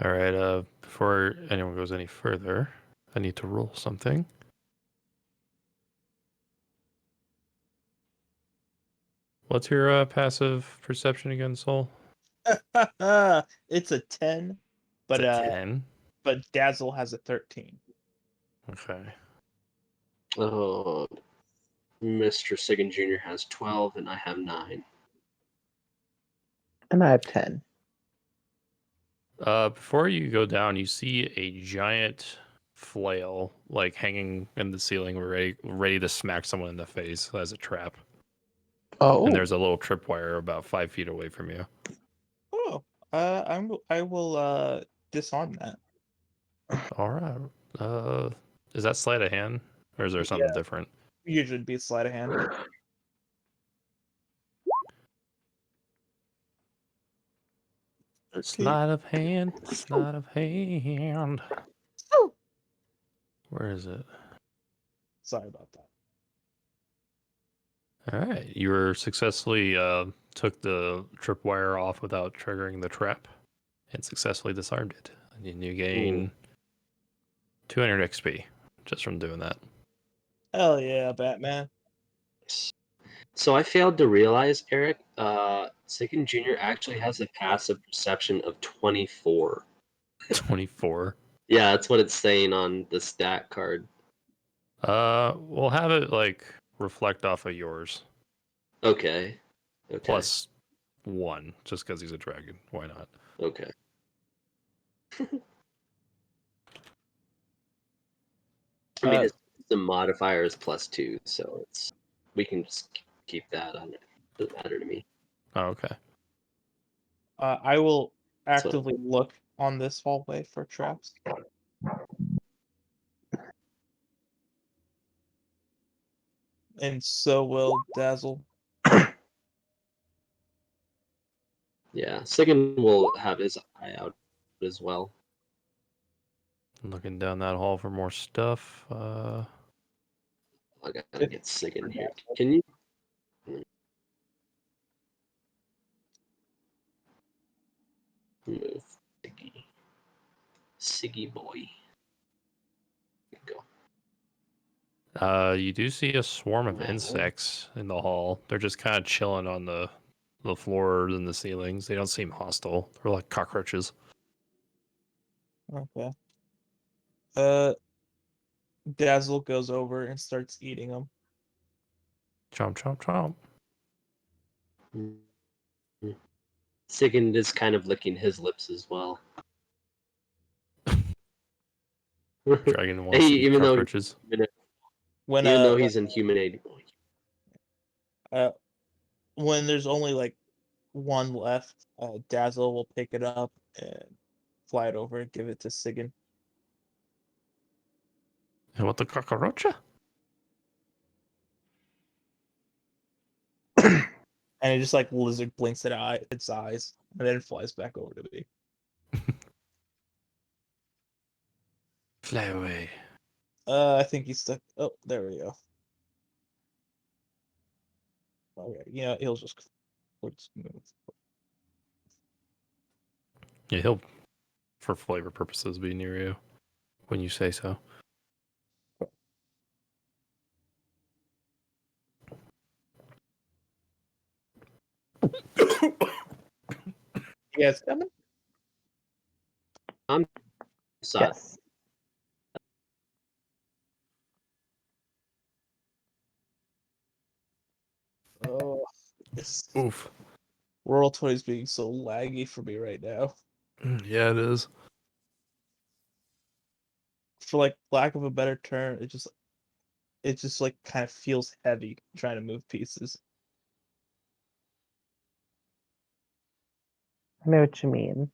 All right, before anyone goes any further, I need to roll something. What's your passive perception again, Soul? It's a 10, It's but a 10. but Dazzle has a 13. Okay. Oh, Mr. Sigan Jr. has 12, and I have 9. And I have 10. Before you go down, you see a giant flail like hanging in the ceiling, ready to smack someone in the face as a trap. Oh. And there's a little tripwire about 5 feet away from you. Oh, I will disarm that. All right. Is that sleight of hand, or is there something Yeah, different? usually be sleight of hand. Sleight of hand, sleight of hand. Where is it? Sorry about that. All right, you were successfully took the tripwire off without triggering the trap, and successfully disarmed it. And you gain 200 XP just from doing that. Hell yeah, Batman. So I failed to realize, Eric, Sigan Jr. actually has a passive perception of 24. 24. Yeah, that's what it's saying on the stat card. We'll have it like reflect off of yours Okay. Okay. plus 1, just because he's a dragon. Why not? Okay. I mean, the modifier is +2, so we can just keep that on it. Doesn't matter to me. Oh, okay. I will actively look on this hallway for traps. And so will Dazzle. Yeah, Sigan will have his eye out as well. Looking down that hall for more stuff. I gotta get Sigan here. Can you? Move Siggy. Siggy boy. Go. You do see a swarm of insects in the hall. They're just kind of chilling on the floors and the ceilings. They don't seem hostile. They're like cockroaches. Okay. Dazzle goes over and starts eating them. Chomp, chomp, chomp. Sigurd is kind of licking his lips as well. Dragon wants to eat even though cockroaches. When even though he's inhuminated. when there's only like one left, Dazzle will pick it up and fly it over and give it to Sigyn. You want the cockroach? And it just like lizard blinks its eyes and then it flies back over to me. Fly away. I think he's stuck. Oh, there we go. Okay, he'll just move. Yeah, he'll, for flavor purposes, be near you when you say so. Yeah, it's coming. Yes. Oh, this Oof. Roll 20 is being so laggy for me right now. Yeah, it is. For like lack of a better term, it just like kind of feels heavy trying to move pieces. I know what you mean.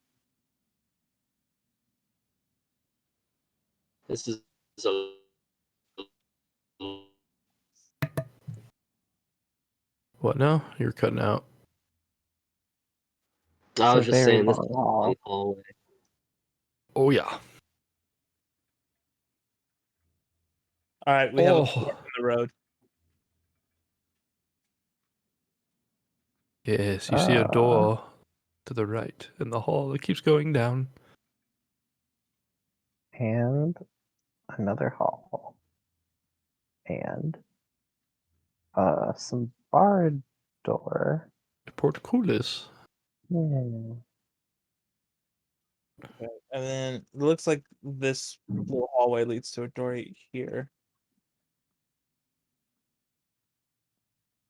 This is so. What now? You're cutting out. I It's a was just very saying this long is a haul. long hallway. Oh, yeah. All right, we have a Oh. fork in the road. Yes, you see a Uh, door to the right in the hall that keeps going down. and another hall. And some barred door. Portcullis. Hmm. Okay. And then it looks like this little hallway leads to a door right here.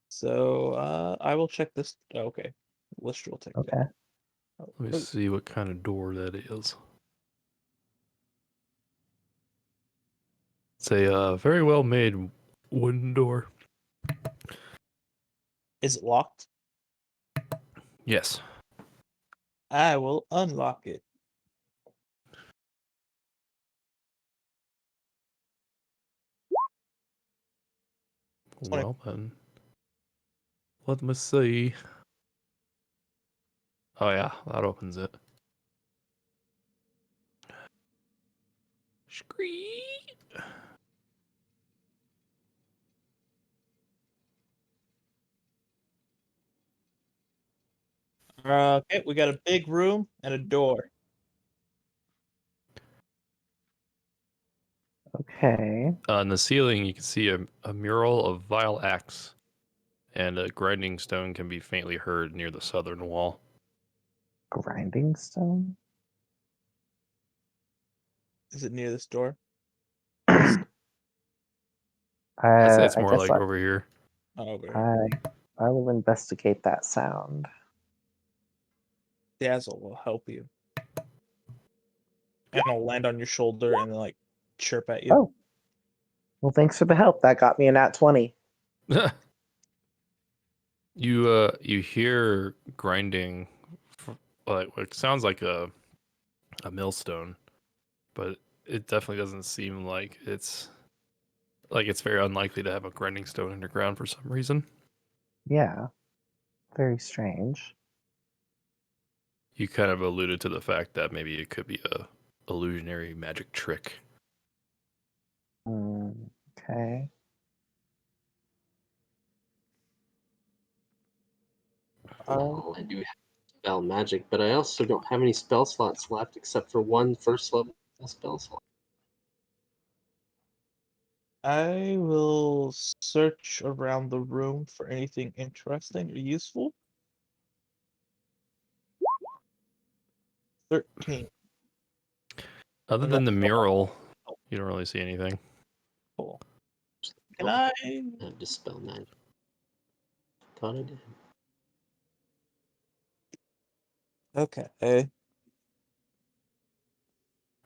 So I will check this. Oh, okay. List will take Okay. that. Oh, Let me see what kind of door that is. It's a very well made wooden door. is it locked? Yes. I will unlock it. Well then. Let me see. Oh yeah, that opens it. Scree. Okay, we got a big room and a door. Okay. On the ceiling, you can see a mural of vile axe, and a grinding stone can be faintly heard near the southern wall. Grinding stone? Is it near this door? I'd say it's I more guess like over here. Oh, over here. I will investigate that sound. Dazzle will help you. And I'll land on your shoulder and then like chirp at you. Oh. Well, thanks for the help. That got me a nat 20. You hear grinding, like it sounds like a millstone, but it definitely doesn't seem like it's very unlikely to have a grinding stone underground for some reason. Yeah. Very strange. You kind of alluded to the fact that maybe it could be a illusionary magic trick. Okay. Well, I do have spell magic, but I also don't have any spell slots left except for one first level spell slot. I will search around the room for anything interesting or useful. 13. Other And than the that's mural, you don't really see anything. cool. Can I? I have Dispel Magic. Thought I did. Okay.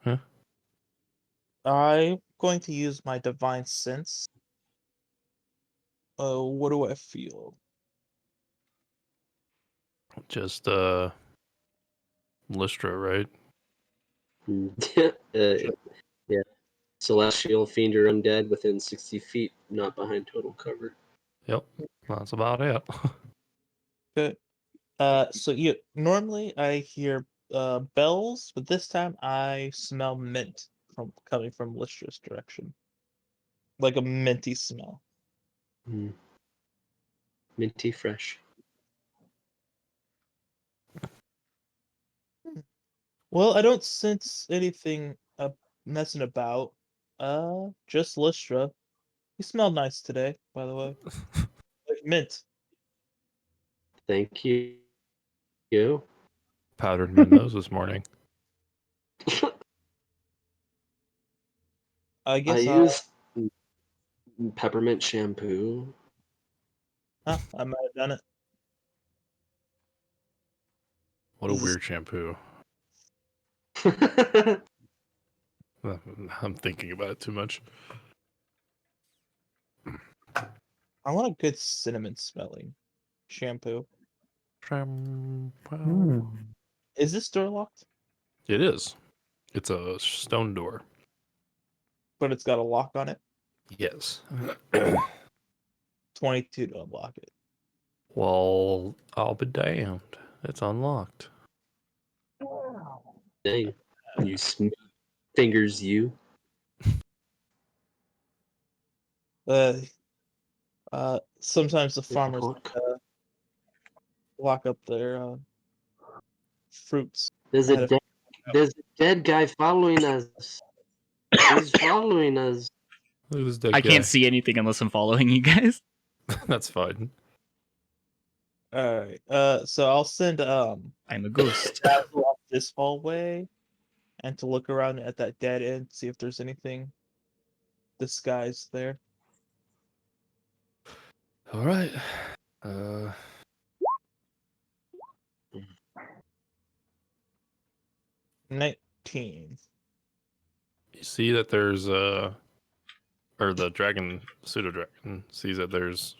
Huh? I'm going to use my divine sense. What do I feel? Just Lystra, right? Sure. Yeah. Celestial, fiend, or undead within 60 feet, not behind total cover. Yep. That's about it. Good. So normally I hear bells, but this time I smell mint coming from Lystra's direction, like a minty smell. Mm. Minty fresh. Well, I don't sense anything messing about. Just Lystra. You smell nice today, by the way. Like mint. Thank you. You. Powdered my nose this morning. I I guess use peppermint shampoo. I might have done it. What a Is this- weird shampoo. I'm thinking about it too much. I want a good cinnamon smelling shampoo. Shampoo. Is this door locked? It is. It's a stone door. But it's got a lock on it. Yes. 22 to unlock it. Well, I'll be damned. It's unlocked. Dang. You smooth fingers, you. Uh, Sometimes the There's a farmers honk. lock up their fruits. There's ahead of- there's a dead guy following us. He's following us. Look at this dead I guy. can't see anything unless I'm following you guys. That's fine. All right. So I'll send I'm a ghost. Dazzle up this hallway, and to look around at that dead end, see if there's anything disguised there. All right. Uh, 19. you see that there's or the dragon, pseudo dragon, sees that there's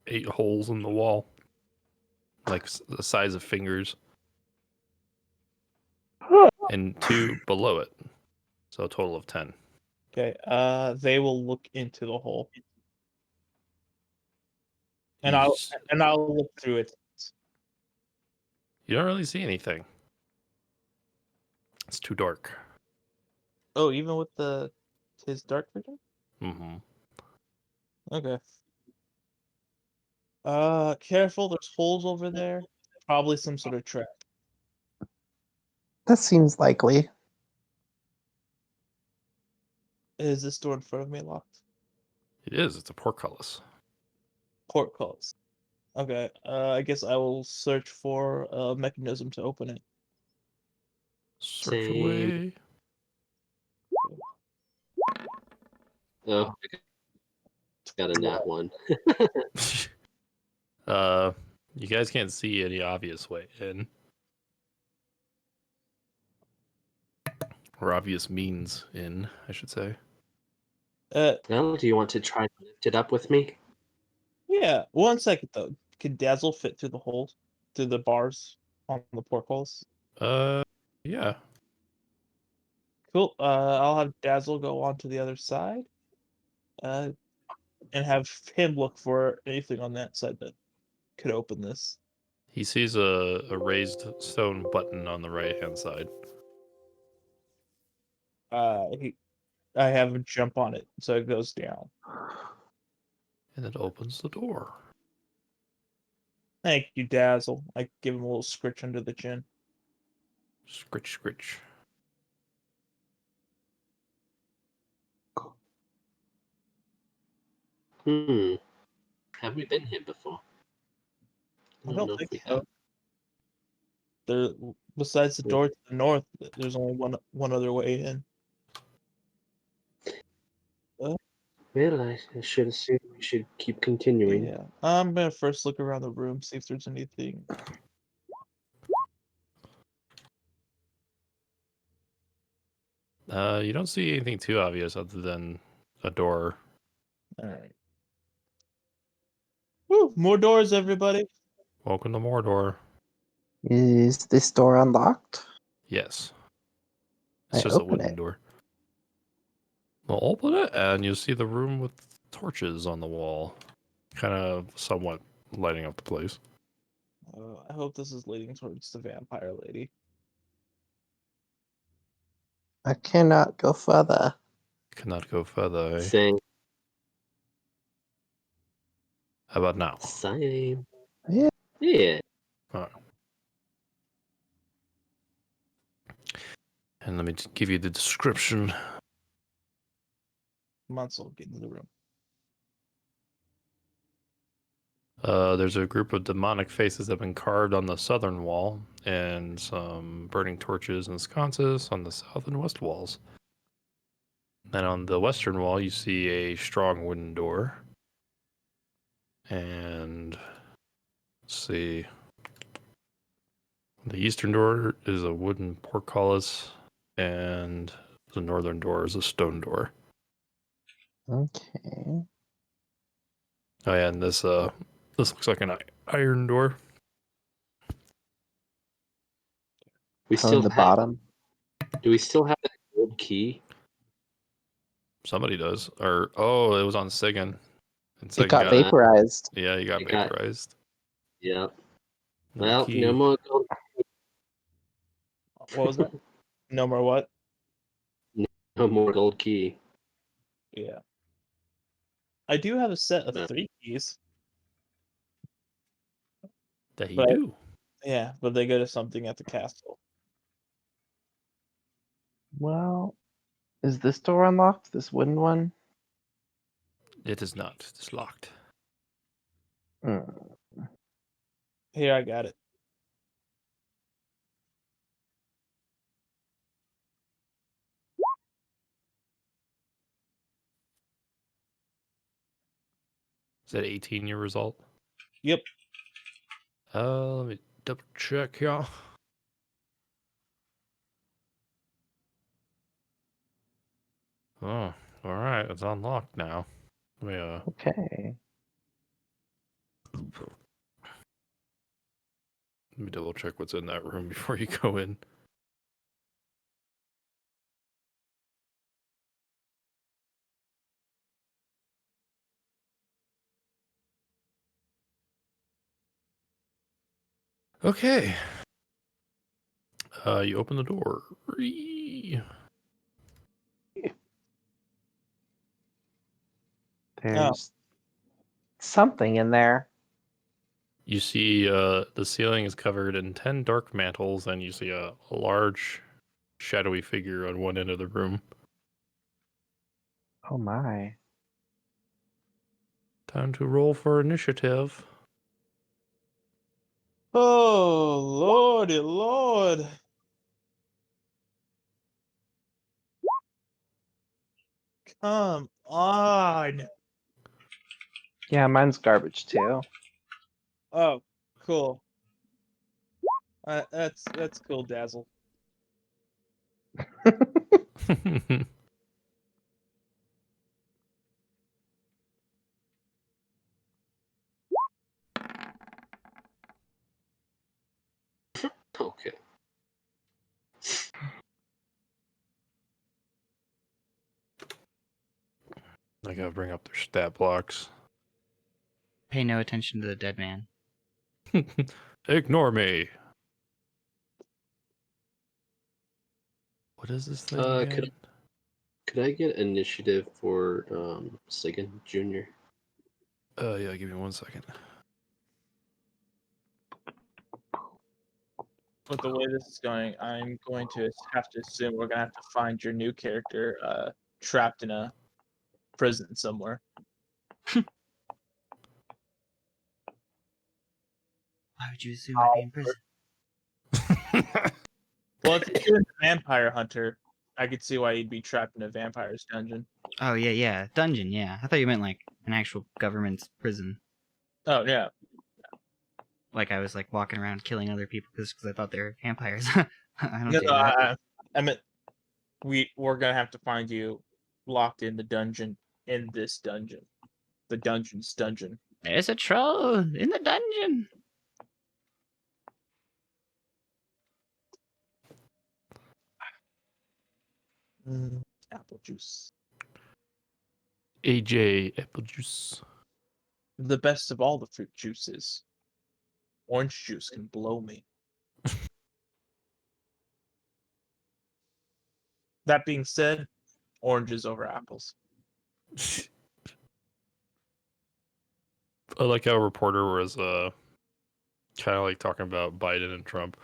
8 holes in the wall, like the size of fingers, and 2 below it, so a total of 10. Okay. They will look into the hole, and He's- I'll look through it. You don't really see anything. It's too dark. Oh, even with his dark vision. Mm-hmm. Okay. Careful. There's holes over there. Probably some sort of trap. That seems likely. Is this door in front of me locked? It is. It's a portcullis. Portcullis. Okay. I guess I will search for a mechanism to open it. Search Same. away. Oh, I got a nat one. You guys can't see any obvious way in. Or obvious means in, I should say. Well, do you want to try to lift it up with me? Yeah. 1 second though. Can Dazzle fit through the holes, through the bars on the portcullis? Yeah. Cool. I'll have Dazzle go on to the other side. And have him look for anything on that side that could open this. He sees a raised stone button on the right hand side. I have him jump on it, so it goes down. And it opens the door. Thank you, Dazzle. I give him a little scritch under the chin. Scritch, scritch. Have we been here before? I don't know if think we so. have. There, besides the door to the north, there's only one other way in. Well, I should assume we should keep continuing. Yeah. I'm gonna first look around the room, see if there's anything. You don't see anything too obvious other than a door. Alright. Woo! More doors, everybody. Welcome to Mordor. Is this door unlocked? Yes. I It's just a open wooden it. door. Well, open it, and you'll see the room with torches on the wall, kind of somewhat lighting up the place. I hope this is leading towards the vampire lady. I cannot go further. Cannot go further. Same. How about now? Same. Yeah. Yeah. Alright. And let me just give you the description. Munsell, get into the room. There's a group of demonic faces that have been carved on the southern wall, and some burning torches and sconces on the south and west walls. Then on the western wall, you see a strong wooden door. And let's see. The eastern door is a wooden portcullis, and the northern door is a stone door. Okay. Oh yeah, and this looks like an iron door. We So still in the have. bottom. Do we still have that gold key? Somebody does. Or oh, it was on Sigan. And It Sigan got got it. vaporized. Yeah, he got It got- vaporized. Yeah. No Well, key. no more gold. What was that? No more what? No more gold key. Yeah. I do have a set of No. 3 keys. That you But do. yeah, but they go to something at the castle. Well, is this door unlocked? This wooden one? It is not. It's locked. Hmm. Here, I got it. Is that 18 your result? Yep. Let me double check, y'all. Oh, all right. It's unlocked now. Let me Okay. double check what's in that room before you go in. Okay. You open the door. There's something in there. You see the ceiling is covered in 10 dark mantles, and you see a large shadowy figure on one end of the room. Oh my. Time to roll for initiative. Oh, lordy lord. Come on. Yeah, mine's garbage too. Oh, cool. That's cool, Dazzle. Okay. I gotta bring up their stat blocks. Pay no attention to the dead man. Ignore me. What is this thing again? Could I get initiative for Sigan Jr.? Yeah, give me 1 second. With the way this is going, I'm going to have to assume we're gonna have to find your new character trapped in a prison somewhere. Why would you assume I'd be in prison? Well, if you're doing the vampire hunter, I could see why you'd be trapped in a vampire's dungeon. Oh yeah, dungeon. Yeah, I thought you meant like an actual government prison. Oh yeah. Like I was like walking around killing other people just because I thought they were vampires. I don't No, do no, that. I meant we're gonna have to find you locked in the dungeon in this dungeon. The dungeon's dungeon. There's a troll in the dungeon. Apple juice. AJ apple juice. The best of all the fruit juices. Orange juice can blow me. That being said, oranges over apples. I like how a reporter was kind of like talking about Biden and Trump,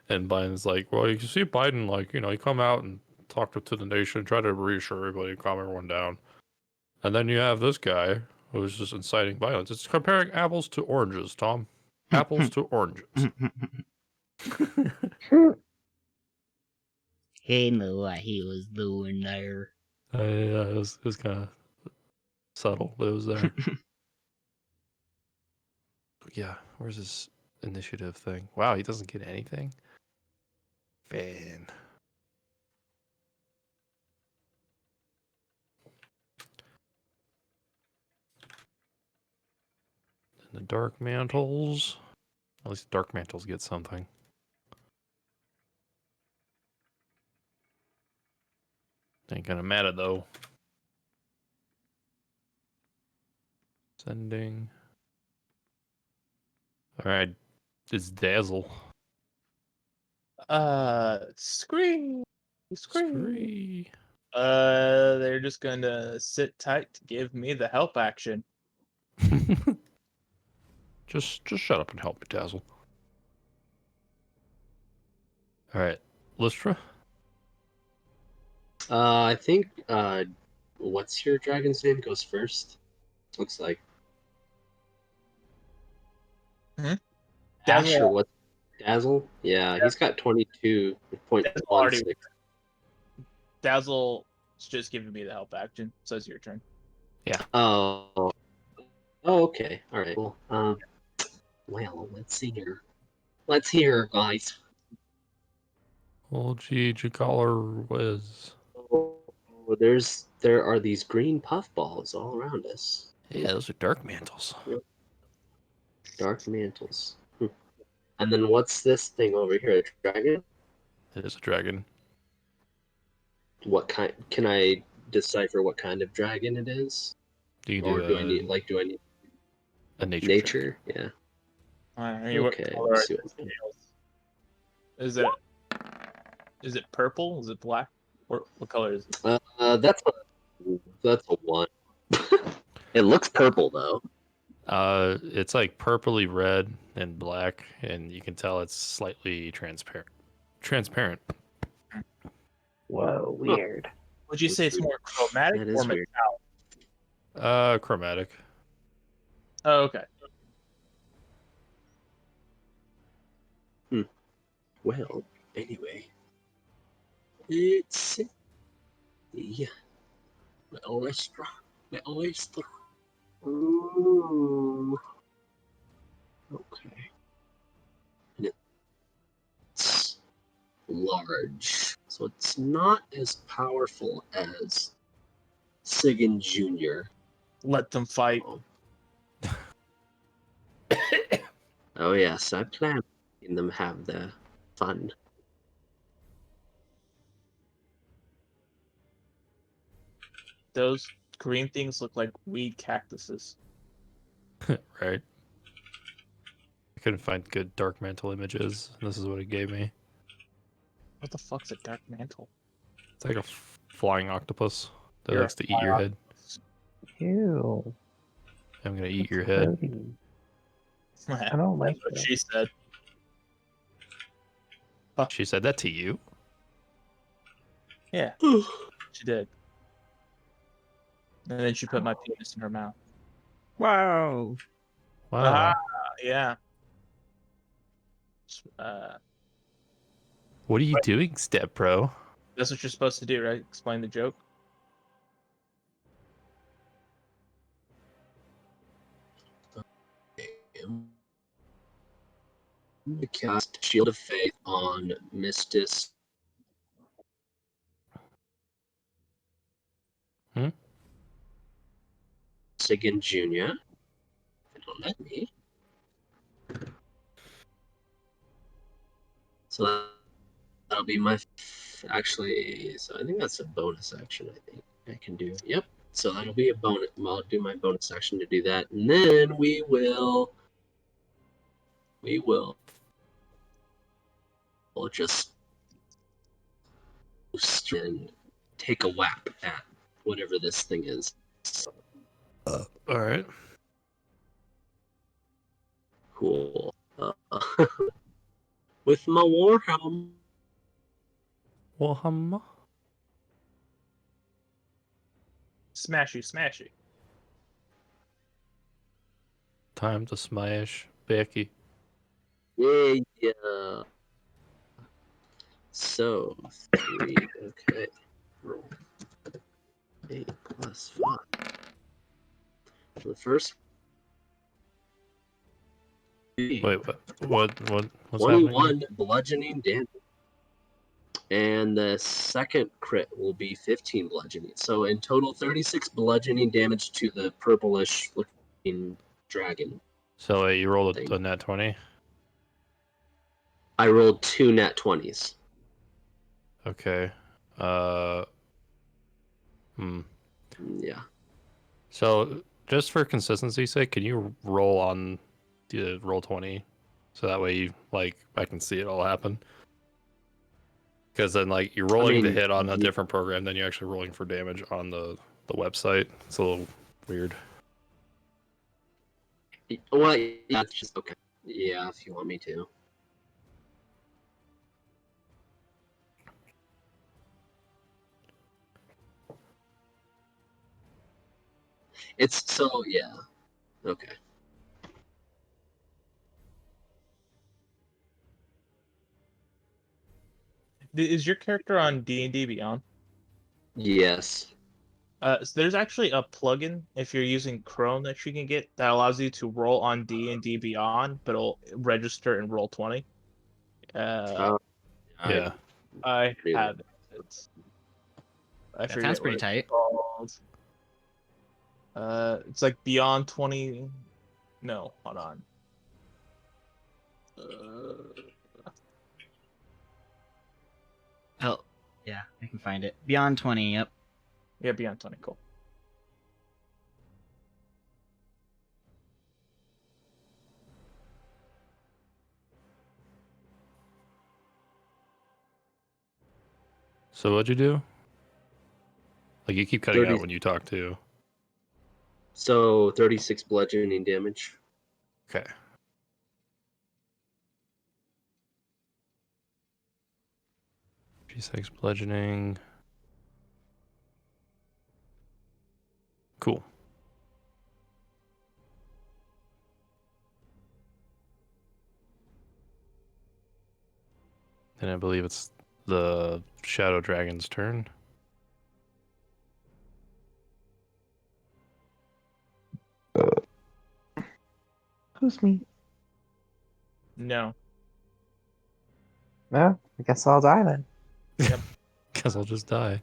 and Biden's like, well, you can see Biden like he come out and talk to the nation, try to reassure everybody, calm everyone down, and then you have this guy who's just inciting violence. It's comparing apples to oranges, Tom. Apples to oranges. He knew what he was doing there. Yeah, it was kind of subtle, but it was there. Yeah, where's this initiative thing? Wow, he doesn't get anything. Fan. And the dark mantles. At least the dark mantles get something. Ain't gonna matter though. Sending. All right, it's Dazzle. Scream. Scree. They're just gonna sit tight to give me the help action. just shut up and help me, Dazzle. All right, Lystra. I think what's your dragon's name goes first? Looks like Ash Dazzle- or what? Dazzle? Yeah, he's got 22.16. Dazzle's just giving me the help action, so it's your turn. Oh, okay. All right. Well, let's see here. Let's hear, guys. Oh, gee, Jacaller Wiz. Oh, there are these green puffballs all around us. Yeah, those are dark mantles. Dark mantles. And then what's this thing over here? A dragon? It is a dragon. What kind? Can I decipher what kind of dragon it is? You can Or do do I need a nature? nature? Yeah. Okay, What let's color see is it purple? Is it black? What color is it? That's a one. It looks purple though. It's like purpley red and black, and you can tell it's slightly transparent. Whoa, weird. Would you say it's more chromatic That or is weird. metallic? Chromatic. Oh, okay. Well, anyway, it's yeah, the oyster. Ooh. Okay. And it's large, so it's not as powerful as Sigan Jr. Let them fight. Oh yes, I plan on letting them have their fun. Those green things look like weed cactuses. Right. I couldn't find good dark mantle images. This is what it gave me. What the fuck's a dark mantle? It's like a flying octopus that You're likes to eat your head. Ew. I'm gonna eat your head. Dirty. I don't like That's what that. she said. She said that to you? Yeah, she did. And then she put my penis in her mouth. Wow. Wow. Yeah. What are you doing, Step Pro? That's what you're supposed to do, right? Explain the joke. Cast Shield of Faith on Mistis. Sigan Jr. It'll let me. So that'll be my. Actually, so I think that's a bonus action. I think I can do. Yep. So that'll be a bonus. I'll do my bonus action to do that, and then we will. We'll just and take a whap at whatever this thing is. All right. Cool. With my Warhammer. Warhammer. Smashy. Time to smash Becky. Yeah. So 3. Okay. Roll 8 plus 5. For the first. Wait, what's 21 happening? bludgeoning damage. And the second crit will be 15 bludgeoning. So in total, 36 bludgeoning damage to the purplish looking dragon. So wait, you rolled Thing. a nat 20? I rolled 2 nat 20s. Okay. Yeah. So just for consistency's sake, can you roll on the roll 20? So that way you, like, I can see it all happen. Because then, like, you're rolling the hit on a different program than you're actually rolling for damage on the website. It's a little weird. Well, yeah, it's just okay. Yeah, if you want me to. It's so, yeah. Okay. Is your character on D&D Beyond? Yes. So there's actually a plugin if you're using Chrome that you can get that allows you to roll on D&D Beyond, but it'll register in roll 20. Yeah. I knew have it. I That forget sounds what pretty it's tight. called. It's like Beyond 20. No, hold on. Oh, yeah, I can find it. Beyond 20, yep. Yeah, Beyond 20. Cool. So what'd you do? Like, you keep cutting 30. out when you talk too. So 36 bludgeoning damage. Okay. G6 bludgeoning. Cool. And I believe it's the Shadow Dragon's turn. Who's me? No. No, I guess I'll die then. Guess I'll just die.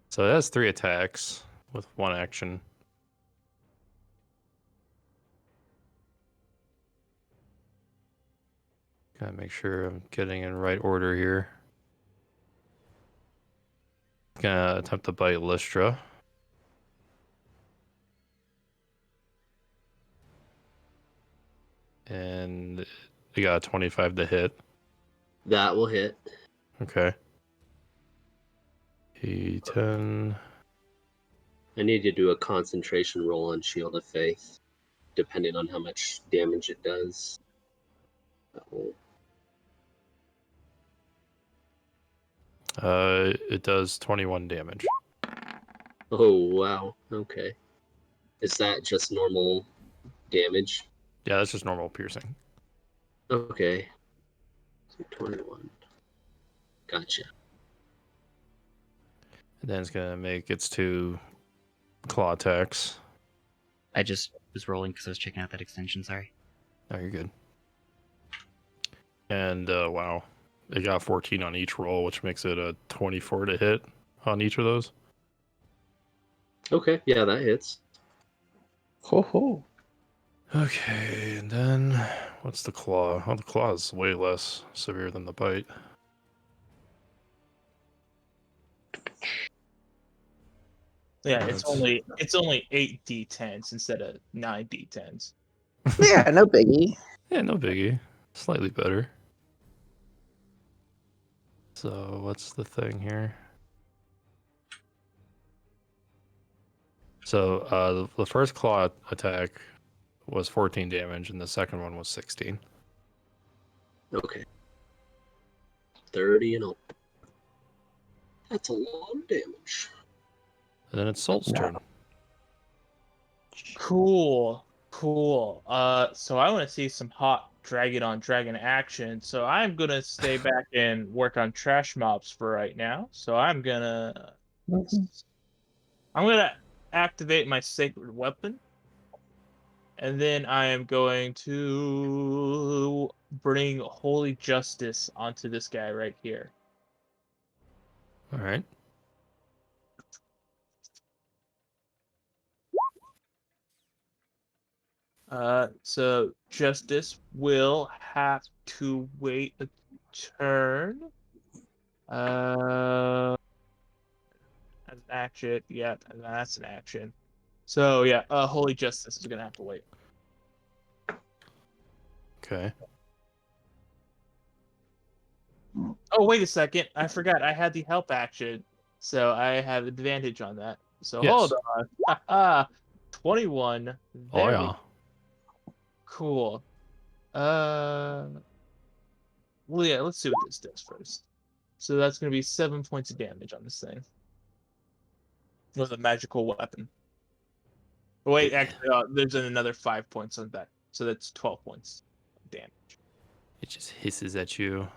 So that's 3 attacks with 1 action. Gotta make sure I'm getting in right order here. Gonna attempt to bite Lystra. And we got a 25 to hit. That will hit. Okay. E10. I need to do a concentration roll on Shield of Faith, depending on how much damage it does. It does 21 damage. Oh, wow. Okay. Is that just normal damage? Yeah, that's just normal piercing. Okay. So 21. Gotcha. And then it's gonna make its 2 claw attacks. I just was rolling because I was checking out that extension. Sorry. Oh, you're good. And wow, it got 14 on each roll, which makes it a 24 to hit on each of those. Okay, yeah, that hits. Ho ho. Okay, and then what's the claw? Oh, the claw is way less severe than the bite. Yeah, That's- it's only 8d10s instead of 9d10s. Yeah, no biggie. Yeah, no biggie. Slightly better. So what's the thing here? So the first claw attack was 14 damage, and the second one was 16. Okay. 30 and all. That's a lot of damage. And then it's Salt's turn. Cool. So I want to see some hot dragon on dragon action. So I'm gonna stay back and work on trash mobs for right now. So I'm gonna activate my sacred weapon. And then I am going to bring holy justice onto this guy right here. All right. So justice will have to wait a turn. As an action, yeah, that's an action. So yeah, holy justice is gonna have to wait. Okay. Oh, wait a second, I forgot I had the help action, so I have advantage on that. So Yes. hold on. Haha, 21. Oh There we yeah. Cool. Well, yeah, let's see what this does first. So that's going to be 7 points of damage on this thing. With a magical weapon. Wait, actually, there's another 5 points on that. So that's 12 points of damage. It just hisses at you.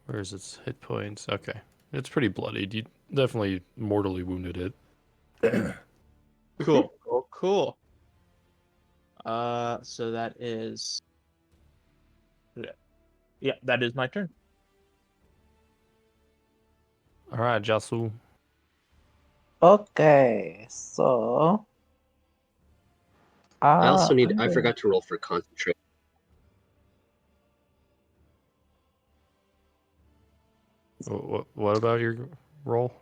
Where's its hit points? Okay. It's pretty bloodied. You definitely mortally wounded it. Cool. So that is... Yeah, that is my turn. All right, Jasu. Okay, so I also need. I'm I gonna- forgot to roll for concentration. What about your roll?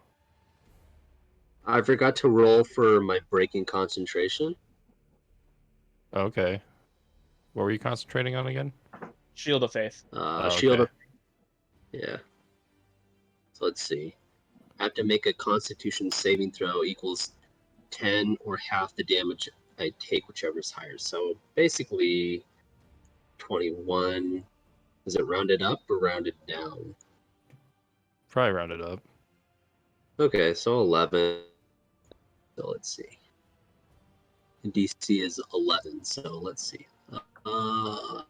I forgot to roll for my breaking concentration. Okay. What were you concentrating on again? Shield of Faith. Shield. Okay. Yeah. So let's see. I have to make a Constitution saving throw equals 10 or half the damage I take, whichever is higher. So basically, 21. Is it rounded up or rounded down? Probably rounded up. Okay, so 11. So let's see. And DC is 11. So let's see. Uh,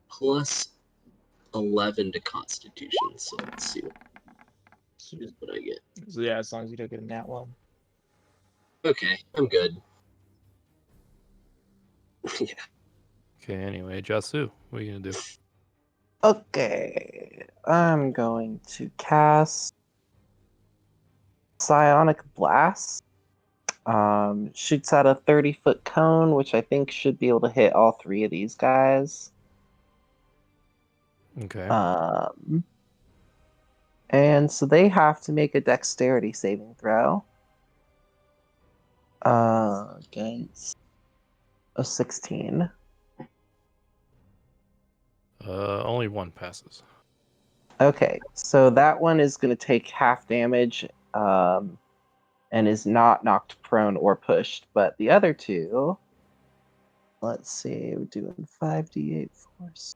plus 11 to Constitution. So let's see what I get. So yeah, as long as you don't get a nat one. Okay, I'm good. Yeah. Okay, anyway, Jasu, what are you gonna do? Okay, I'm going to cast Psionic Blast. Shoots out a 30-foot cone, which I think should be able to hit all 3 of these guys. Okay. And so they have to make a dexterity saving throw. Against a 16. Only one passes. Okay, so that one is going to take half damage and is not knocked prone or pushed. But the other 2, let's see, we're doing 5d8 force.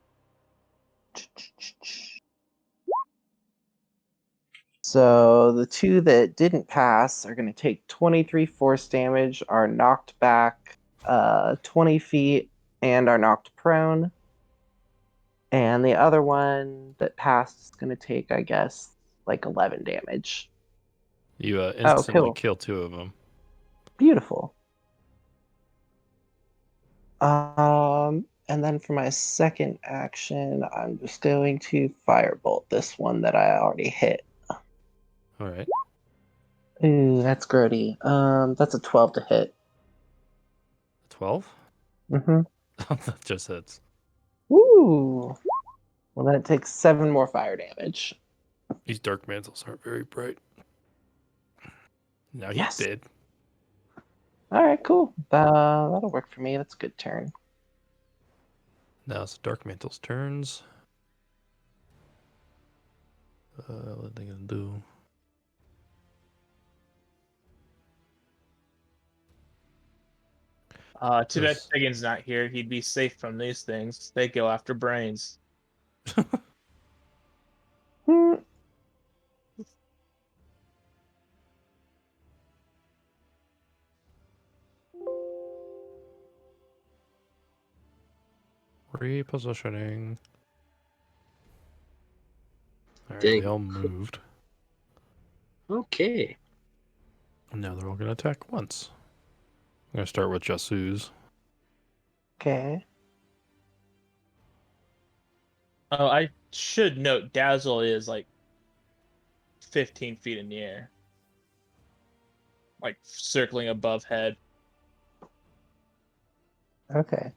So the 2 that didn't pass are going to take 23 force damage, are knocked back 20 feet, and are knocked prone. And the other one that passed is going to take, I guess, like 11 damage. You Oh, instantly cool. kill 2 of them. Beautiful. And then for my second action, I'm just going to firebolt this one that I already hit. All right. Ooh, that's grody. That's a 12 to hit. 12. Mm-hmm. That just hits. Ooh. Well, then it takes 7 more fire damage. These dark mantles aren't very bright. Now he's Yes. dead. All right, cool. That'll work for me. That's a good turn. Now it's the dark mantles' turns. What are they gonna do? Too bad This- Tegan's not here. He'd be safe from these things. They go after brains. Hmm. Repositioning. All right, Dang. they all moved. Okay. And now they're all gonna attack once. I'm gonna start with Jasu's. Okay. Oh, I should note Dazzle is like 15 feet in the air. Like circling above head. Okay.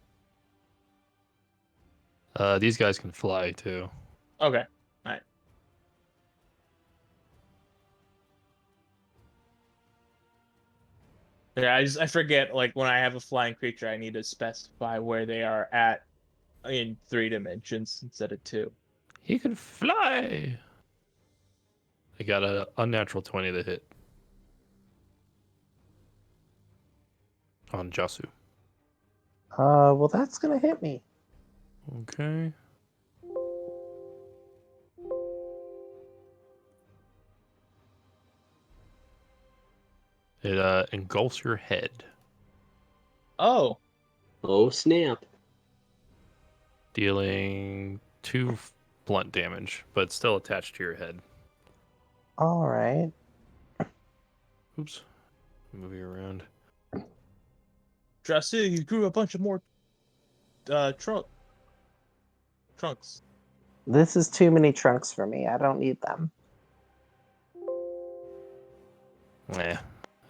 These guys can fly too. Okay. Alright. Yeah, I forget, like, when I have a flying creature, I need to specify where they are at in 3 dimensions instead of 2. He can fly. I got a unnatural 20 to hit on Jasu. Well, that's gonna hit me. Okay. It engulfs your head, Oh, Oh snap. dealing 2 blunt damage, but still attached to your head. All right. Oops. Moving around. Drasu, you grew a bunch of more trunks. This is too many trunks for me. I don't need them. Yeah,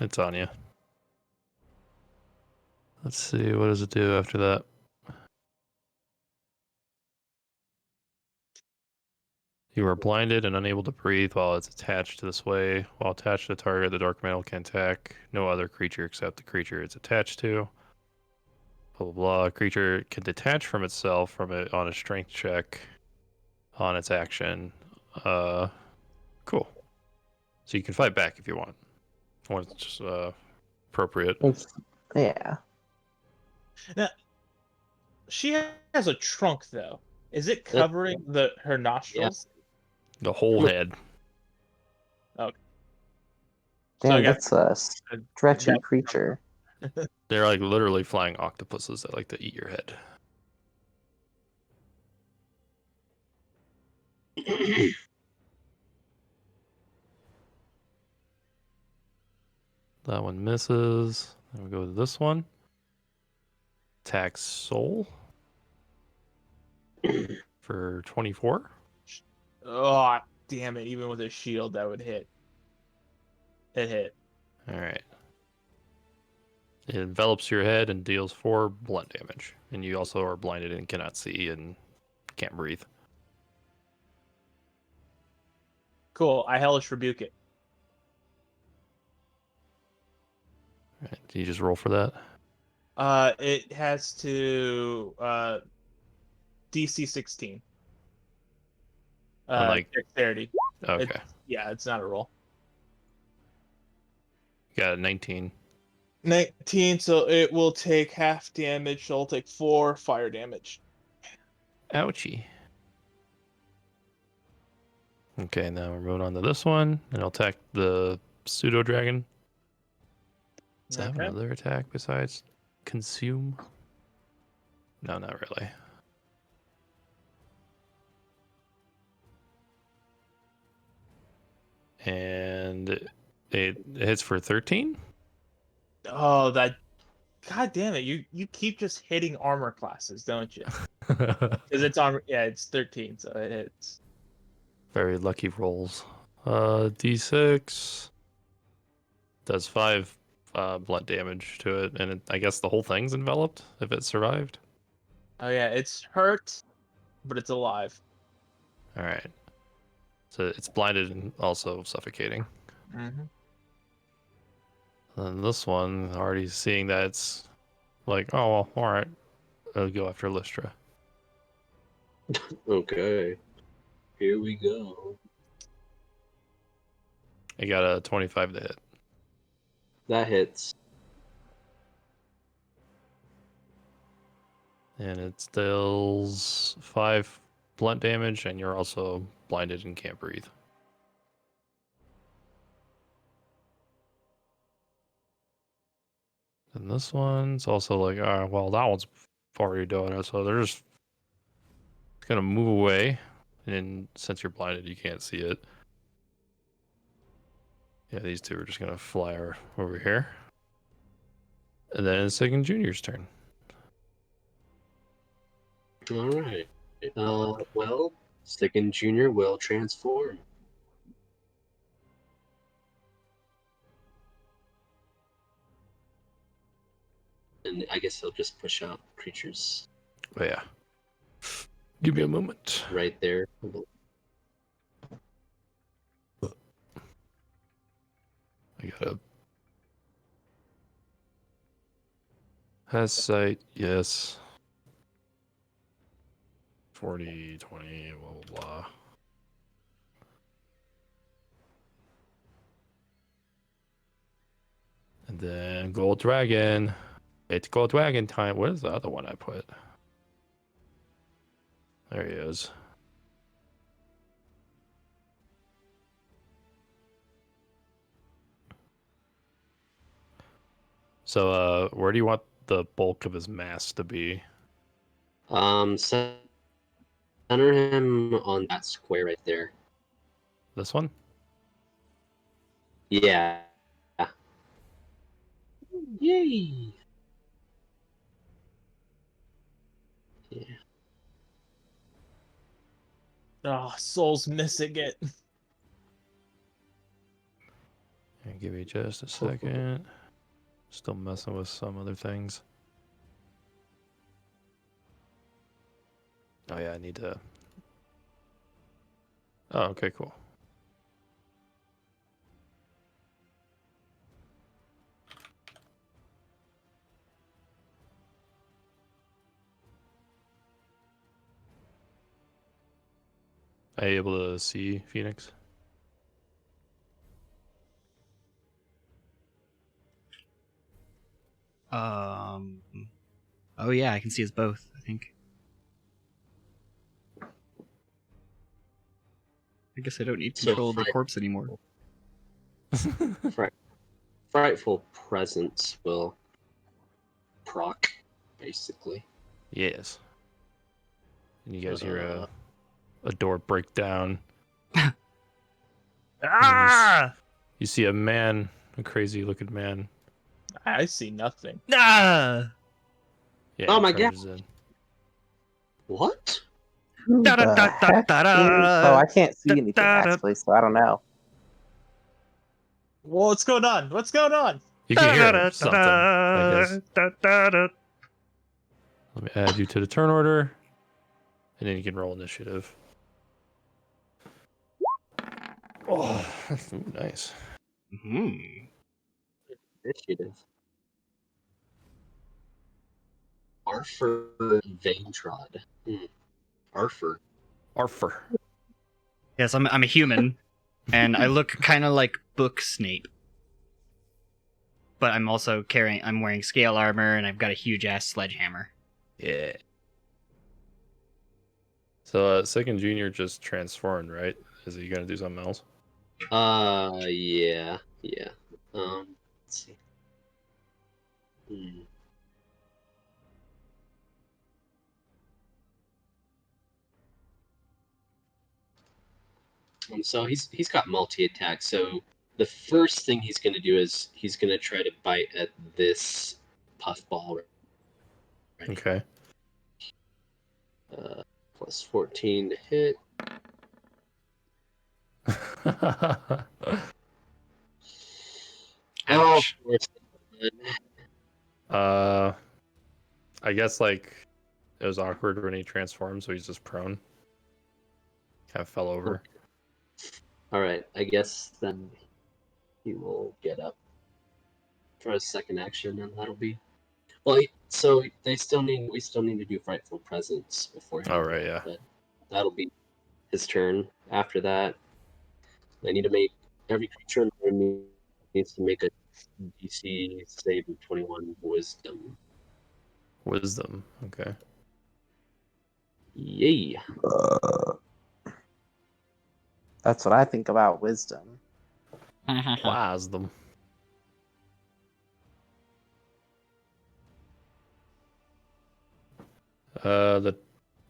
it's on you. Let's see, what does it do after that? You are blinded and unable to breathe while it's attached to the sway. While attached to the target, the dark mantle can attack no other creature except the creature it's attached to. Blah blah blah. Creature can detach from itself from it on a strength check on its action. Cool. So you can fight back if you want. When it's appropriate. Yeah. Now, she has a trunk, though. Is it covering her nostrils? The whole head. Okay. Damn, I got that's a stretchy creature. They're like literally flying octopuses that like to eat your head. That one misses. Then we go to this one. Attack Soul for 24. Oh, damn it. Even with a shield, that would hit. It hit. All right. It envelops your head and deals 4 blunt damage. And you also are blinded and cannot see and can't breathe. Cool. I hellish rebuke it. All right. Do you just roll for that? It has to DC 16. Like, Dexterity. okay. It's not a roll. Got a 19. 19, so it will take half damage, so I'll take 4 fire damage. Ouchie. Okay, now we're moving on to this one. And I'll attack the pseudo dragon. Does that have Okay. another attack besides consume? No, not really. And it hits for 13. Oh, that. God damn it! You keep just hitting armor classes, don't you? Because it's armor. Yeah, it's 13, so it hits. Very lucky rolls. D6 does 5 blunt damage to it, and I guess the whole thing's enveloped if it survived. Oh yeah, it's hurt, but it's alive. All right. So it's blinded and also suffocating. Mm-hmm. And this one, already seeing that it's like, oh, well, all right, I'll go after Lystra. Okay. Here we go. I got a 25 to hit. That hits. And it deals 5 blunt damage, and you're also blinded and can't breathe. And this one's also like, well, that one's already doing it, so they're just gonna move away. And since you're blinded, you can't see it. Yeah, these two are just gonna fly over here. And then it's Second Junior's turn. All right. Well, Second Junior will transform. And I guess he'll just push out creatures But yeah. Give me a moment. right there. I gotta. Has sight, yes. 40, 20, blah, blah, blah. And then Gold Dragon. It's Gold Dragon time. What is the other one I put? There he is. So, where do you want the bulk of his mass to be? Center him on that square right there. This one? Yeah. Yay. Yeah. Oh, Soul's missing it. And give me just a second. Still messing with some other things. Oh yeah, I need to. Oh, okay, cool. Are you able to see Phoenix? Oh yeah, I can see us both, I think. I guess I don't need So control of the corpse anymore. Frightful Presence will proc, basically. Yes. And you guys hear a door break down. Ah! You see a man, a crazy looking man. I see nothing. Ah! Yeah, Oh he my God. charges in. What? Who the heck is... Oh, I can't see anything actually, so I don't know. Well, what's going on? What's going on? You can hear something. Let me add you to the turn order, and then you can roll initiative. Oh, ooh, nice. Hmm. Initiative. Arthur Vaintrod. Arthur. Arthur. Yes, I'm a human, and I look kind of like Book Snape. But I'm also I'm wearing scale armor, and I've got a huge ass sledgehammer. Yeah. So, Second Junior just transformed, right? Is he gonna do something else? Yeah. Let's see. one. So he's got multi attack. So the first thing he's gonna do is he's gonna try to bite at this puffball. Right? Okay. Plus 14 to hit. Ouch. Oh, of course. I guess like it was awkward when he transformed, so he's just prone. Kind of fell over. All right, I guess then he will get up for a second action, and that'll be. Well, so we still need to do frightful presence before. All right, yeah. But that'll be his turn. After that, I need to make every creature in the room needs to make a DC save of 21 Wisdom. Wisdom. Okay. Yay! That's what I think about wisdom. Wisdom. The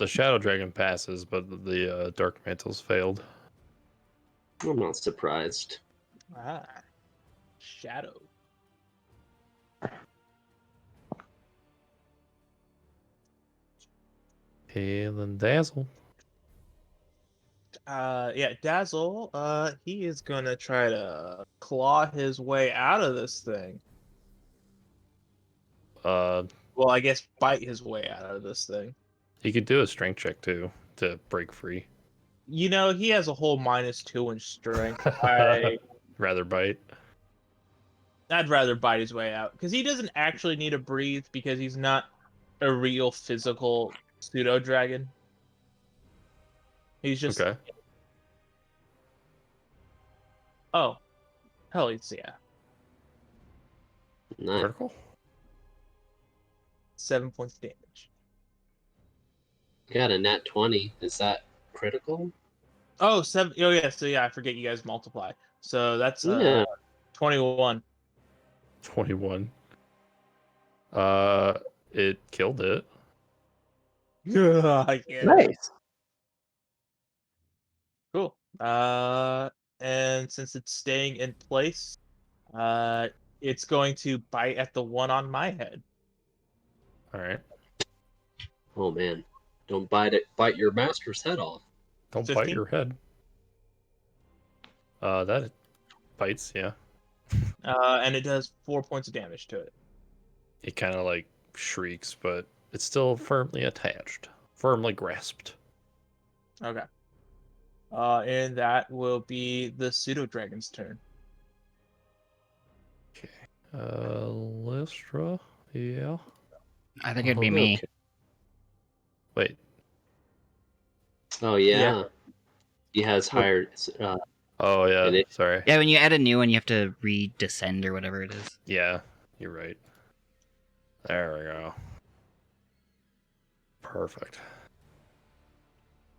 Shadow Dragon passes, but the Dark Mantles failed. I'm not surprised. Ah, shadow. Hail and Dazzle. Yeah, Dazzle. He is gonna try to claw his way out of this thing. Well, I guess bite his way out of this thing. He could do a strength check too to break free. You know, he has a whole -2 in strength. I'd Rather bite. rather bite his way out because he doesn't actually need to breathe because he's not a real physical pseudo dragon. He's just Okay. oh, hell, yeah, Nice. Critical. 7 points of damage. Got a nat 20. Is that critical? Oh, 7. Oh yeah, so yeah, I forget you guys multiply. So that's Yeah. 21. 21. It killed it. Yeah. Nice. Cool. And since it's staying in place, it's going to bite at the one on my head. All right. Oh man, don't bite it. Bite your master's head off. Don't 15? bite your head. That bites. Yeah. And it does 4 points of damage to it. It kind of like shrieks, but it's still firmly attached, firmly grasped. Okay. And that will be the pseudo dragon's turn. Okay. Lystra. Yeah. I think it'd be me. Okay. Wait. Oh yeah. Yeah. He has higher. Oh yeah. And it- Sorry. Yeah, when you add a new one, you have to re-descend or whatever it is. Yeah. You're right. There we go. Perfect.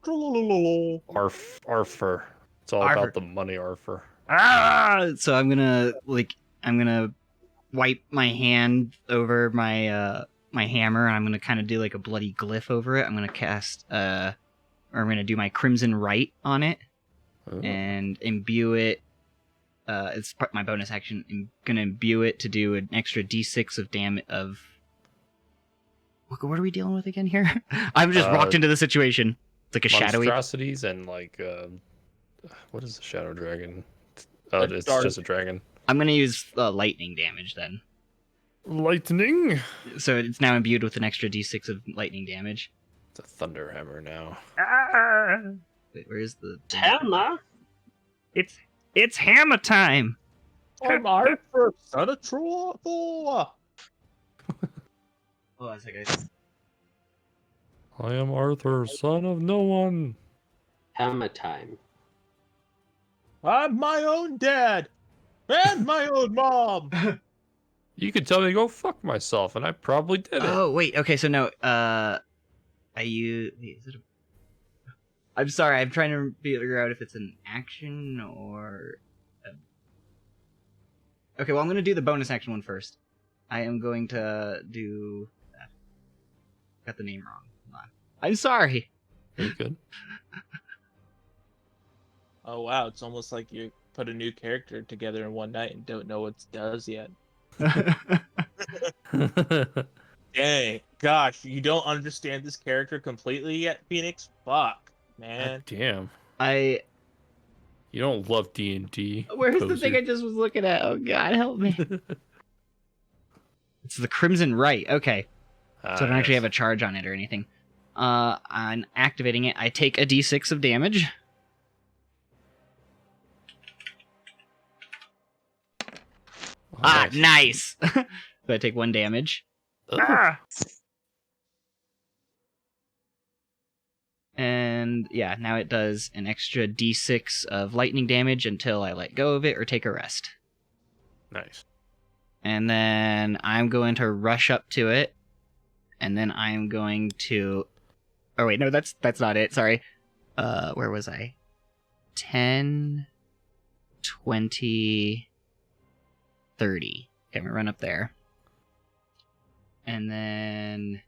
Arfer. It's all Arfer. about the money, Arfer. So I'm gonna wipe my hand over my my hammer, and I'm gonna kind of do like a bloody glyph over it. I'm gonna cast or I'm gonna do my Crimson Rite on it Oh. and imbue it. It's my bonus action. I'm gonna imbue it to do an extra D6 of damage of. What are we dealing with again here? I've just walked into the situation. It's like a shadowy. Monstrosities and like what is the shadow dragon? Oh, A it's dark- just a dragon. I'm gonna use lightning damage then. Lightning. So it's now imbued with an extra D6 of lightning damage. It's a thunder hammer now. Wait, where is the? Hammer. It's hammer time. I'm Arthur, son of Troy. Oh, that's like guys. I am Arthur, son of no one. Hammer time. I'm my own dad and my own mom. You could tell me to go fuck myself, and I probably did it. Oh wait, okay, so no, wait, is it I'm sorry, I'm trying to figure out if it's an action or. Okay, well, I'm gonna do the bonus action one first. I am going to do that. Got the name wrong. Hold on. I'm sorry. Are you good? Oh wow, it's almost like you put a new character together in one night and don't know what it does yet. Dang, gosh, you don't understand this character completely yet, Phoenix? Fuck, man. God damn. I You don't love D&D. where's the thing I just was looking at? Oh God, help me! It's the Crimson Right. Okay, so I don't actually have a charge on it or anything. On activating it, I take a d6 of damage. Nice. So I take 1 damage. And yeah, now it does an extra d6 of lightning damage until I let go of it or take a rest. Nice. And then I'm going to rush up to it. And then I'm going to... Oh wait, no, that's not it. Sorry. Where was I? 10, 20, 30. Okay, I'm gonna run up there. And then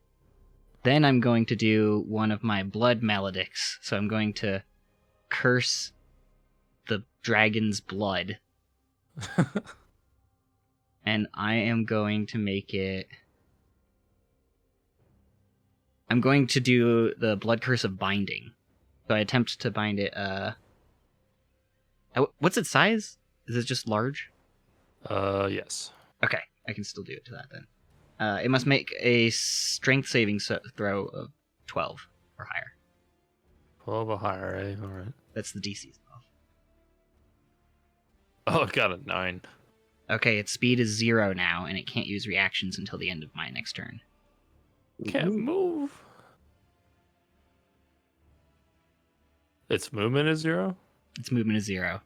I'm going to do one of my blood maledicts. So I'm going to curse the dragon's blood. And I am going to make it... I'm going to do the blood curse of binding. So I attempt to bind it, what's its size? Is it just large? Yes. Okay, I can still do it to that then. It must make a strength saving throw of 12 or higher. 12 or higher, eh? Alright. That's the DC. Oh, it got a 9. Okay, its speed is 0 now, and it can't use reactions until the end of my next turn. Can't move. Its movement is 0? Its movement is 0.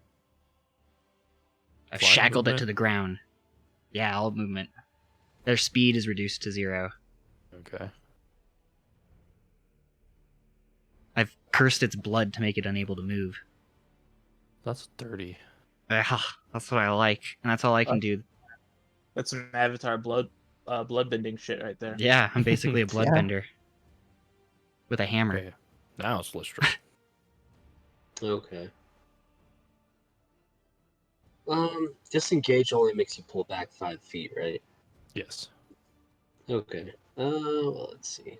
I've Flying shackled it movement? to the ground. Yeah, all movement. Their speed is reduced to 0. Okay. I've cursed its blood to make it unable to move. That's 30. That's what I like, and that's all I can do. That's an Avatar bloodbending shit right there. Yeah, I'm basically a bloodbender. With a hammer. Okay. Now it's Lystra. Okay. Disengage only makes you pull back 5 feet, right? Yes. Okay. Well, let's see.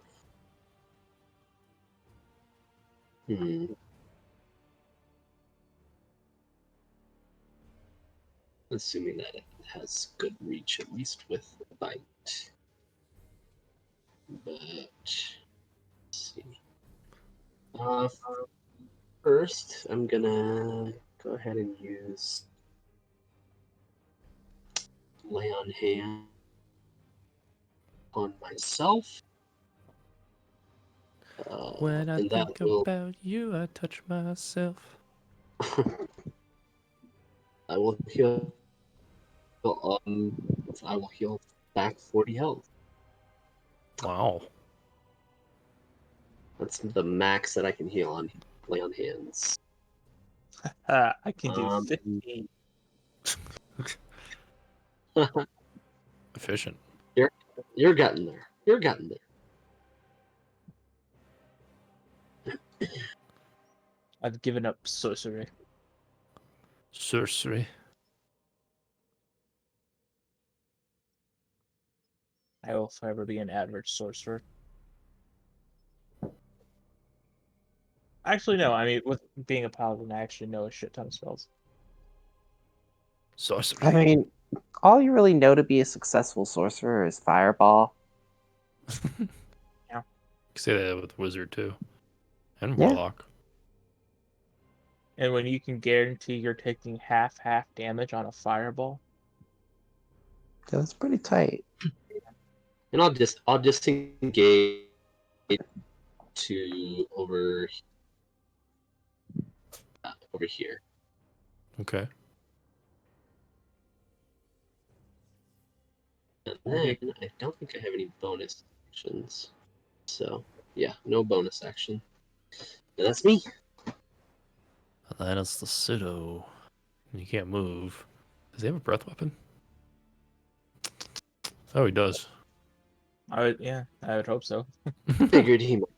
Assuming that it has good reach, at least with bite. But let's see. First, I'm gonna go ahead and use lay on hand on myself. When I and that think will about you, I touch myself. I will heal. I will heal back 40 health. Wow. That's the max that I can heal on lay on hands. I can do 15. Efficient. You're getting there. You're getting there. I've given up sorcery. Sorcery. I will forever be an average sorcerer. Actually, no. I mean, with being a paladin, I actually know a shit ton of spells. Sorcery. I mean, all you really know to be a successful sorcerer is Fireball. Yeah. You say that with Wizard too. And Yeah. Warlock. And when you can guarantee you're taking half damage on a fireball, That's pretty tight. And I'll disengage to over here. Okay. And then I don't think I have any bonus actions. So yeah, no bonus action. But that's me. That is the pseudo. You can't move. Does he have a breath weapon? Oh, he does. I would hope so. Figured he might.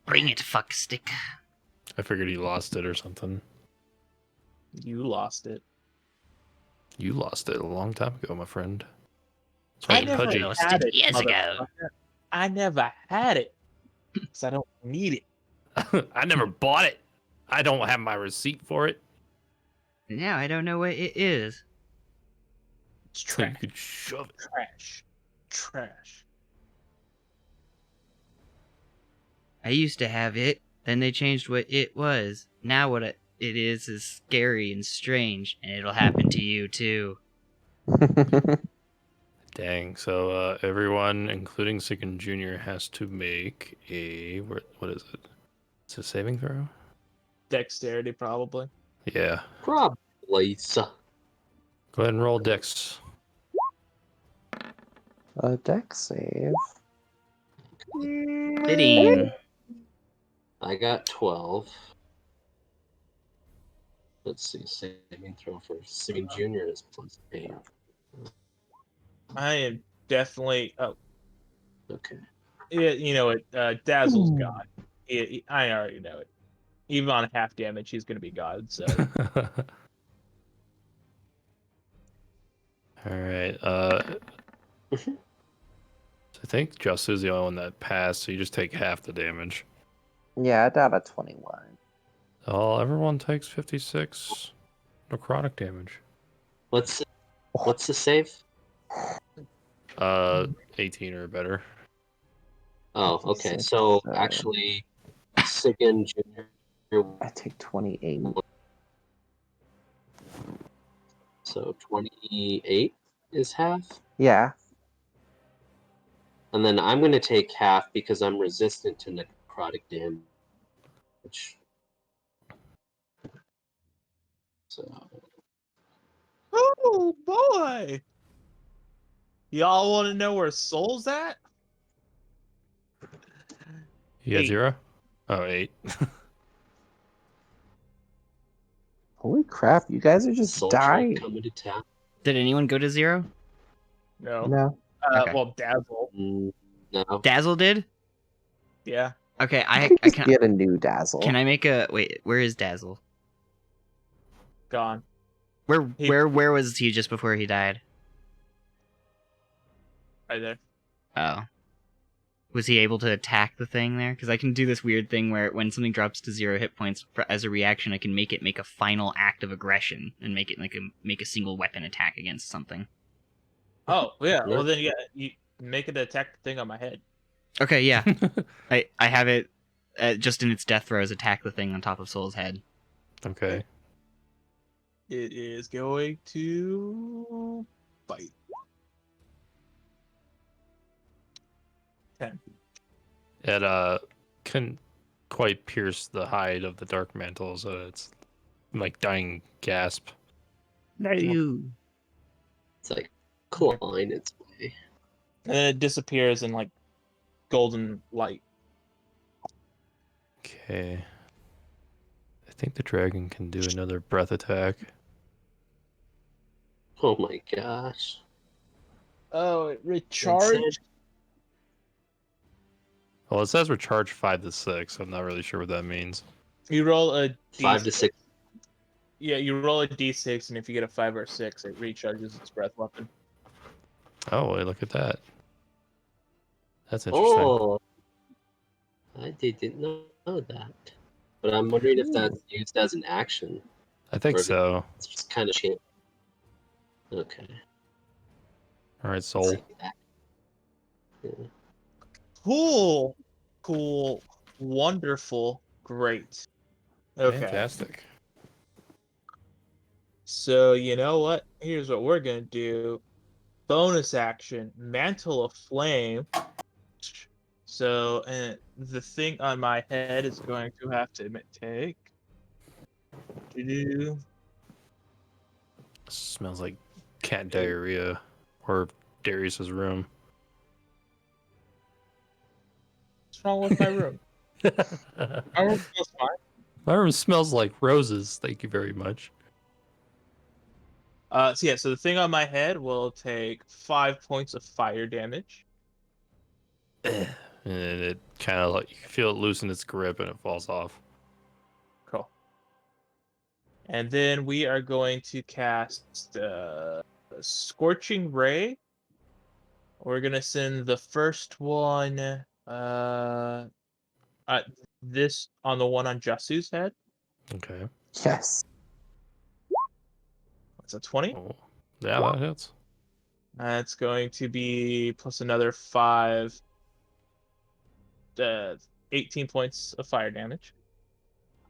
Bring it, fuck stick. I figured he lost it or something. You lost it. You lost it a long time ago, my friend. That's I why you're never pudgy. lost had it it, years ago. motherfucker. I never had it. Because I don't need it. I never bought it. I don't have my receipt for it. Now I don't know what it is. It's So you trash. could shove it. Trash. Trash. I used to have it, then they changed what it was. Now what it is scary and strange, and it'll happen to you too. Dang. So everyone, including Sicken Jr., has to make a what is it? It's a saving throw. Dexterity, probably. Yeah. Probably. Go ahead and roll Dex. A deck save. 15. I got 12. Let's see. Saving throw for Sicken Jr. is +8. I am definitely. Oh, Okay. yeah, you know it. Dazzle's God. I already know it. Even on half damage, he's going to be God. So All right. I think Justin's the only one that passed, so you just take half the damage. Yeah, I got a 21. Oh, everyone takes 56 necrotic damage. What's the save? 18 or better. Oh, okay. 56, So so- actually, Sicken Jr. I take 28. So 28 is half. Yeah. And then I'm going to take half because I'm resistant to necrotic damage. So, oh boy, y'all want to know where Soul's at? You got 8. 0? Oh, 8. Holy crap, you guys are just Soul dying. Drake coming to town. Did anyone go to 0? No. No. Okay. Well, Dazzle. No. Dazzle did? Yeah. Okay, You I could just can. get a new Dazzle. Can I make a wait? Where is Dazzle? Gone. Where was he just before he died? Right there. Oh, was he able to attack the thing there? Because I can do this weird thing where when something drops to 0 hit points, as a reaction, I can make it make a final act of aggression and make it make a single weapon attack against something. Oh yeah. Yeah. Well then, yeah, you make it attack the thing on my head. Okay, yeah, I have it just in its death throes attack the thing on top of Soul's head. Okay. It is going to bite. 10. It couldn't quite pierce the hide of the dark mantle, so it's like dying gasp. No. It's like clawing its way. And then it disappears in like golden light. Okay. I think the dragon can do another breath attack. Oh my gosh. Oh, it Insane. recharged. Well, it says recharge 5 to 6. I'm not really sure what that means. You roll a 5 to D6. 6. Yeah, you roll a d6, and if you get a 5 or 6, it recharges its breath weapon. Oh, wait, look at that. That's interesting. Oh. I didn't know that. But I'm wondering if that's used as an action. I think Or if so. It's just kind of shit. Okay. All right, Let's Soul. see that. Yeah. Cool. Cool. Wonderful. Great. Okay. Fantastic. So, you know what? Here's what we're going to do. Bonus action. Mantle of Flame. So, the thing on my head is going to have to take. Doo-doo. Smells like cat diarrhea or Darius's room. What's wrong with my room? My room smells fine. My room smells like roses. Thank you very much. So the thing on my head will take 5 points of fire damage. And it kind of like you can feel it loosen its grip and it falls off. Cool. And then we are going to cast Scorching Ray. We're gonna send the first one this on the one on Jasu's head. Okay. Yes. It's a 20. Oh, yeah, that hits. It's going to be plus another 5, 18 points of fire damage.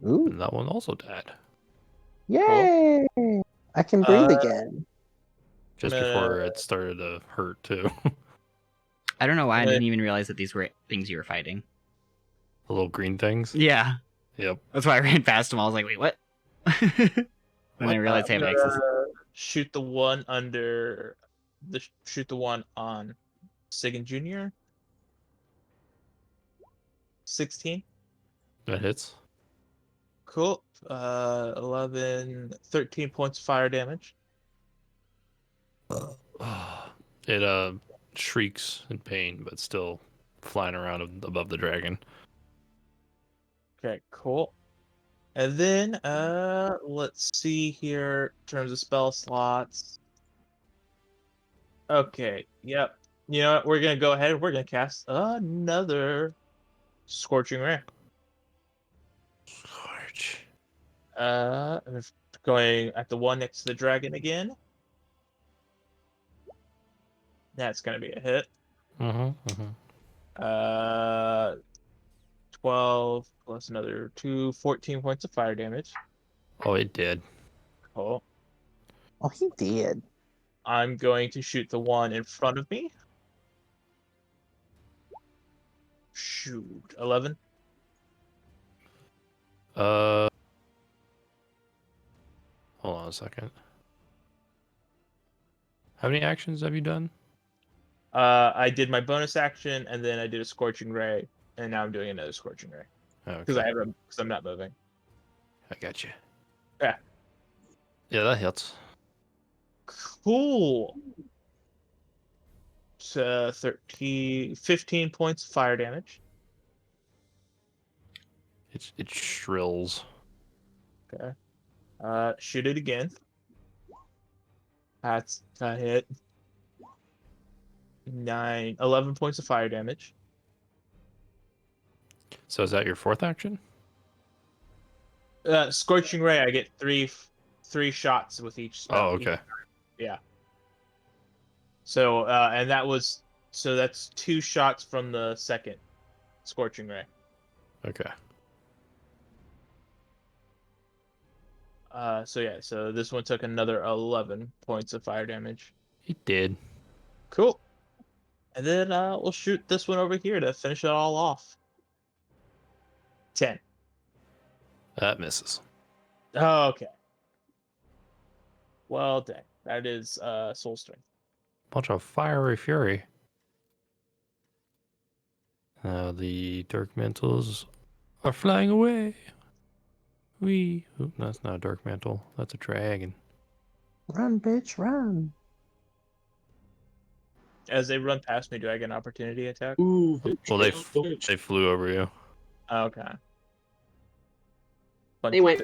Ooh. And that one also died. Yay! I can breathe again. Just before it started to hurt, too. I don't know why I Uh, didn't even realize that these were things you were fighting. The little green things. Yeah, Yep. that's why I ran past them. I was like, wait, what? When I realized they have access. Shoot the one on Sigan Jr. 16. That hits. Cool. 11, 13 points of fire damage. It shrieks in pain, but still flying around above the dragon. Okay, cool. And then let's see here in terms of spell slots. Okay, yep. You know what? We're gonna go ahead and we're gonna cast another Scorching Ray. Scorch. Going at the one next to the dragon again. That's gonna be a hit. Mm-hmm. 12 plus another 2, 14 points of fire damage. Oh, it did. Cool. Oh, he did. I'm going to shoot the one in front of me. Shoot. 11. Hold on a second. How many actions have you done? I did my bonus action and then I did a Scorching Ray, and now I'm doing another Scorching Ray because Okay. because I'm not moving. I got you. Yeah. Yeah, that hits. Cool. 15 points of fire damage. It shrills. Okay. Shoot it again. That's a hit. 11 points of fire damage. So is that your fourth action? Scorching Ray, I get three shots with each spell. Oh, okay. Yeah. So and that's 2 shots from the second Scorching Ray. Okay. So this one took another 11 points of fire damage. It did. Cool. And then we'll shoot this one over here to finish it all off. 10. That misses. Oh, okay. Well, dang. That is soul strength. Bunch of fiery fury. The dark mantles are flying away. Ooh, that's not a dark mantle. That's a dragon. Run, bitch, run. As they run past me, do I get an opportunity attack? Ooh, Well, they flew over you. Okay. They went.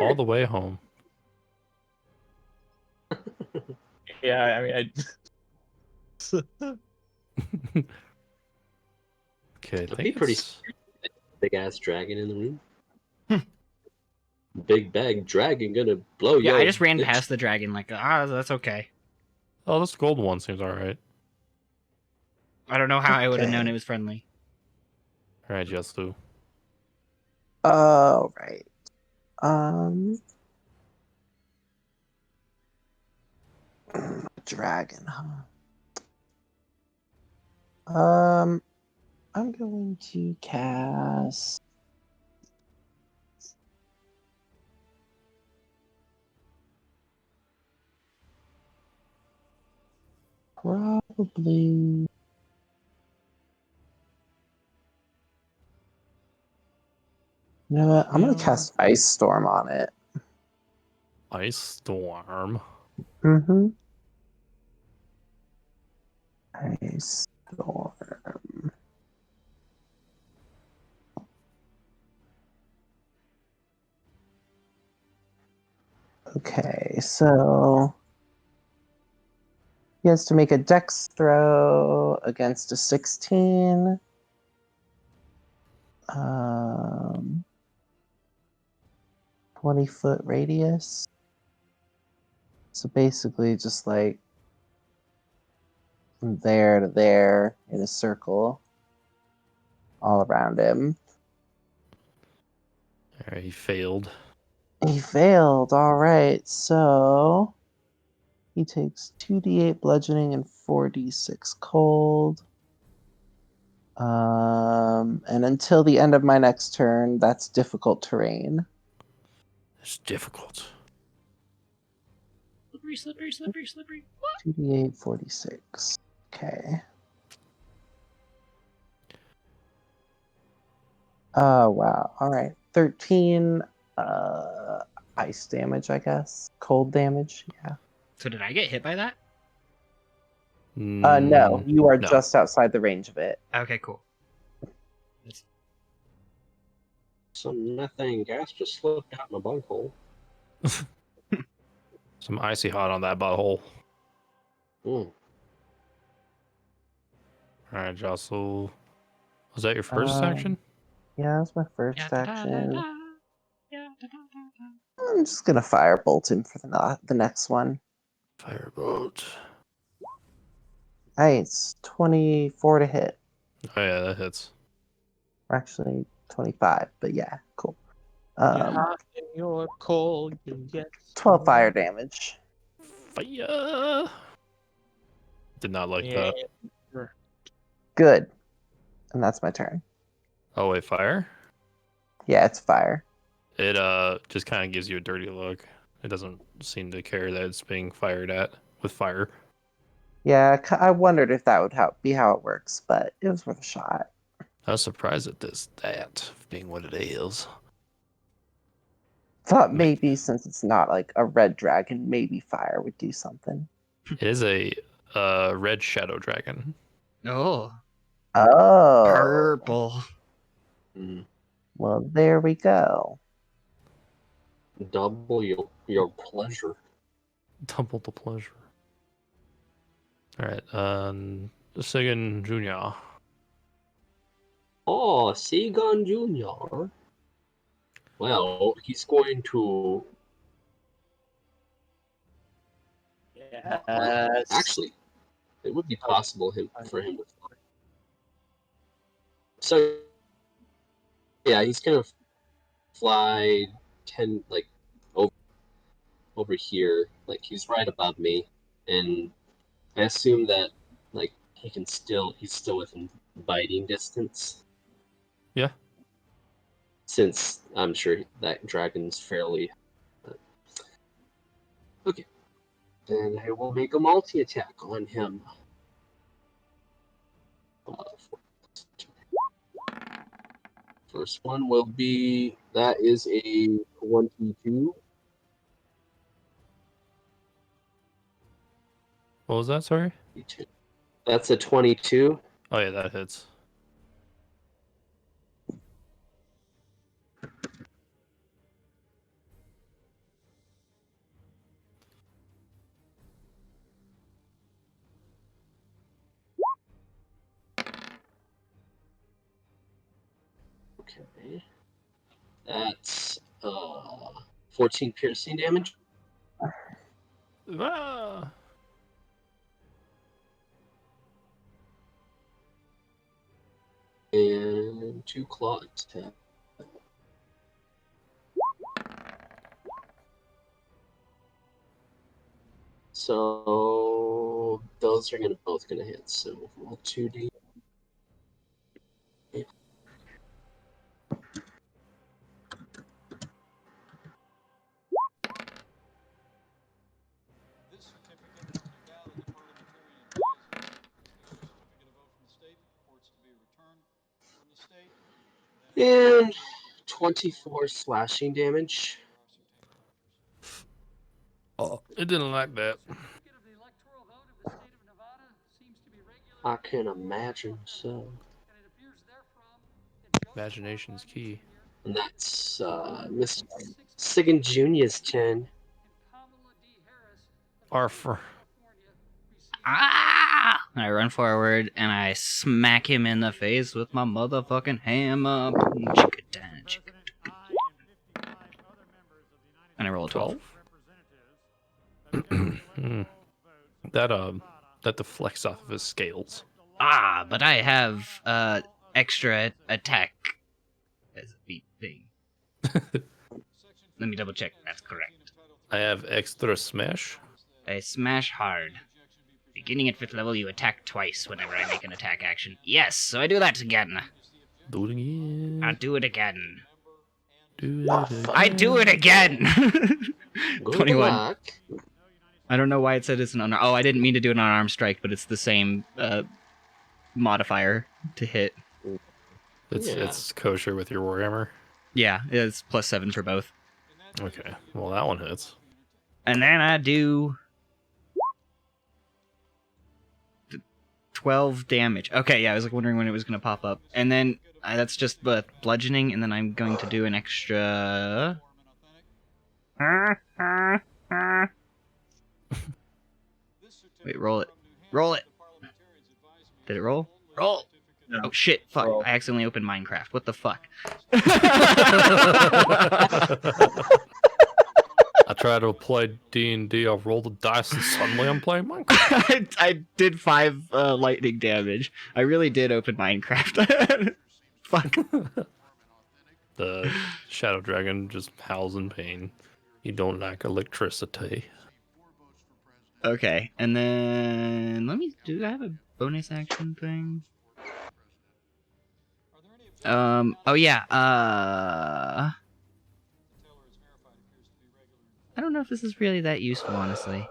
All the way home. Yeah, I mean, Okay, I That'd think be pretty it's... big ass dragon in the room. Big bag dragon gonna blow Yeah, yo. I just ran bitch. past the dragon like, that's okay. Oh, this golden one seems alright. I don't know how I would have known Okay. it was friendly. Alright, Jesu. All right. Dragon, huh? I'm going to cast. Probably. You know what? I'm gonna cast Ice Storm on it. Ice Storm. Mm-hmm. Ice Storm. Okay, so he has to make a dex throw against a 16. 20-foot radius. So basically just like from there to there in a circle all around him. All right, he failed. He failed. All right. So he takes 2d8 bludgeoning and 4d6 cold. And until the end of my next turn, that's difficult terrain. It's difficult. Slippery, slippery, slippery, slippery. 2d8, 46. Okay. Oh, wow. All right. 13 ice damage, I guess. Cold damage. Yeah. So did I get hit by that? No. You are no. just outside the range of it. Okay, cool. Some methane gas just slipped out my bunghole. Some icy hot on that butthole. Mm. All right, Jostle. Was that your first action? Yeah, that's my first Yeah, da, da, da, action. da. Yeah, da, da, da, da. I'm just going to firebolt him for the next one. Firebolt. Nice. 24 to hit. Oh yeah, that hits. Or actually 25, but yeah, cool. You're hot and you're cold. Yes. 12 fire damage. Fire. Did not like that. Good. And that's my turn. Oh wait, fire? Yeah, it's fire. It just kind of gives you a dirty look. It doesn't seem to care that it's being fired at with fire. Yeah, I wondered if that would be how it works, but it was worth a shot. I was surprised at that being what it is. Thought maybe since it's not like a red dragon, maybe fire would do something. It is a red shadow dragon. Oh, Oh. purple. Mm. Well, there we go. Double your pleasure. Double the pleasure. All right, Sigan Jr. Oh, Seagun Jr. Well, he's going to. Yes. Actually, it would be possible for him to fly. So, yeah, he's gonna fly 10 over here, like he's right above me, and I assume that like he's still within biting distance. Yeah. Since I'm sure that dragon's fairly okay. And I will make a multi-attack on him. First one will be, that is a 22. What was that? Sorry. That's a 22. Oh yeah, that hits. Okay. That's 14 piercing damage. Ah! And 2 claw attack. So those are both gonna hit. So roll 2d. This certificate is a valid parliamentary advisement. A certificate of oath from the state purports to be returned from the state. And 24 slashing damage. Oh, it didn't like that. Certificate of the electoral vote of the state of Nevada seems to be regulated. I can imagine so. And it appears therefrom that Imagination's key. And that's Mr. Sigan Jr.'s turn. Arfur. Ah! I run forward and I smack him in the face with my motherfucking hammer. Boom, chicka, dan, chicka. And I roll a 12. 12? That deflects off of his scales. Ah, but I have extra attack as a beat thing. Let me double check. That's correct. I have extra smash. I smash hard. Beginning at 5th level, you attack twice whenever I make an attack action. Yes, so I do that again. Do it again. I do it again. Do it again. I do it again! Good 21. luck. I don't know why it said it's an unarmed. Oh, I didn't mean to do an unarmed strike, but it's the same modifier to hit. It's kosher with your warhammer. Yeah, it's +7 for both. Okay, well that one hits. And then I do 12 damage. Okay, yeah, I was like wondering when it was going to pop up. And then that's just bludgeoning, and then I'm going to do an extra. Wait, roll it. Roll it. Did it roll? Roll. No. Oh shit! Fuck! Roll. I accidentally opened Minecraft. What the fuck? I try to play D&D, I'll roll the dice and suddenly I'm playing Minecraft. I did 5 lightning damage. I really did open Minecraft. Fuck. The Shadow Dragon just howls in pain. You don't like electricity. Okay, and then do I have a bonus action thing? Oh yeah, I don't know if this is really that useful, honestly.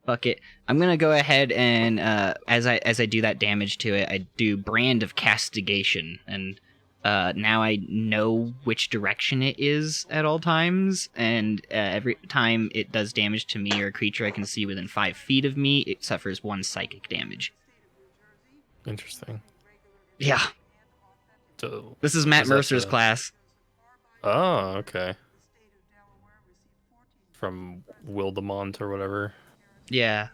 Fuck it. I'm gonna go ahead and as I do that damage to it, I do Brand of Castigation, and now I know which direction it is at all times, and every time it does damage to me or a creature I can see within 5 feet of me, it suffers 1 psychic damage. Interesting. Yeah, So, this is Matt is that Mercer's the- class. Oh, okay. From Wildemont or whatever. Yeah.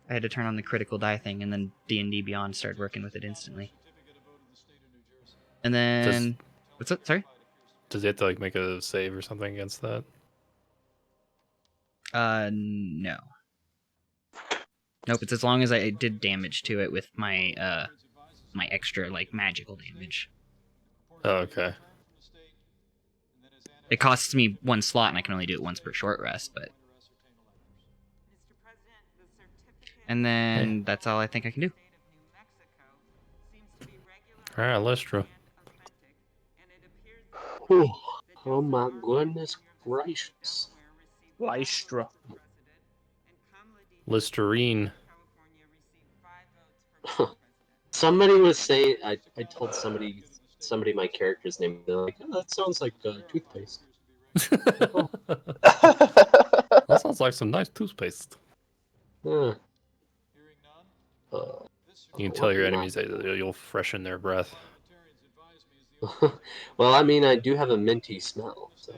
I had to turn on the critical die thing, and then D&D Beyond started working with it instantly. And then... What's up? Sorry? Does he have to like make a save or something against that? No. Nope, it's as long as I did damage to it with my, my extra, like, magical damage. Oh, okay. It costs me 1 slot, and I can only do it once per short rest, but... And then that's all I think I can do. Alright, Lystra. Whew. Oh my goodness gracious. Lystra. Listerine. Somebody was saying, I told somebody my character's name. They're like, oh, that sounds like toothpaste. That sounds like some nice toothpaste. Huh. You can tell your enemies that you'll freshen their breath. Well, I mean, I do have a minty smell, so.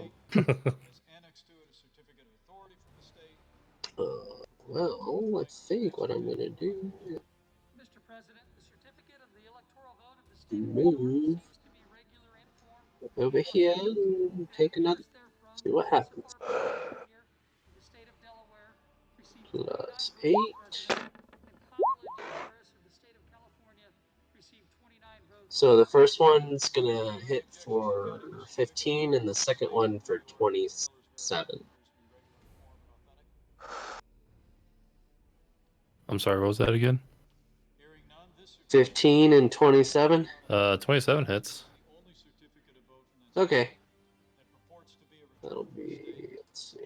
Well, I think what I'm gonna do. Mr. President, the certificate of the electoral vote of the state of Move Delaware seems to be regular in form. over here and take another. See what happens. The state of Delaware received Plus 8. and Kamala Harris of the state of California received 29 votes. So the first one's gonna hit for 15, and the second one for 27. I'm sorry, what was that again? 15 and 27. 27 hits. Okay. That'll be. Let's see.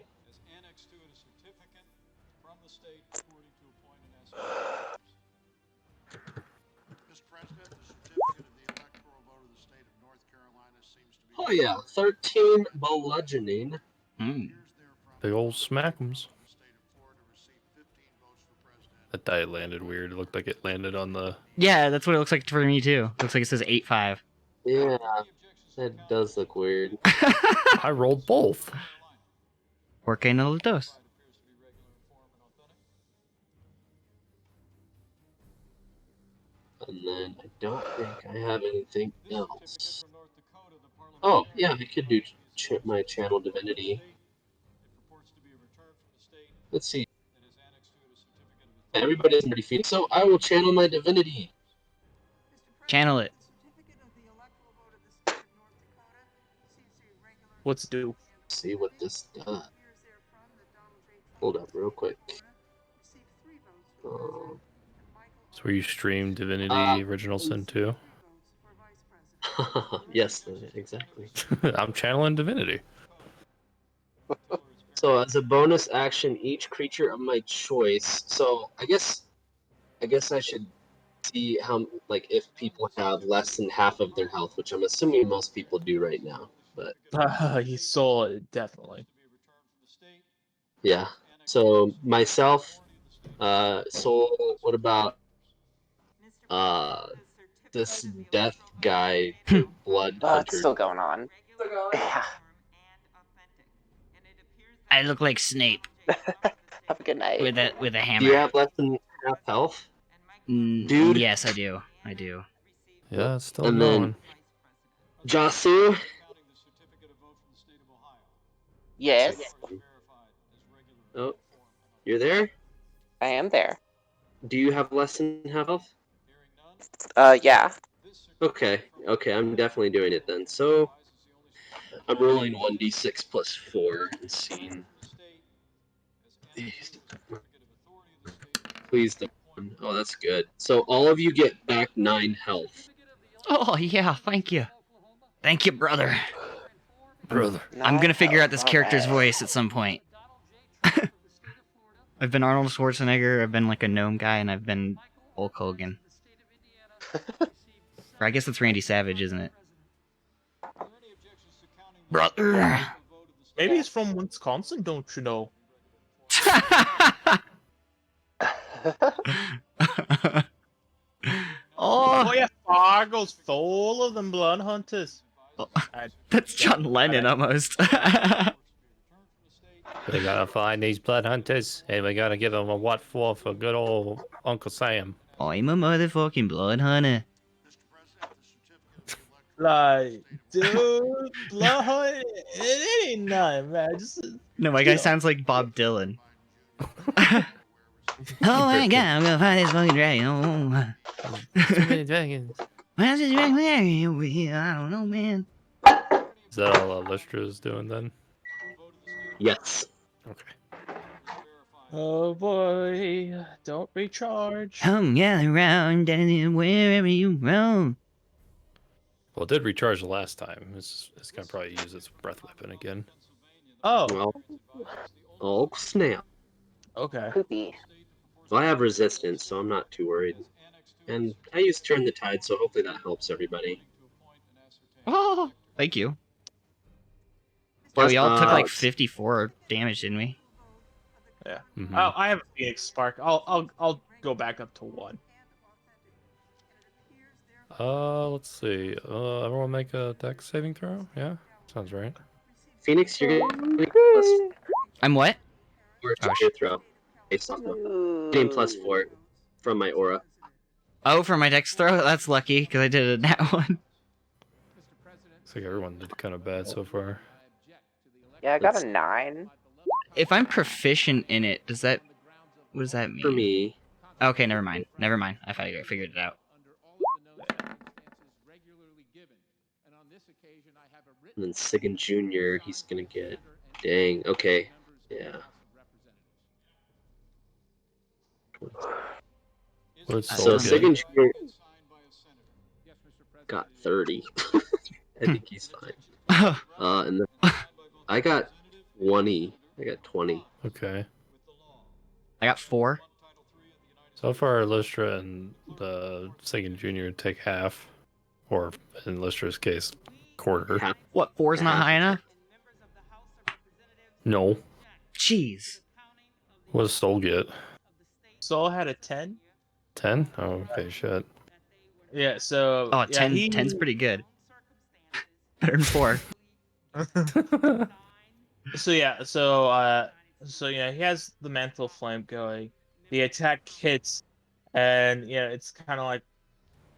Mr. President, the certificate of the electoral vote of the state of North Carolina seems to be. Oh yeah, 13 bludgeoning. Hmm. Big old smackums. That die landed weird. It looked like it landed on the... Yeah, that's what it looks like for me, too. Looks like it says 8-5. Yeah, that does look weird. I rolled both. ¿Por qué no los dos? appears to be regular in form and authentic. And then I don't think I have anything This certificate else. from North Dakota, the Oh, parliamentarian yeah, I could do is my channel from the divinity. state. It purports to be a return from the state Let's see. that is annexed to it a certificate of authority. Everybody's ready, Phoenix, so I will channel my divinity. Channel it. What's due? See what this does. Hold up, real quick. So where you stream Divinity Uh, Original Sin 2? yes, exactly. I'm channeling Divinity. So as a bonus action, each creature of my choice. So I guess I should see how if people have less than half of their health, which I'm assuming most people do right now. But You saw it, definitely. yeah. So myself, Soul. What about this death guy, the blood It's hunter? still going on. Yeah. I look like Snape Have a good night. with a Do you hammer. have less than half health, dude? Yes, I do. I do. Yeah, it's still And going. then Jasu. Yes, Oh, you're there. I am there. Do you have less than half health? Yeah. Okay, I'm definitely doing it then. So I'm rolling 1d6 plus 4 and seeing. Please don't. Oh, that's good. So all of you get back 9 health. Oh yeah, thank you. Thank you, brother. Brother. I'm gonna figure out this Alright. character's voice at some point. I've been Arnold Schwarzenegger, I've been like a gnome guy, and I've been Hulk Hogan. Or I guess it's Randy Savage, isn't it? Brother. Maybe he's from Wisconsin, don't you know? Oh, Oh yeah, Fargo's full of them blood hunters. that's John Lennon almost. We gotta find these blood hunters, and we gotta give them a what for good old Uncle Sam. I'm a motherfucking blood hunter. Like, dude, blood hunt, it ain't nothing, man. Just No, my guy sounds like Bob Dylan. Oh my god, I'm gonna find this fucking dragon. Too many dragons. Where's this dragon over here? I don't know, man. Is that all Lystra's doing then? Yes. Okay. oh boy, don't recharge. Come gather round and wherever you roam. Well, it did recharge the last time. It's gonna probably use its breath weapon again. Oh, Well, oh snap. okay. Poopy. Well, I have resistance, so I'm not too worried. And I use Turn the Tide, so hopefully that helps everybody. Oh, thank you. Yeah, Plus, we all took like 54 damage, didn't we? Yeah. Mhm. Oh, I have a Phoenix Spark. I'll go back up to 1. Let's see. Everyone make a dex saving throw? Yeah, sounds right. Phoenix, you're getting plus I'm what? 4 to Oh, your throw. Based off of getting plus 4 from my aura. Oh, for my dex throw? That's lucky, because I did a nat one. Looks like everyone did kind of bad so far. Yeah, I got a 9. If I'm proficient in it, does that... What does that mean? For me, Okay, never mind. Never mind. I figured it out. and then Sigan Jr., he's gonna get. Dang, okay. Yeah. What's So Soul get? Sigan Jr. got 30. I think he's fine. And then I got 20. I got 20. Okay. I got 4. So far, Lystra and Sagan Jr. take half, or in Lystra's case, quarter. Half. What, 4's not high enough? No. Jeez. What does Soul get? Saul had a 10. 10? Oh, okay, shit. Yeah, so Oh, yeah, 10, 10's pretty good. Better than 4. So yeah, so yeah, he has the mental flame going. The attack hits, and yeah, it's kind of like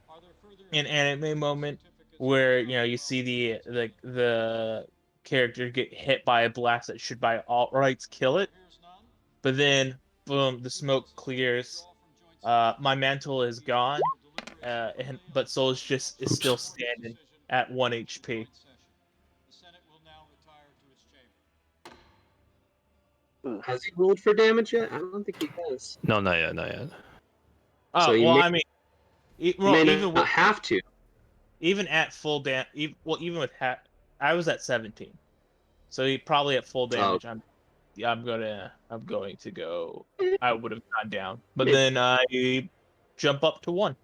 Are there further an anime moment where you see the character get hit by a blast that should by all rights kill it, Appears none. but then boom, the smoke clears. My mantle is gone, but Soul's just is still Oops. standing at 1 HP. The Senate will now retire to its chamber. Oof. Has he rolled for damage yet? I don't think he has. No, not yet, not yet. So Oh he well, may, I mean, may even not have to. even at full even with I was at 17, so he probably at full Oh, damage. I'm going to go. I would have gone down, but maybe. then I jump up to 1.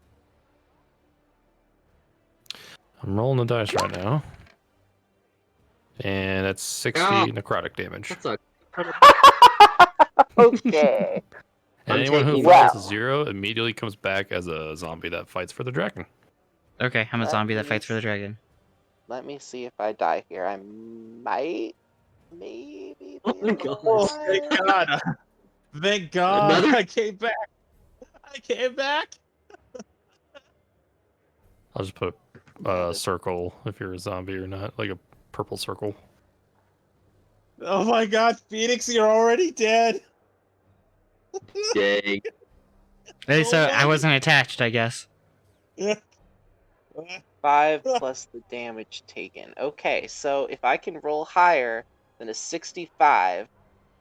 I'm rolling the dice right now. And that's 60 Ah, necrotic damage. that's a. Okay. And I'm anyone who taking falls to Well. 0 immediately comes back as a zombie that fights for the dragon. Okay, I'm a That zombie that fights for the is- dragon. Let me see if I die here. I might, maybe Oh be my able to god. Oh, thank survive. God! Thank God Another. I came back. I came back. I'll just put a circle if you're a zombie or not, like a purple circle. Oh my God, Phoenix, you're already dead. Dang. Hey, Oh so I my wasn't attached, I guess. God. 5 plus the damage taken. Okay, so if I can roll higher than a 65,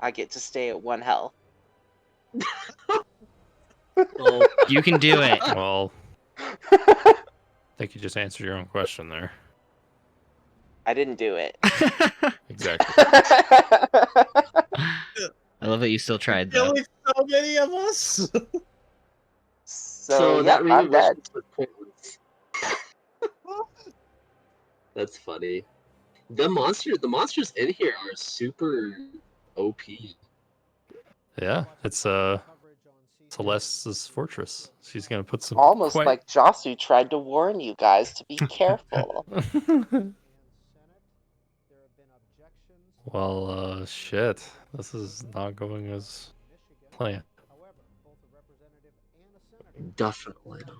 I get to stay at 1 health. Oh. You can do it. Well, I think you just answered your own question there. I didn't do it. Exactly. I love that you still tried, though. Killing so many of us. So, that yep, I'm dead. revision was pointless. That's funny. The monsters in here are super OP. Yeah, it's Celeste's fortress. She's gonna put some Almost quite. like Josu tried to warn you guys to be careful. Well, shit. This is not going as planned. Definitely not.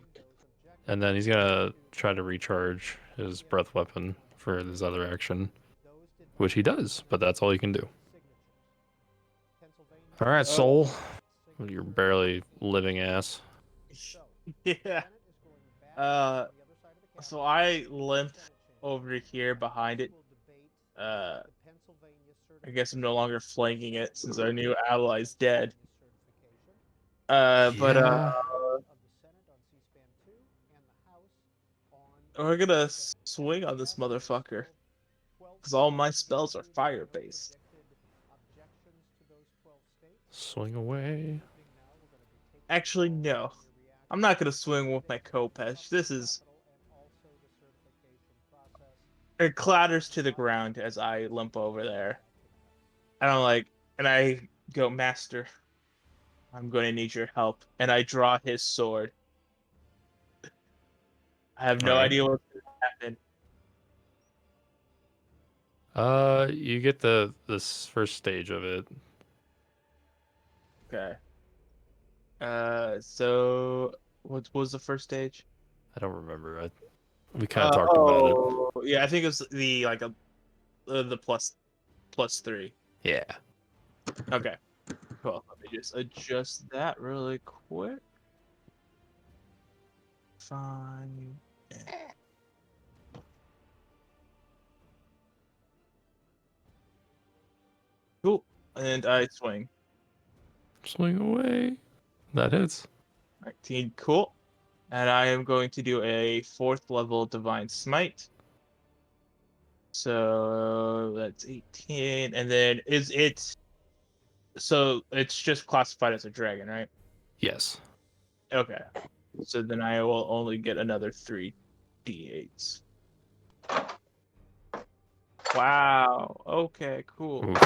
And then he's gonna try to recharge his breath weapon for his other action, which he does, but that's all he can do. All right, Soul, you're barely living ass. Yeah. So I limp over here behind it. I guess I'm no longer flanking it since our new ally's dead. But Yeah. we're gonna swing on this motherfucker. Because all my spells are fire based. Swing away. Actually, no. I'm not gonna swing with my Kopesh. This is. It clatters to the ground as I limp over there. And I go, Master, I'm going to need your help. And I draw his sword. I have no All right. idea what's going to happen. You get this first stage of it. Okay. So what was the first stage? I don't remember. We kind of talked about it. Yeah, I think it was the +3. Yeah. Okay. Cool. Let me just adjust that really quick. Fine. Cool. And I swing. Swing away. That hits. 19. Cool. And I am going to do a 4th level Divine Smite. So that's 18. And then so it's just classified as a dragon, right? Yes. Okay. So then I will only get another 3 d8s. Wow. Okay, cool. Oof.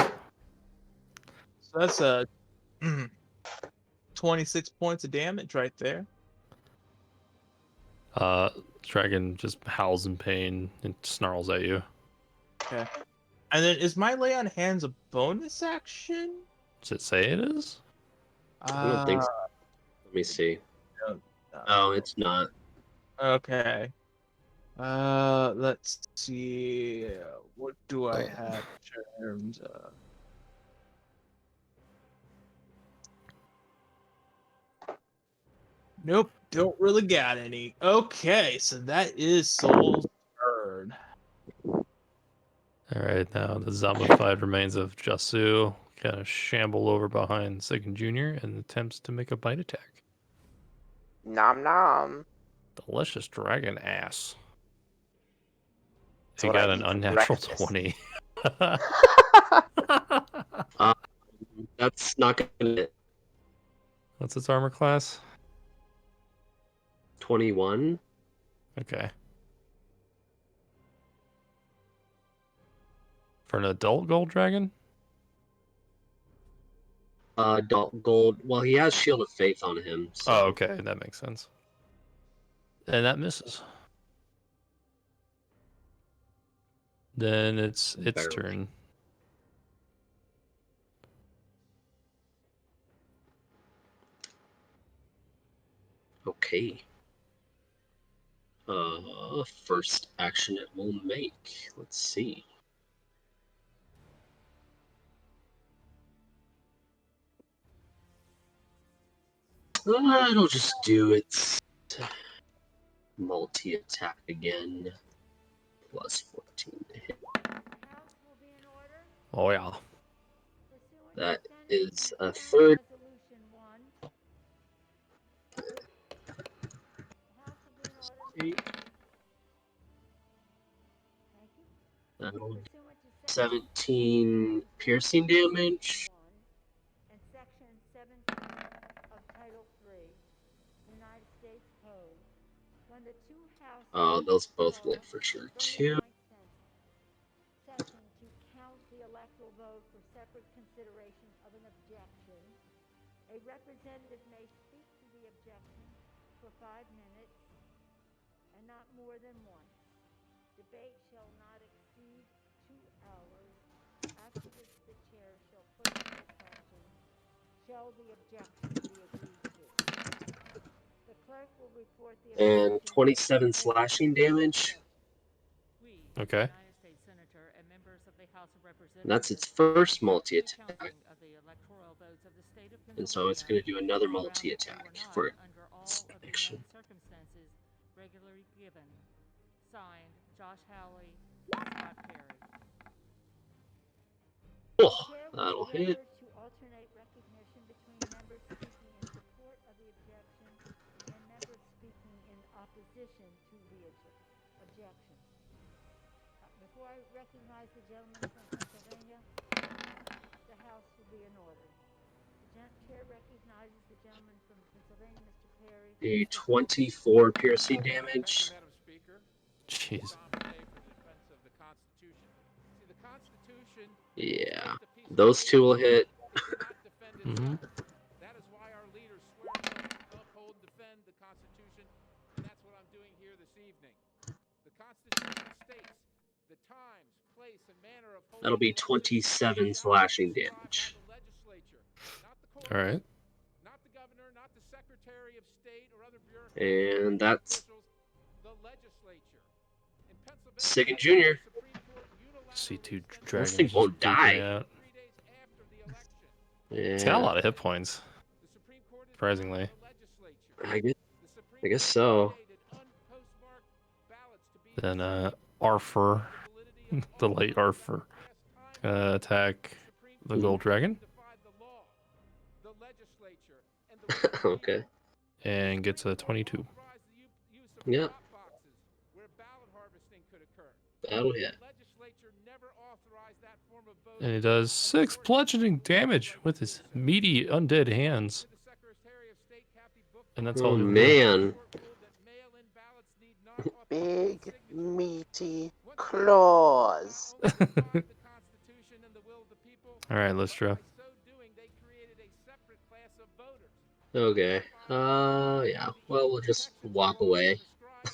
So that's a 26 points of damage right there. Dragon just howls in pain and snarls at you. Okay. And then is my lay on hands a bonus action? Does it say it is? I don't think so. Let me see. Oh, it's not. Okay. Let's see. What do I have in terms of? Nope, don't really got any. Okay, so that is Soul's turn. All right, now the zombified remains of Jasu kind of shamble over behind Second Junior and attempts to make a bite attack. Nom nom. Delicious dragon ass. That's He what I got an eat for unnatural breakfast. 20. That's not gonna hit. What's its armor class? 21. Okay. For an adult gold dragon? Adult gold. Well, he has Shield of Faith on him. So. Oh, okay, that makes sense. And that misses. Then it's Barely. turn. Okay. First action it will make. Let's see. It'll just do its multi-attack again. Plus 14 to hit. Oh, yeah. That is a third. That'll 17 piercing damage. And Section 17 of Title 3, United States Code, when the two houses Those both will for sure too. session to count the electoral vote for separate consideration of an objection, a representative may speak to the objection for 5 minutes and not more than once. Debate shall not exceed 2 hours, after which the chair shall put to the question, shall the objection be agreed to? The clerk will report the And objection. 27 slashing damage. Okay. And that's its first multi-attack. And so it's going to do another multi-attack for its action. Regularly given. Signed, Josh Howley, Scott Perry. Oh, that'll hit. To alternate recognition between members speaking in support of the objection and members speaking in opposition to the objection. Before I recognize the gentleman from Pennsylvania, the House will be in order. The chair recognizes the gentleman from Pennsylvania, Mr. Perry. A 24 piercing damage. Jeez. Yeah, those two will hit. Mm-hmm. That is why our leaders swear to uphold and defend the Constitution, and that's what I'm doing here this evening. The Constitution states the times, place, and manner of holding. That'll be 27 slashing damage. All right. Not the governor, not the Secretary of State or other bureaucrats. And that's the legislature. In Pennsylvania, Second Junior. C2 This dragon. thing won't die. Out. Yeah. It's got a lot of hit points. Surprisingly. I guess so. Then Arthur, the late Arthur, attack the gold dragon. Okay. And gets a 22. Yep. That'll hit. And he does 6 bludgeoning damage with his meaty undead hands. And that's all. Oh man. Big, meaty claws. Alright, Lystra. Okay. Yeah. Well, we'll just walk away.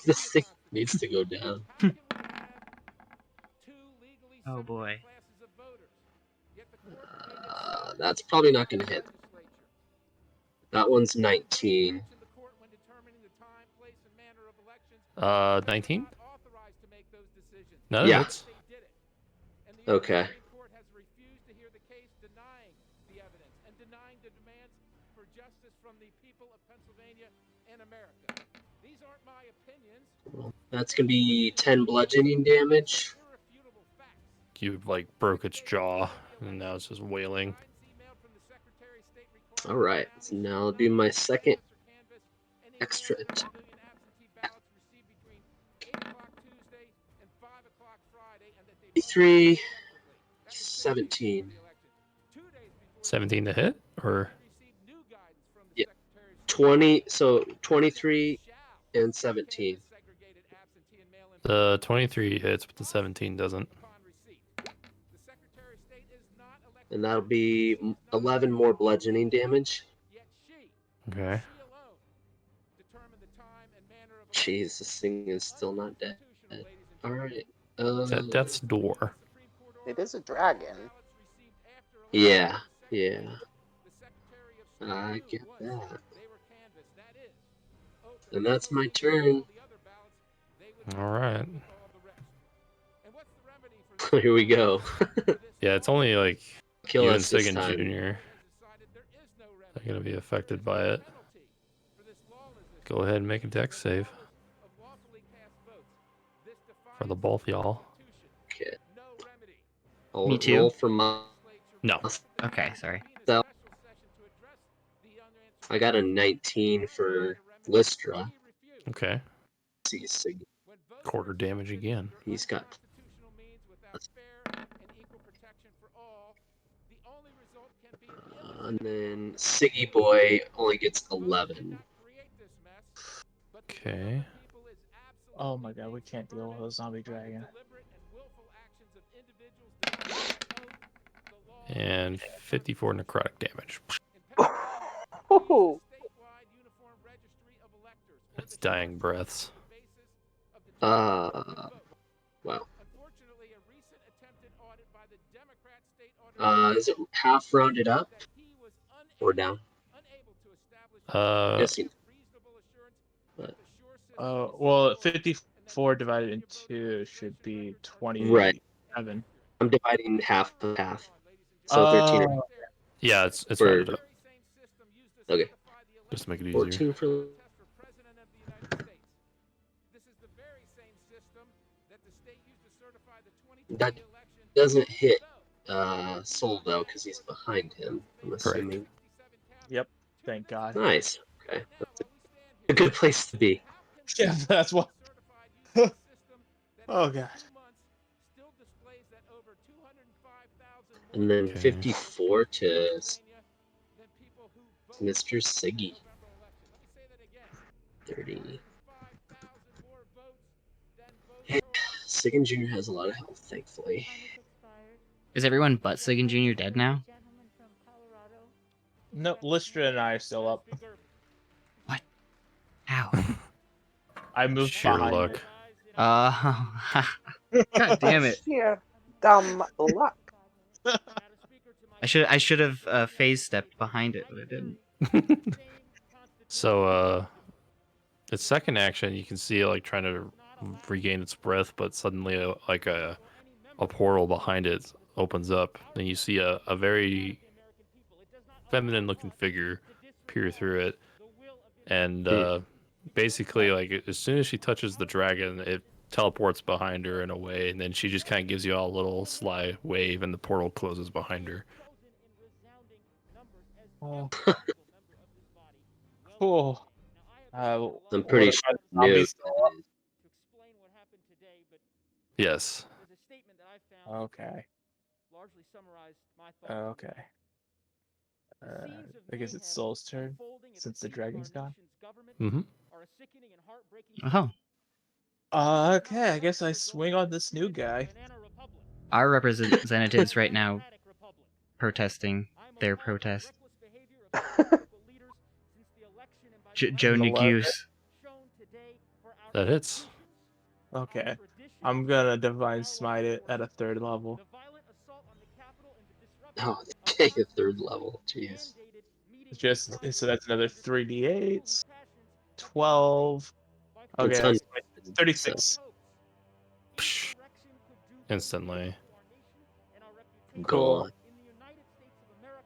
This thing needs to go down. Oh boy. that's probably not going to hit. That one's 19. 19? No, Yeah. that's Okay. Well, that's going to be 10 bludgeoning damage. you like broke its jaw, and now it's just wailing. All right. So now I'll do my second extra attack. 3, 17. 17 to hit, or Yeah. 20. So 23 and 17. the 23 hits, but the 17 doesn't. And that'll be 11 more bludgeoning damage. Okay. Jeez, this thing is still not dead. All right. Is that death's door? It is a dragon. Yeah. I get that. And that's my turn. All right. Here we go. Yeah, it's only like Kill you and us this Sigan time. Jr. are gonna be affected by it. Go ahead and make a dex save for the both y'all. Okay. I'll Me too? roll for my. No. Okay, sorry. I got a 19 for Lystra. Okay. See, Sig- Quarter damage again. He's got. And then Siggy Boy only gets 11. Okay. Oh my god, we can't deal with a zombie dragon. And 54 necrotic damage. That's dying breaths. Wow. Is it half rounded up or down? Yes. Well, 54 divided in 2 should be 27. Right. I'm dividing half and half. So 13 or Yeah, it's for- rounded up. Okay. Just to make it easier. 14 for. That doesn't hit Soul though, because he's behind him. I'm assuming. Yep. Thank God. Nice. Okay. That's a good place to be. Yeah, that's what. Oh god. And then Okay. 54 to Mr. Siggy. 30. Sigan Jr. has a lot of health, thankfully. Is everyone but Sigan Jr. dead now? No, Lystra and I are still up. What? How? I moved Sheer behind luck. it. God damn it! Sheer dumb luck. I should have phase stepped behind it, but I didn't. So, its second action, you can see it like trying to regain its breath, but suddenly a portal behind it opens up, and you see a very feminine-looking figure peer through it, and basically, like as soon as she touches the dragon, it teleports behind her in a way, and then she just kind of gives you all a little sly wave, and the portal closes behind her. Oh. Cool. I'm pretty what sure. about zombies? Yes. Okay. Okay. I guess it's Soul's turn since the dragon's gone. Mm-hmm. Oh, Okay, I guess I swing on this new guy. our representatives right now protesting their protest. Joe Naguse. That hits. Okay. I'm gonna Divine Smite it at a 3rd level. Oh, Okay, a third level. Jeez. So that's another 3d8s. 12. Okay, It's that's unlimited, 36. Psh, instantly. Cool. Gone.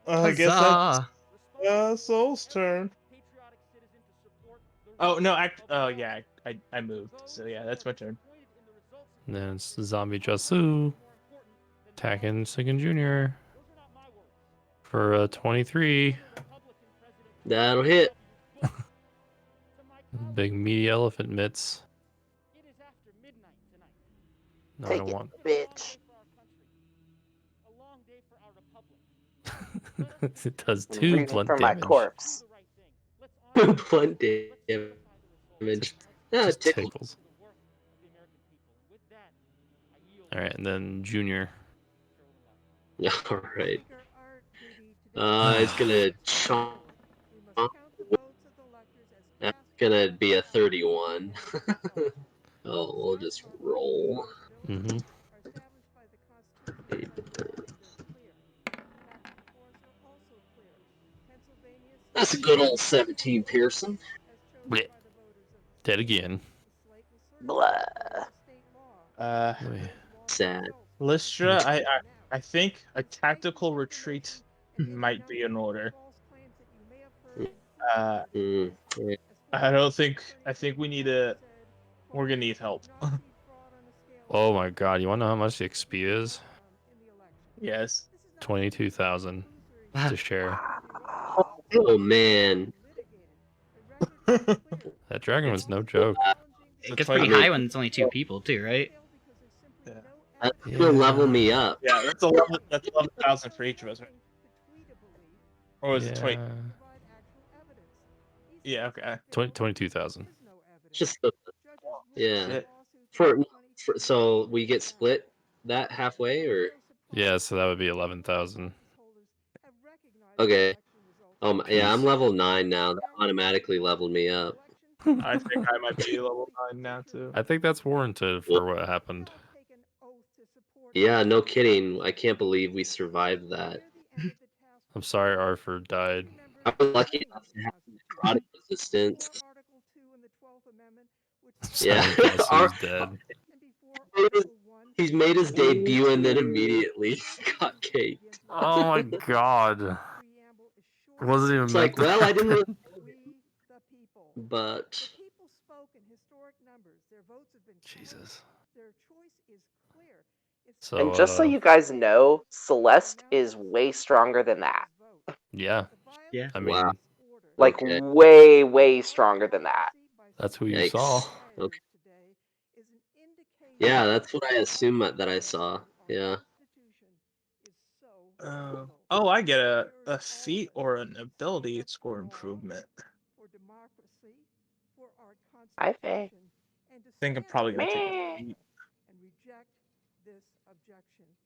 I guess that's Huzzah! Soul's turn. Oh no! Oh yeah, I moved. So yeah, that's my turn. And then it's Zombie Jasu attacking Second Junior for a 23. That'll hit. Big meaty elephant mitts. No, I Take don't it, want. bitch. It does I'm 2 reading blunt from my damage. corpse. Blunt damage. Ah, Just tickle. tickles. All right, and then Junior. Yeah, all right. It's gonna chomp. That's gonna be a 31. Oh, we'll just roll. Mm-hmm. That's a good old 17, Pearson. Blech. Dead again. Blah. Wait. Sad. Lystra, I think a tactical retreat might be in order. Mm, yeah. I think we're gonna need help. Oh my god, you wanna know how much the XP is? Yes. 22,000 to share. Oh man. That dragon was no joke. It gets pretty high when it's only 2 people, too, right? Yeah. That's gonna level me up. Yeah, that's 11,000 for each of us, right? Or was it 20? Yeah. Yeah, okay. 22,000. Just yeah. Shit. For so we get split that halfway, or Yeah, so that would be 11,000. okay. Yeah, I'm Peace. level 9 now. That automatically leveled me up. I think I might be level 9 now too. I think that's warranted for what happened. Yeah, no kidding. I can't believe we survived that. I'm sorry Arthur died. I was lucky enough to have necrotic resistance. Yeah, Sorry Our- Jasu's dead. he's made his debut and then immediately got caked. Oh my god. Wasn't even It's meant like, to well, I didn't happen. really, but Jesus. So, And just so you guys know, Celeste is way stronger than that. yeah. Yeah. I mean, wow. Like, Okay. way, way stronger than that. that's who you Yikes. saw. Okay. Yeah, that's what I assume that I saw. Yeah. Oh, I get a feat or an ability score improvement. I think. I think I'm probably gonna take a Meh. feat.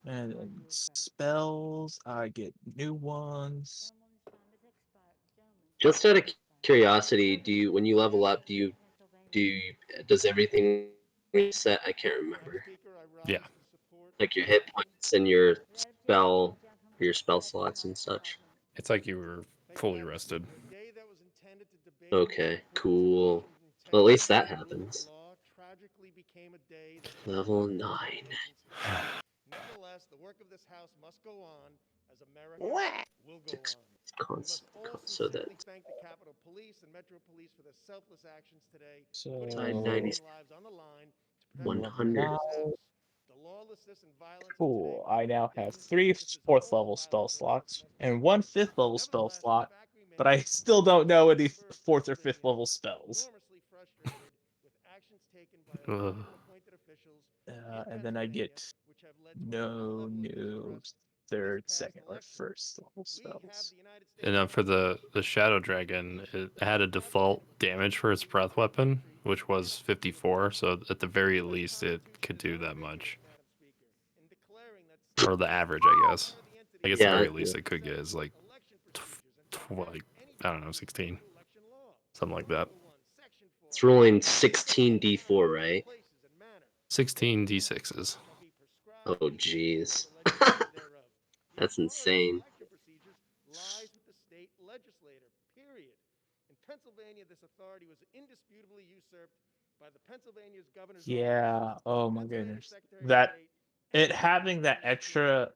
And then spells, I get new ones. Just out of curiosity, when you level up, does everything reset? I can't remember. Yeah. Like your hit points and your spell slots and such. It's like you were fully rested. Okay, cool. Well, at least that happens. Level 9. Nevertheless, the work of this house must go on as America What? will go on. So that Thank the Capitol Police and Metro Police for their selfless actions today. So Putting 90, lives on the line to 100. now, the lawlessness and violence. cool. I now have 3 4th level spell slots and 1 5th level spell slot, but I still don't know any 4th or 5th level spells. Ugh. And then I get no new 3rd, 2nd, or 1st level spells. And then for the Shadow Dragon, it had a default damage for its breath weapon, which was 54. So at the very least, it could do that much. Or the average, I guess. I guess the very least it could get is like, like I don't know, 16, something like that. It's rolling 16d4, right? 16 d6s. Oh, jeez. That's insane. lies with the state legislator, period. In Pennsylvania, this authority was indisputably usurped by the Pennsylvania's governor's office, Yeah. Oh my Pennsylvania goodness. Secretary of That State, it and having that Pennsylvania Supreme extra Court.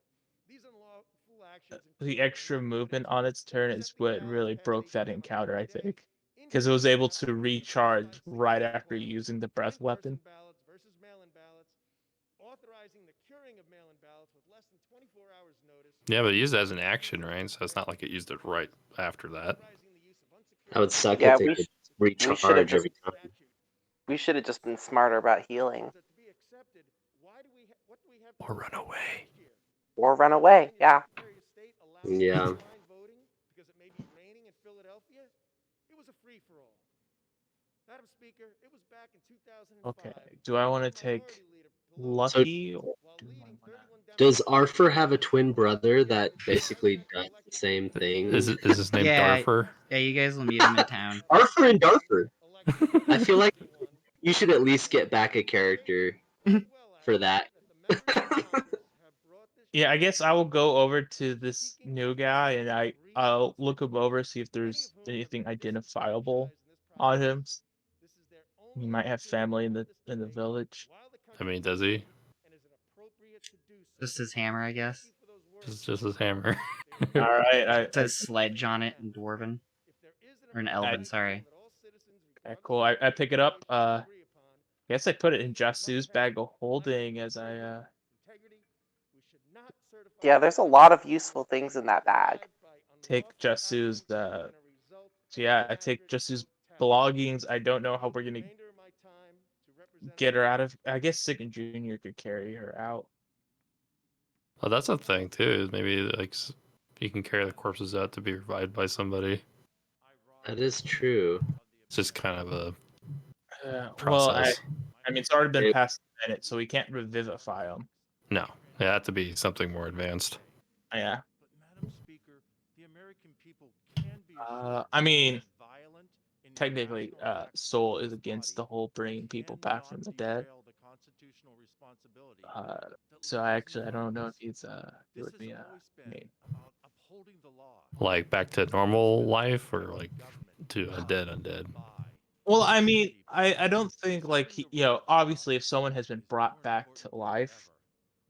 These unlawful actions the include extra illegal movement eviction, on its turn is accepting what ballots really past broke 8 that p.m. on encounter, I Monday, think. Because it was indicating able ballots to will be cast recharge by right single after polls, using the breath in-person weapon. ballots versus mail-in ballots, authorizing the curing of mail-in ballots with less than 24 hours notice. Yeah, but it used it as an action, right? So it's not like it used it right after that. Authorizing the use of unsecured That would suck Yeah, if they could we should have recharge just every time. been smarter about healing That to be accepted, what do we have to Or do run away. next year? or run away. Yeah. Secretary of State allowed Yeah. online voting because it may be raining in Philadelphia? It was a free-for-all. Madam Speaker, it was back in 2005. Okay. Do I want to take So Lucky or While do I leading wanna... 31 does Democrats Arthur have a twin brother that basically does the same thing? Is his name Yeah, Darfur? yeah. You guys will meet him in town. Arthur and Darfur. I feel like you should at least get back a character for that. Yeah, I guess I will go over to this new guy and I'll look him over, see if there's anything identifiable on him. He might have family in the village. I mean, does he? Just his hammer, I guess. Just his hammer. All right, It says sledge on it in Dwarven. Or in Elven, sorry. Okay, cool. I pick it up. I guess I put it in Jasu's bag of holding as I Yeah, there's a lot of useful things in that bag. take Jasu's so yeah, I take Jasu's belongings. I don't know how we're gonna get her out of. I guess Sicken Jr. could carry her out. Oh, that's a thing too. Maybe like you can carry the corpses out to be revived by somebody. That is true. It's just kind of a Well, process. I mean, it's already been past a minute, so we can't revivify them. No, it had to be something more advanced. Yeah. But Madam Speaker, the American people can be I mean, violent and technically, Soul is against the whole bringing people back from the dead. the constitutional responsibility. So I don't know if he's it would be name. Upholding the law. Like back to normal life, or like to undead. Well, I mean, I don't think like obviously if someone has been brought back to life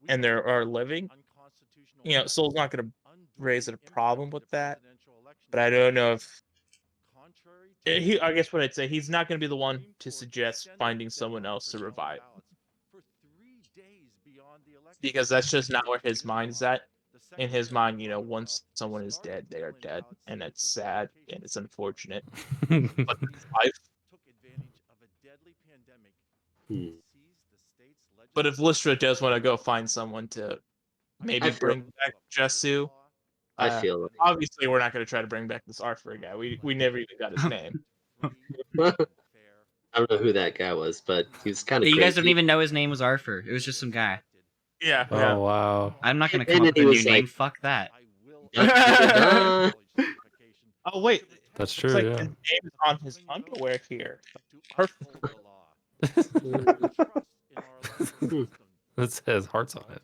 and they are living, Soul's not going to raise a problem with that. But I don't know if I guess what I'd say, he's not going to be the one to suggest finding someone else to revive. Because that's just not where his mind is at. In his mind, once someone is dead, they are dead, and it's sad and it's unfortunate. But his life. But if Lystra does want to go find someone to maybe bring back Jesu, I feel like obviously we're not going to try to bring back this Arthur guy. We never even got his name. I don't know who that guy was, but he was kind of You crazy. guys don't even know his name was Arthur. It was just some guy. Yeah. Oh wow. I'm not gonna come up with a new name. Fuck that. Oh wait. That's true. It's like Yeah. his name is on his underwear here. Perfect. That says hearts on it.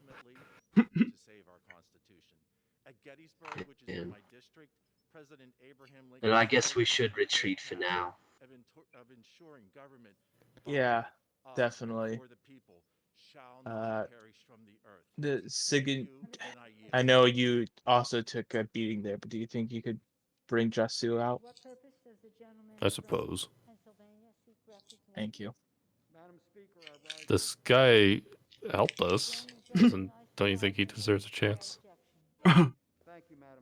Man. And I guess we should retreat for now. Yeah, definitely. The Sigan, I know you also took a beating there, but do you think you could bring Jesu out? What purpose does the gentleman I suppose. from Pennsylvania seek recognition? Thank you. This guy helped us. Don't you think he deserves a chance?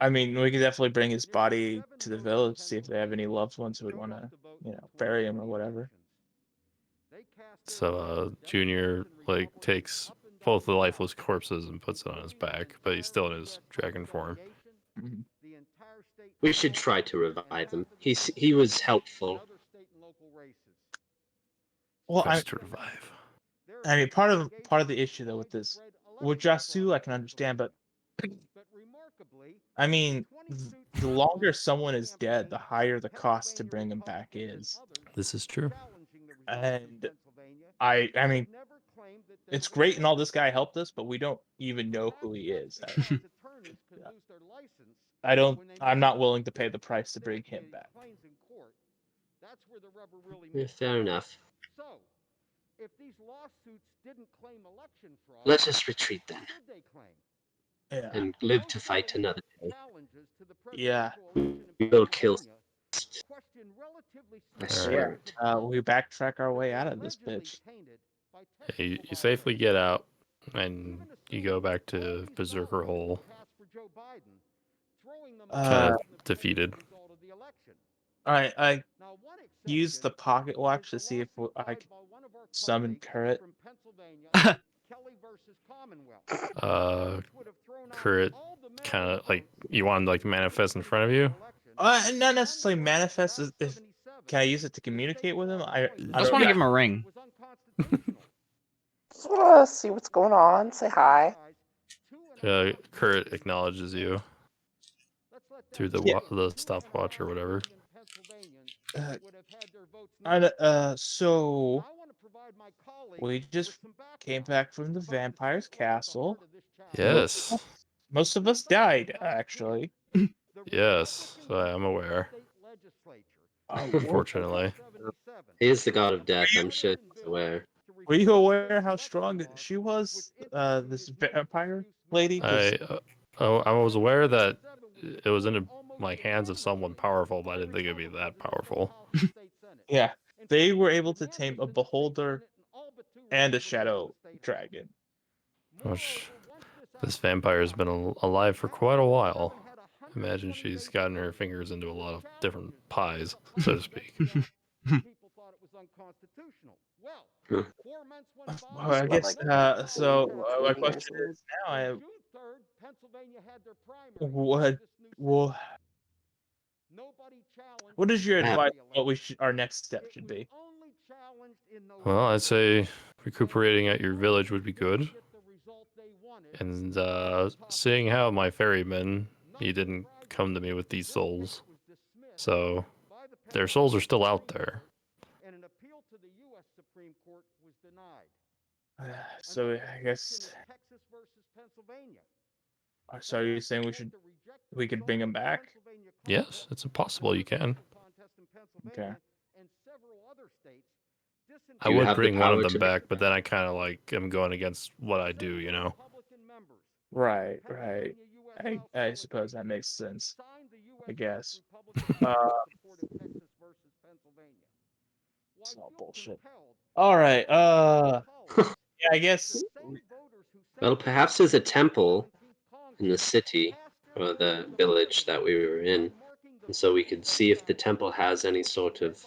I mean, we could definitely bring his body to the village, see if they have any loved ones who would want to, bury him or whatever. So Junior like takes both the lifeless corpses and puts it on his back, but he's still in his dragon form. Mhm. We should try to revive him. He was helpful. Well, Tries to revive. I mean, part of the issue though with this, with Jesu, I can understand, but I mean, the longer someone is dead, the higher the cost to bring them back is. This is true. And I mean, it's great and all this guy helped us, but we don't even know who he is. I don't. When they I'm make not willing to pay the price to their bring him back. claims in court, that's where the rubber really Yeah, meets the fair road. enough. So, if these lawsuits didn't claim election fraud, Let's just retreat what then should they claim? Yeah. and live Most to of the fight another alleged day. challenges to the Yeah. presidential election in We will kill. Pennsylvania question relatively I small swear. areas of We backtrack our that way were out of this allegedly bitch. tainted by You technical safely violations. get out, and Even you assuming go back all to these Berserker laws Hole, passed for Joe Biden, throwing them kind Uh, of in the defeated. result of the election. I Now, one used the exception pocket watch is to the see if lawsuit I filed could by one of our summon colleagues Currit. from Pennsylvania, Kelly versus Commonwealth. Uh, Which would have thrown out Currit all the kind mail-in of like votes you want to like manifest in front of you. Not necessarily manifest. If can I use it to communicate with him? I I just don't. want to give him a ring. was unconstitutional. Just wanna see what's going on. Say hi. Currit acknowledges you through the Yeah. the stopwatch or whatever. So we just came back from the vampire's castle. Yes, Most of us died, actually. yes, I'm aware. Unfortunately, He is the god of death. I'm sure he's aware. Were you aware how strong she was, this vampire lady? 'Cause- I was aware that it was in like hands of someone powerful, but I didn't think it'd be that powerful. yeah, they were able to tame a beholder and a shadow dragon. Which this vampire has been alive for quite a while. Imagine she's gotten her fingers into a lot of different pies, so to speak. People thought it was unconstitutional. Well, Huh. 4 months went by. Well, I guess. My question is now: June 3rd, Pennsylvania had their primary. what? Well, Nobody challenged what is your Yeah. advice? What our next step should be? only challenged in Well, I'd say recuperating at your village would be good. get the result they wanted. And seeing how my ferryman, he didn't come to me with these souls. So their souls are still out there. And an appeal to the U.S. Supreme Court was denied. So I guess. Texas versus Pennsylvania. So you're saying we could bring him back? Yes, it's impossible you can. Okay. And several other states. I You would have the bring one power of to them bring back, but then I kind of like am going against what I do, you know? Right. I suppose that makes sense. I guess. It's all bullshit. All right. Yeah, I guess. Well, perhaps there's a temple in the city or the village that we were in, and so we could see if the temple has any sort of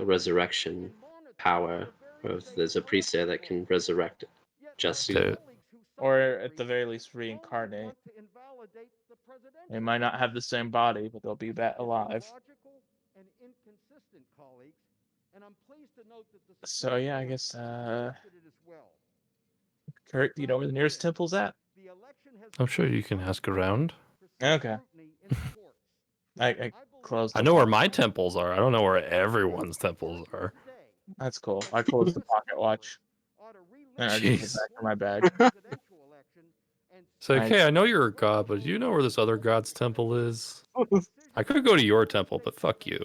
resurrection power, or if there's a priest there that can resurrect Jasu. Or at the very least reincarnate. They might not have the same body, but they'll be back alive. So yeah, I guess. Kurt, do you know where the nearest temple's at? I'm sure you can ask around. Okay. I closed. I know where my temples are. I don't know where everyone's temples are. That's cool. I closed the pocket watch. And I just put it Jeez. back in my bag. It's like, hey, I know you're a god, but do you know where this other god's temple is? I could go to your temple, but fuck you.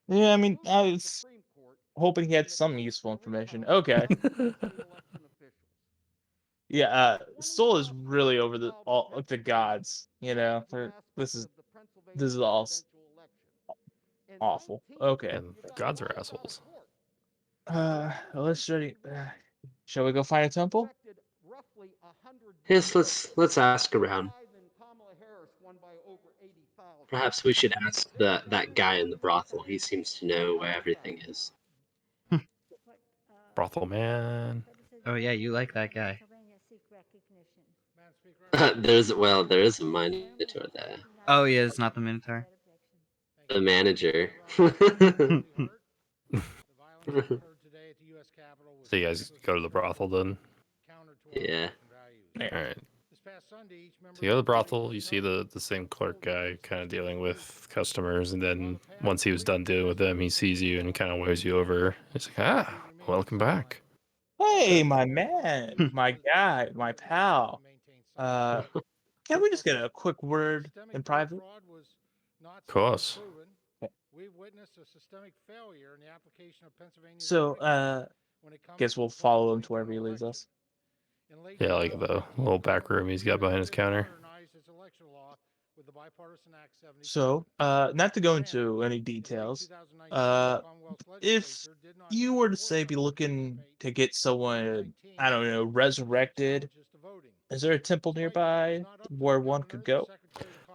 Yeah, I mean, I was hoping he had some useful information. Okay. Yeah, Soul is really over all of the gods. You know, this is all awful. Okay. And gods are assholes. Let's study. Shall we go find a temple? Yes, let's ask around. Perhaps we should ask that guy in the brothel. He seems to know where everything is. Brothel man. Oh yeah, you like that guy. there is a minotaur there. Oh yeah, it's not the Minotaur. The manager. So you guys go to the brothel then? Yeah. Alright. So you go to the brothel, you see the same clerk guy kind of dealing with customers, and then once he was done dealing with them, he sees you and kind of waves you over. He's like, welcome back. Hey, my man, my guy, my pal. Can we just get a quick word in private? Of course. We've witnessed a systemic failure in the application of Pennsylvania's So, voting laws when it comes guess to we'll the follow him to 2020 wherever he general leads us. election. In late Yeah, like the 2015, little back room he's got behind his counter. modernized its election law with the bipartisan Act 77. So, not to go into any details, if you were to say be looking to get someone, I don't know, resurrected, is there a temple nearby where one could go?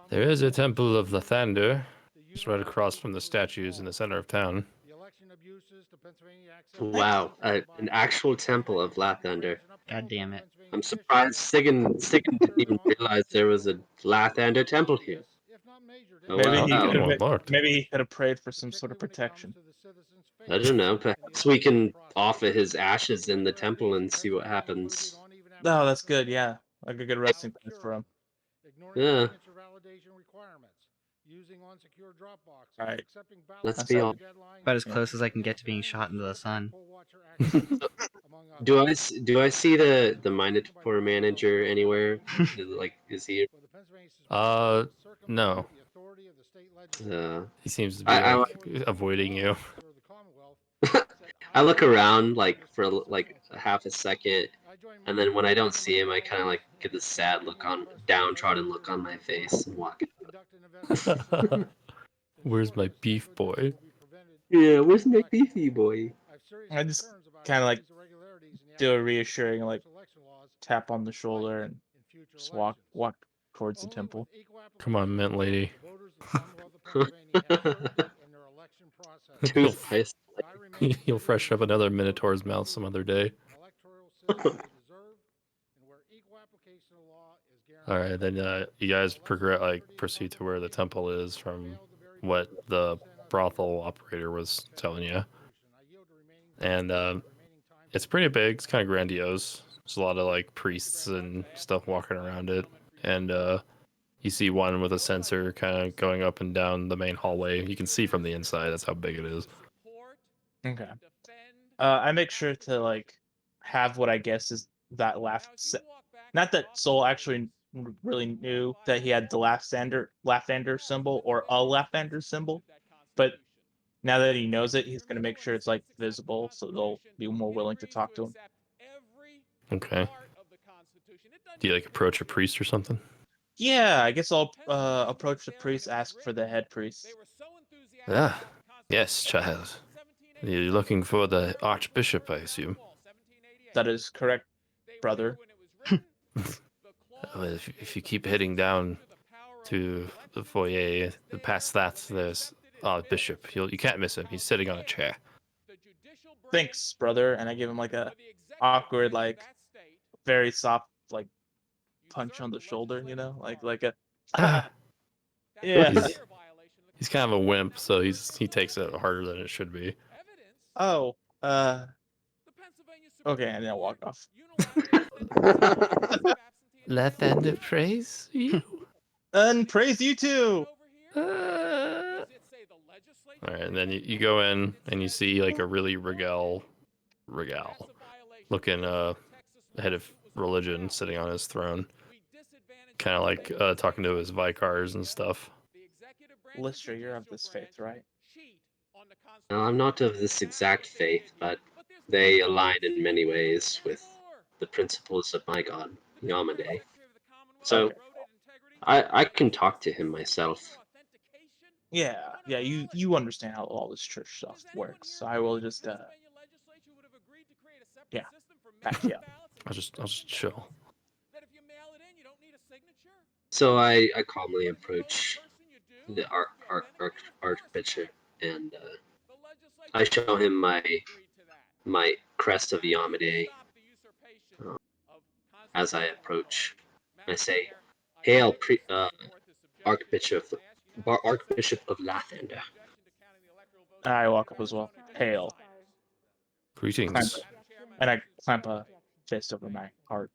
There is a Temple of Lathander. It's right across from the statues in the center of town. Wow, an actual temple of Lathander. God damn it. I'm surprised Sigan didn't even realize there was a Lathander temple here. Oh, Maybe well, he no, could have. unlocked. Maybe he could have prayed for some sort of protection. I don't know. Perhaps we can offer his ashes in the temple and see what happens. Oh, that's good. Yeah, like a good resting place for him. Yeah, Right. let's That's be how. honest. About as close as I can get to being shot into the sun. Do I see the Minotaur manager anywhere? Is he? No. Uh, He seems to be I like avoiding you. I look around like for like a half a second, and then when I don't see him, I kind of like get this sad look on, downtrodden look on my face and walk out. Where's my beef boy? Yeah, where's my beefy boy? I just kind of like do a reassuring like tap on the shoulder and just walk towards the temple. Come on, mint lady. Tooth You'll, ice. you'll freshen up another Minotaur's mouth some other day. All right, then you guys proceed to where the temple is from what the brothel operator was telling you, and it's pretty big. It's kind of grandiose. There's a lot of like priests and stuff walking around it, and you see one with a sensor kind of going up and down the main hallway. You can see from the inside. That's how big it is. Okay. I make sure to like have what I guess is that not that Soul actually really knew that he had the Lathander symbol or a Lathander symbol, but now that he knows it, he's gonna make sure it's like visible, so they'll be more willing to talk to him. Okay. Do you like approach a priest or something? Yeah, I guess I'll approach the priest, ask for the head priest. Ah, yes, child. You're looking for the archbishop, I assume. That is correct, brother. Well, if you keep heading down to the foyer, past that, there's Bishop. You can't miss him. He's sitting on a chair. Thanks, brother. And I give him like a awkward, like very soft, like punch on the shoulder, you know, like a yeah. He's kind of a wimp, so he takes it harder than it should be. Oh, okay, and then I'll walk off. Lathander praise you. And praise you too. All right, and then you go in and you see like a really regal looking head of religion sitting on his throne, kind of like talking to his vicars and stuff. Lister, you're of this faith, right? No, I'm not of this exact faith, but they align in many ways with the principles of my god, Yamade. So Okay. I can talk to him myself. Yeah, you understand how all this church stuff works. So I will just yeah, back you up. I'll just chill. So I calmly approach the archbishop and I show him my crest of Yamade as I approach. I say, "Hail, Archbishop of Lathander." I walk up as well. Hail. Greetings. And I clamp a fist over my heart.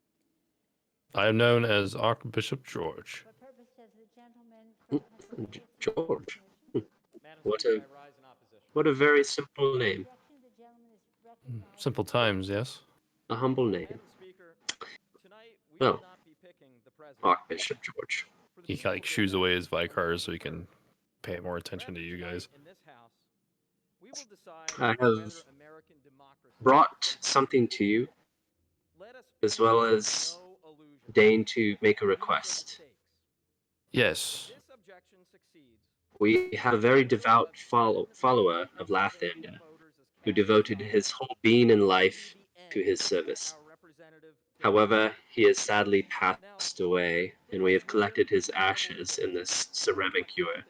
I am known as Archbishop George. George. What a very simple name. Simple times, yes. A humble name. Well, Bishop George. He like shoos away his Vicars so he can pay more attention to you guys. I have brought something to you, as well as deign to make a request. Yes. We have a very devout follower of Lathander, who devoted his whole being and life to his service. However, he has sadly passed away, and we have collected his ashes in this ceramic ewer,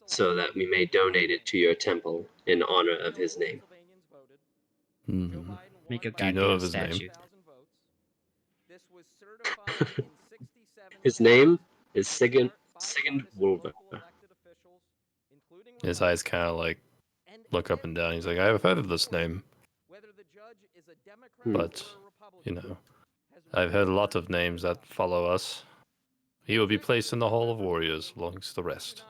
so that we may donate it to your temple in honor of his name. Make a Do you know goddamn of his name? statue. His name is Sigurd Wolver. His eyes kind of like look up and down. He's like, I've heard of this name, but you know, I've heard a lot of names that follow us. He will be placed in the Hall of Warriors, amongst the rest.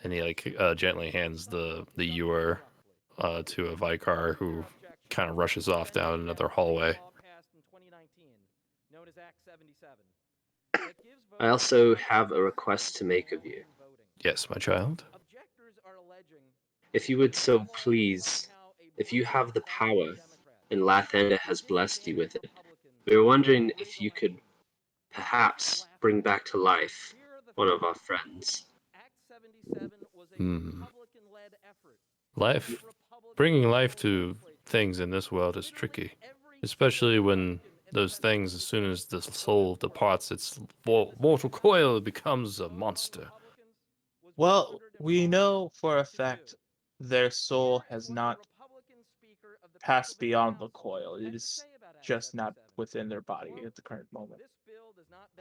And he like gently hands the ewer to a Vicar who kind of rushes off down another hallway. I also have a request to make of you. Yes, my child. If you would so please, if you have the power, and Lathander has blessed you with it, we were wondering if you could perhaps bring back to life one of our friends. Bringing life to things in this world is tricky, especially when those things, as soon as the soul departs its mortal coil, it becomes a monster. Well, we know for a fact their soul has not passed beyond the coil. It is just not within their body at the current moment.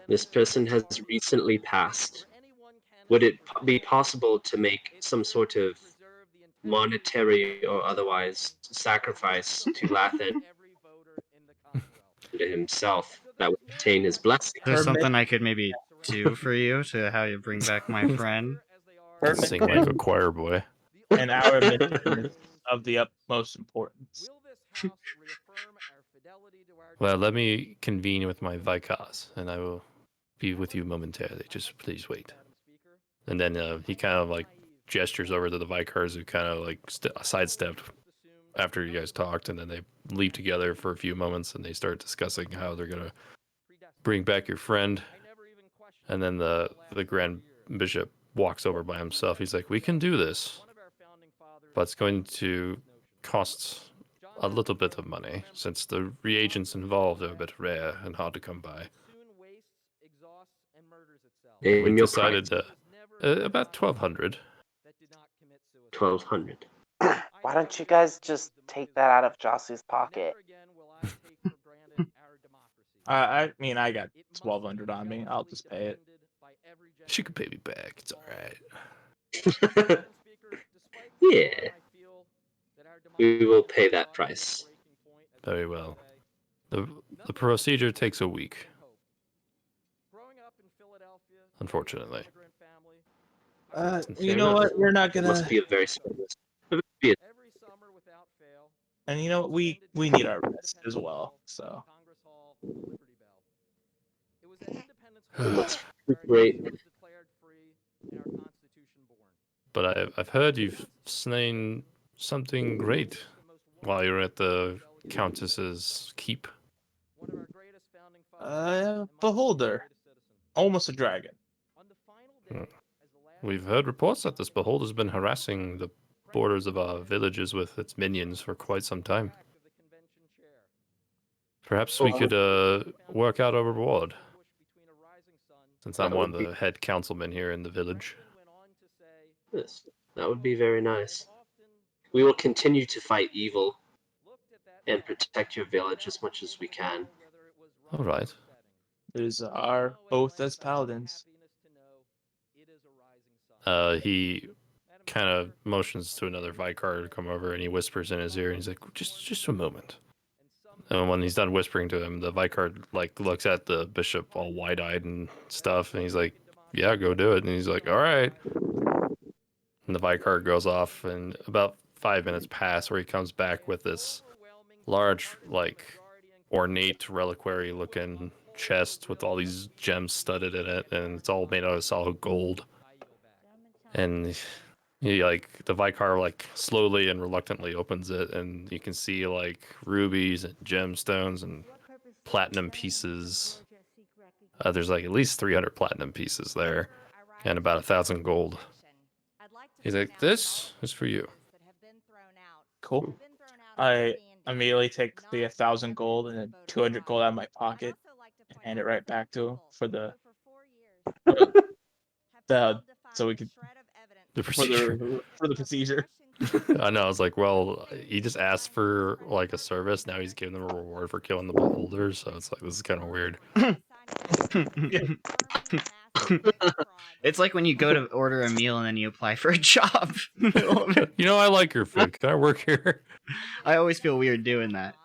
This person has recently passed. Would it be possible to make some sort of monetary or otherwise sacrifice to Lathander himself that would obtain his blessing? There's something I could maybe do for you to how you bring back my friend. Sing like a choir boy. And our mission is of the utmost importance. Well, let me convene with my Vicars, and I will be with you momentarily. Just please wait. And then he kind of like gestures over to the Vicars who kind of like sidestepped after you guys talked, and then they leave together for a few moments, and they start discussing how they're gonna bring back your friend. And then the Grand Bishop walks over by himself. He's like, "We can do this, but it's going to cost a little bit of money, since the reagents involved are a bit rare and hard to come by." We In your decided price, about 1,200. 1,200. Why don't you guys just take that out of Jossy's pocket? I mean, I got 1,200 on me. I'll just pay it. She could pay me back. It's all right. Yeah. We will pay that price. Very well. The procedure takes a week, unfortunately. You know what? We're not gonna. Must be a very small. And you know what? We need our rest as well. So. Let's recuperate. But I've heard you've slain something great while you're at the Countess's keep. Beholder. Almost a dragon. We've heard reports that this beholder's been harassing the borders of our villages with its minions for quite some time. Perhaps we could work out a reward, since I'm one of the head councilmen here in the village. Yes, that would be very nice. We will continue to fight evil and protect your village as much as we can. All right. It is our oath as paladins. He kind of motions to another Vicar to come over, and he whispers in his ear, and he's like, just a moment. And when he's done whispering to him, the Vicar like looks at the bishop all wide-eyed and stuff, and he's like, "Yeah, go do it." And he's like, "All right." And the Vicar goes off, and about 5 minutes pass, where he comes back with this large, like, ornate reliquary-looking chest with all these gems studded in it, and it's all made out of solid gold. And he like the Vicar like slowly and reluctantly opens it, and you can see like rubies and gemstones and platinum pieces. There's like at least 300 platinum pieces there, and about 1,000 gold. He's like, "This is for you." Cool. I immediately take the 1,000 gold and then 200 gold out of my pocket and hand it right back to him for the so we could The procedure. for the procedure. I know. I was like, well, he just asked for like a service. Now he's giving them a reward for killing the beholders. So it's like this is kind of weird. It's like when you go to order a meal and then you apply for a job. You know, I like your food. Can I work here? I always feel weird doing that.